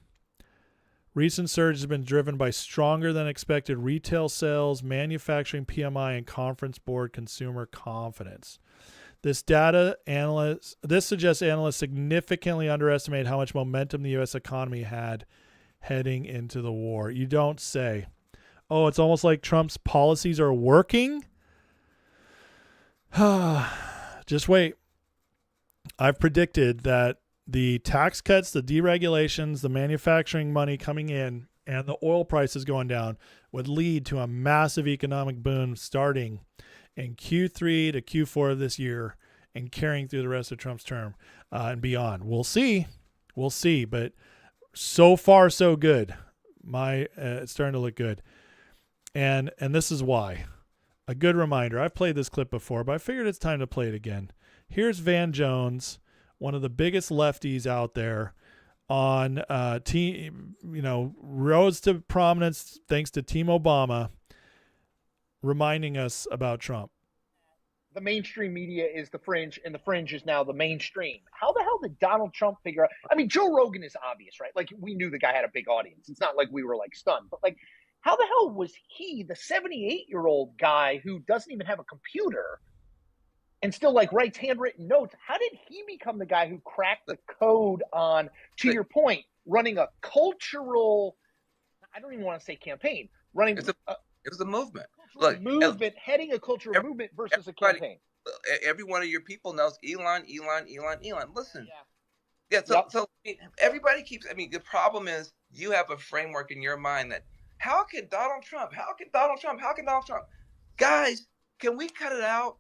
Recent surge has been driven by stronger than expected retail sales, manufacturing PMI, and Conference Board consumer confidence. This suggests analysts significantly underestimate how much momentum the U.S. economy had heading into the war. You don't say. Oh, it's almost like Trump's policies are working? Just wait. I've predicted that the tax cuts, the deregulations, the manufacturing money coming in, and the oil prices going down would lead to a massive economic boom starting in Q3 to Q4 of this year and carrying through the rest of Trump's term and beyond. We'll see. We'll see. But so far, so good. It's starting to look good. And this is why. A good reminder. I've played this clip before, but I figured it's time to play it again. Here's Van Jones, one of the biggest lefties out there, on rose to prominence thanks to Team Obama, reminding us about Trump. The mainstream media is the fringe, and the fringe is now the mainstream. How the hell did Donald Trump figure out? I mean, Joe Rogan is obvious, right? Like, we knew the guy had a big audience. It's not like we were, like, stunned. But, like, how the hell was he, the 78-year-old guy who doesn't even have a computer and still, like, writes handwritten notes, how did he become the guy who cracked the code on, to your point, running a cultural, I don't even want to say campaign, running it was a movement. Look, heading a cultural movement versus a campaign. Every one of your people knows Elon. Listen. So everybody keeps, the problem is you have a framework in your mind that, how can Donald Trump? Guys, can we cut it out?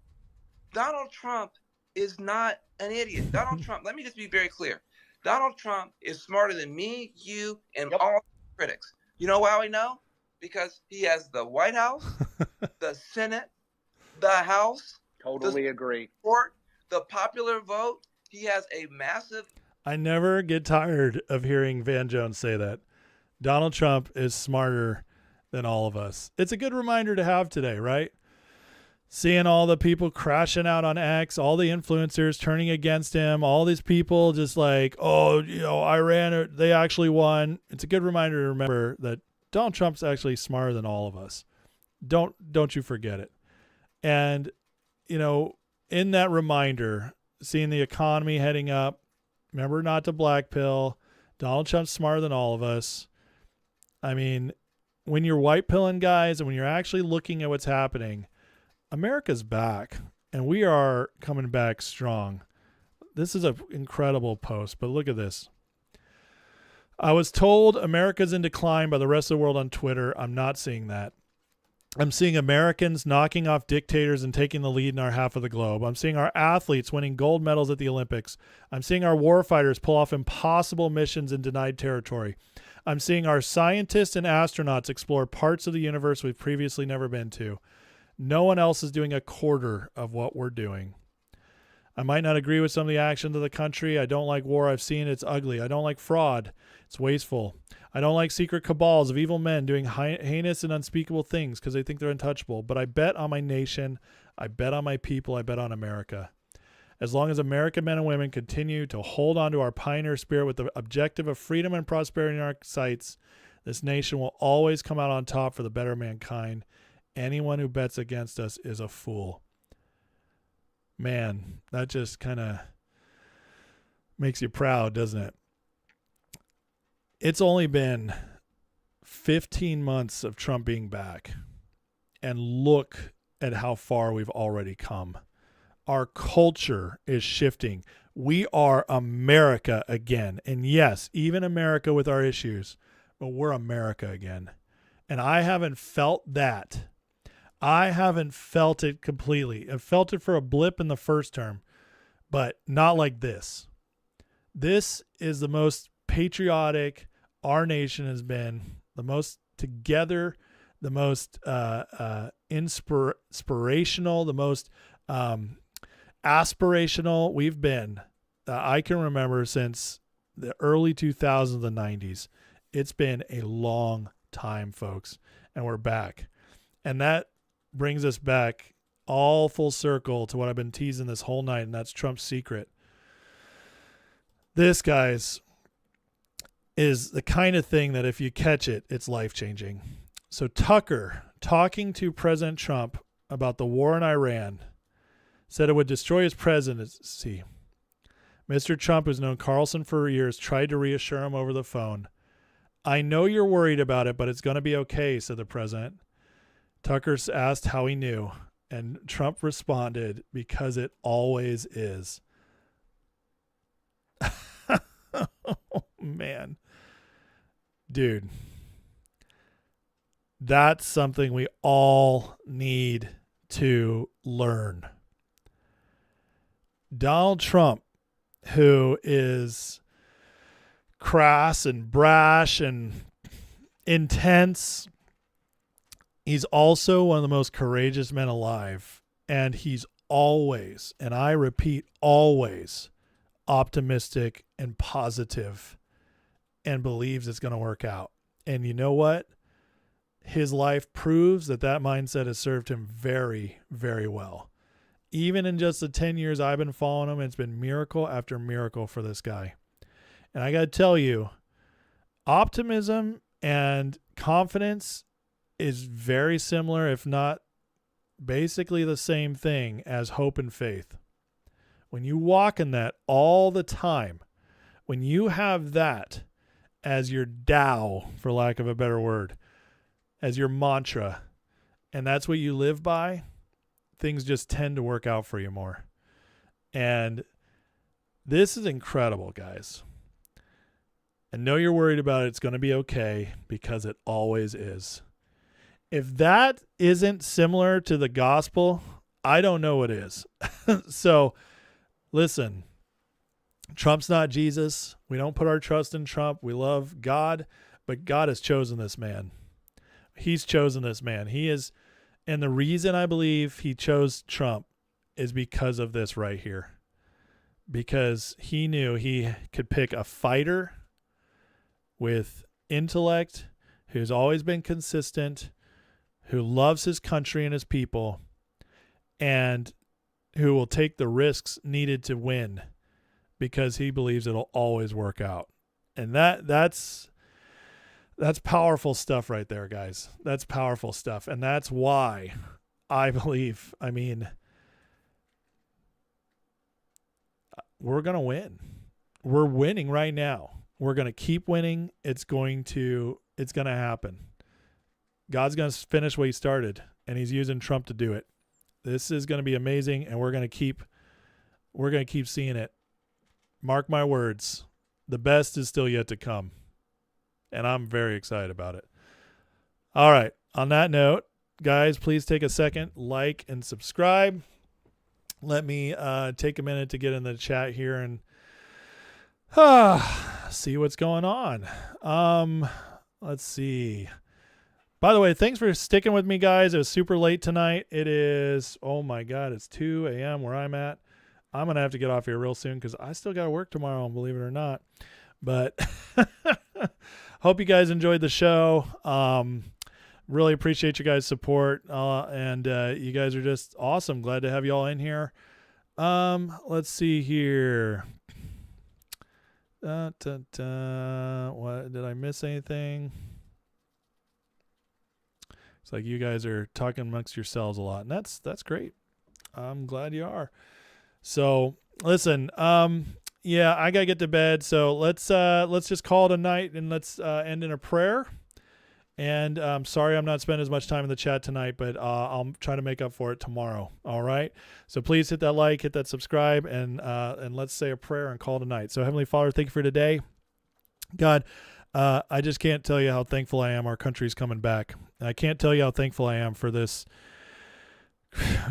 Donald Trump is not an idiot. Donald Trump, let me just be very clear. Donald Trump is smarter than me, you, and all critics. You know how I know? Because he has the White House, the Senate, the House. Totally agree. Court, the popular vote. He has a massive. I never get tired of hearing Van Jones say that. Donald Trump is smarter than all of us. It's a good reminder to have today, right? Seeing all the people crashing out on X, all the influencers turning against him, all these people just like, oh, Iran, they actually won. It's a good reminder to remember that Donald Trump's actually smarter than all of us. Don't you forget it. And, in that reminder, seeing the economy heading up, remember not to blackpill. Donald Trump's smarter than all of us. I mean, when you're white pilling guys and when you're actually looking at what's happening, America's back and we are coming back strong. This is an incredible post, but look at this. I was told America's in decline by the rest of the world on Twitter. I'm not seeing that. I'm seeing Americans knocking off dictators and taking the lead in our half of the globe. I'm seeing our athletes winning gold medals at the Olympics. I'm seeing our warfighters pull off impossible missions in denied territory. I'm seeing our scientists and astronauts explore parts of the universe we've previously never been to. No one else is doing a quarter of what we're doing. I might not agree with some of the actions of the country. I don't like war. I've seen it's ugly. I don't like fraud. It's wasteful. I don't like secret cabals of evil men doing heinous and unspeakable things because they think they're untouchable. But I bet on my nation. I bet on my people. I bet on America. As long as American men and women continue to hold on to our pioneer spirit with the objective of freedom and prosperity in our sights, this nation will always come out on top for the better of mankind. Anyone who bets against us is a fool. Man, that just kind of makes you proud, doesn't it? It's only been 15 months of Trump being back, and look at how far we've already come. Our culture is shifting. We are America again. And yes, even America with our issues, but we're America again. And I haven't felt that. I haven't felt it completely. I felt it for a blip in the first term, but not like this. This is the most patriotic our nation has been, the most together, the most inspirational, the most aspirational we've been. I can remember since the early 2000s, the 90s. It's been a long time, folks, and we're back. And that brings us back all full circle to what I've been teasing this whole night, and that's Trump's secret. This, guys, is the kind of thing that if you catch it, it's life-changing. So Tucker, talking to President Trump about the war in Iran, said it would destroy his presidency. Mr. Trump, who's known Carlson for years, tried to reassure him over the phone. I know you're worried about it, but it's going to be okay, said the president. Tucker asked how he knew, and Trump responded, because it always is. Oh, man. Dude, that's something we all need to learn. Donald Trump, who is crass and brash and intense, he's also one of the most courageous men alive. And he's always, and I repeat, always optimistic and positive and believes it's going to work out. And you know what? His life proves that that mindset has served him very, very well. Even in just the 10 years I've been following him, it's been miracle after miracle for this guy. And I got to tell you, optimism and confidence is very similar, if not basically the same thing as hope and faith. When you walk in that all the time, when you have that as your Tao, for lack of a better word, as your mantra, and that's what you live by, things just tend to work out for you more. And this is incredible, guys. And know you're worried about it. It's going to be okay, because it always is. If that isn't similar to the gospel, I don't know what is. So listen, Trump's not Jesus. We don't put our trust in Trump. We love God, but God has chosen this man. He's chosen this man. He is, and the reason I believe he chose Trump is because of this right here. Because he knew he could pick a fighter with intellect, who's always been consistent, who loves his country and his people, and who will take the risks needed to win because he believes it'll always work out. And that's powerful stuff right there, guys. That's powerful stuff. And that's why I believe, we're going to win. We're winning right now. We're going to keep winning. It's going to happen. God's going to finish what he started, and he's using Trump to do it. This is going to be amazing, and we're going to keep seeing it. Mark my words. The best is still yet to come, and I'm very excited about it. All right. On that note, guys, please take a second, like and subscribe. Let me take a minute to get in the chat here and see what's going on. Let's see. By the way, thanks for sticking with me, guys. It was super late tonight. It is, oh my God, it's 2 a.m. where I'm at. I'm going to have to get off here real soon because I still got to work tomorrow, believe it or not. But hope you guys enjoyed the show. Really appreciate you guys' support. And you guys are just awesome. Glad to have you all in here. Let's see here. What, did I miss anything? It's like you guys are talking amongst yourselves a lot, and that's great. I'm glad you are. So listen, yeah, I gotta get to bed. So let's just call it a night, and let's end in a prayer. And I'm sorry I'm not spending as much time in the chat tonight, but I'll try to make up for it tomorrow. All right. So please hit that like, hit that subscribe, and let's say a prayer and call it a night. So Heavenly Father, thank you for today. God, I just can't tell you how thankful I am our country's coming back. I can't tell you how thankful I am for this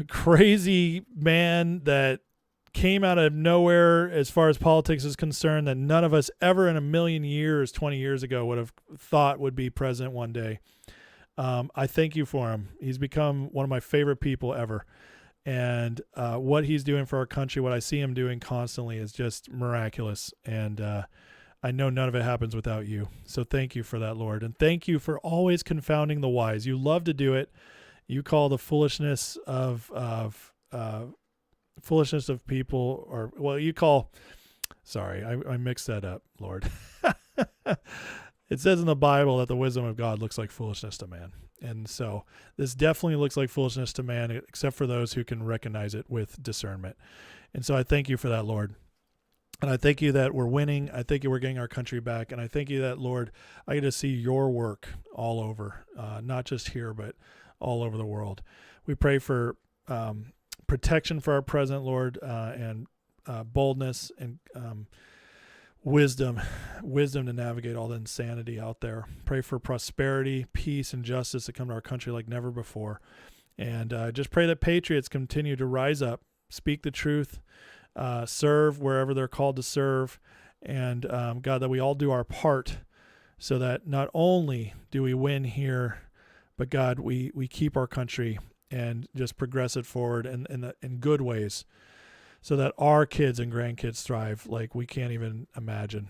crazy man that came out of nowhere as far as politics is concerned, that none of us ever in a million years, 20 years ago, would have thought would be president one day. I thank you for him. He's become one of my favorite people ever. And what he's doing for our country, what I see him doing constantly is just miraculous. And I know none of it happens without you. So thank you for that, Lord. And thank you for always confounding the wise. You love to do it. You call the foolishness of people, or, well, you call, sorry, I mixed that up, Lord. It says in the Bible that the wisdom of God looks like foolishness to man. And so this definitely looks like foolishness to man, except for those who can recognize it with discernment. And so I thank you for that, Lord. And I thank you that we're winning. I thank you we're getting our country back. And I thank you that, Lord, I get to see your work all over, not just here, but all over the world. We pray for protection for our president, Lord, and boldness and wisdom to navigate all the insanity out there. Pray for prosperity, peace, and justice to come to our country like never before. And just pray that patriots continue to rise up, speak the truth, serve wherever they're called to serve, and God, that we all do our part so that not only do we win here, but God, we keep our country and just progress it forward in good ways so that our kids and grandkids thrive like we can't even imagine,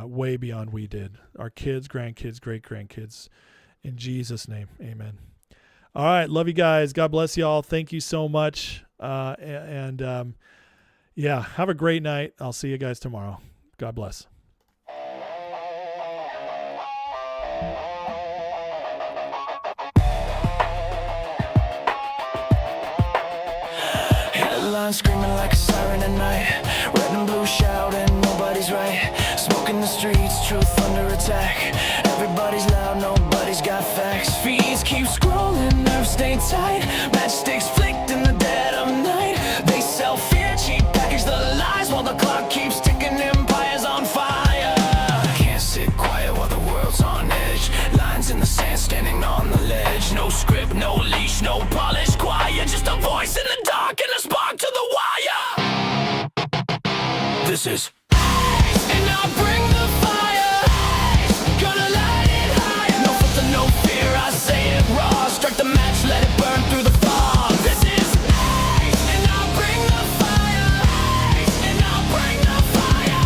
way beyond we did. Our kids, grandkids, great-grandkids. In Jesus' name, amen. All right, love you guys. God bless you all. Thank you so much. Yeah, have a great night. I'll see you guys tomorrow. God bless. Headlines screaming like a siren at night. Red and blue shouting, nobody's right. Smoke in the streets, truth under attack. Everybody's loud, nobody's got facts. Feeds keep scrolling, nerves stay tight. Matchsticks flicked in the dead of night. They sell fear, cheap package the lies, while the clock keeps ticking, empires on fire. Can't sit quiet while the world's on edge. Lines in the sand, standing on the ledge. No script, no leash, no polish, quiet. Just a voice in the dark and a spark to the wire. This is and I'll bring the fire. Gonna light it higher. No filter, no fear, I say it raw. Strike the match, let it burn through the fog. This is and I'll bring the fire. And I'll bring the fire.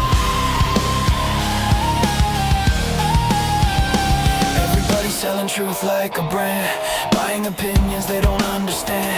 truth like a brand, buying opinions they don't understand.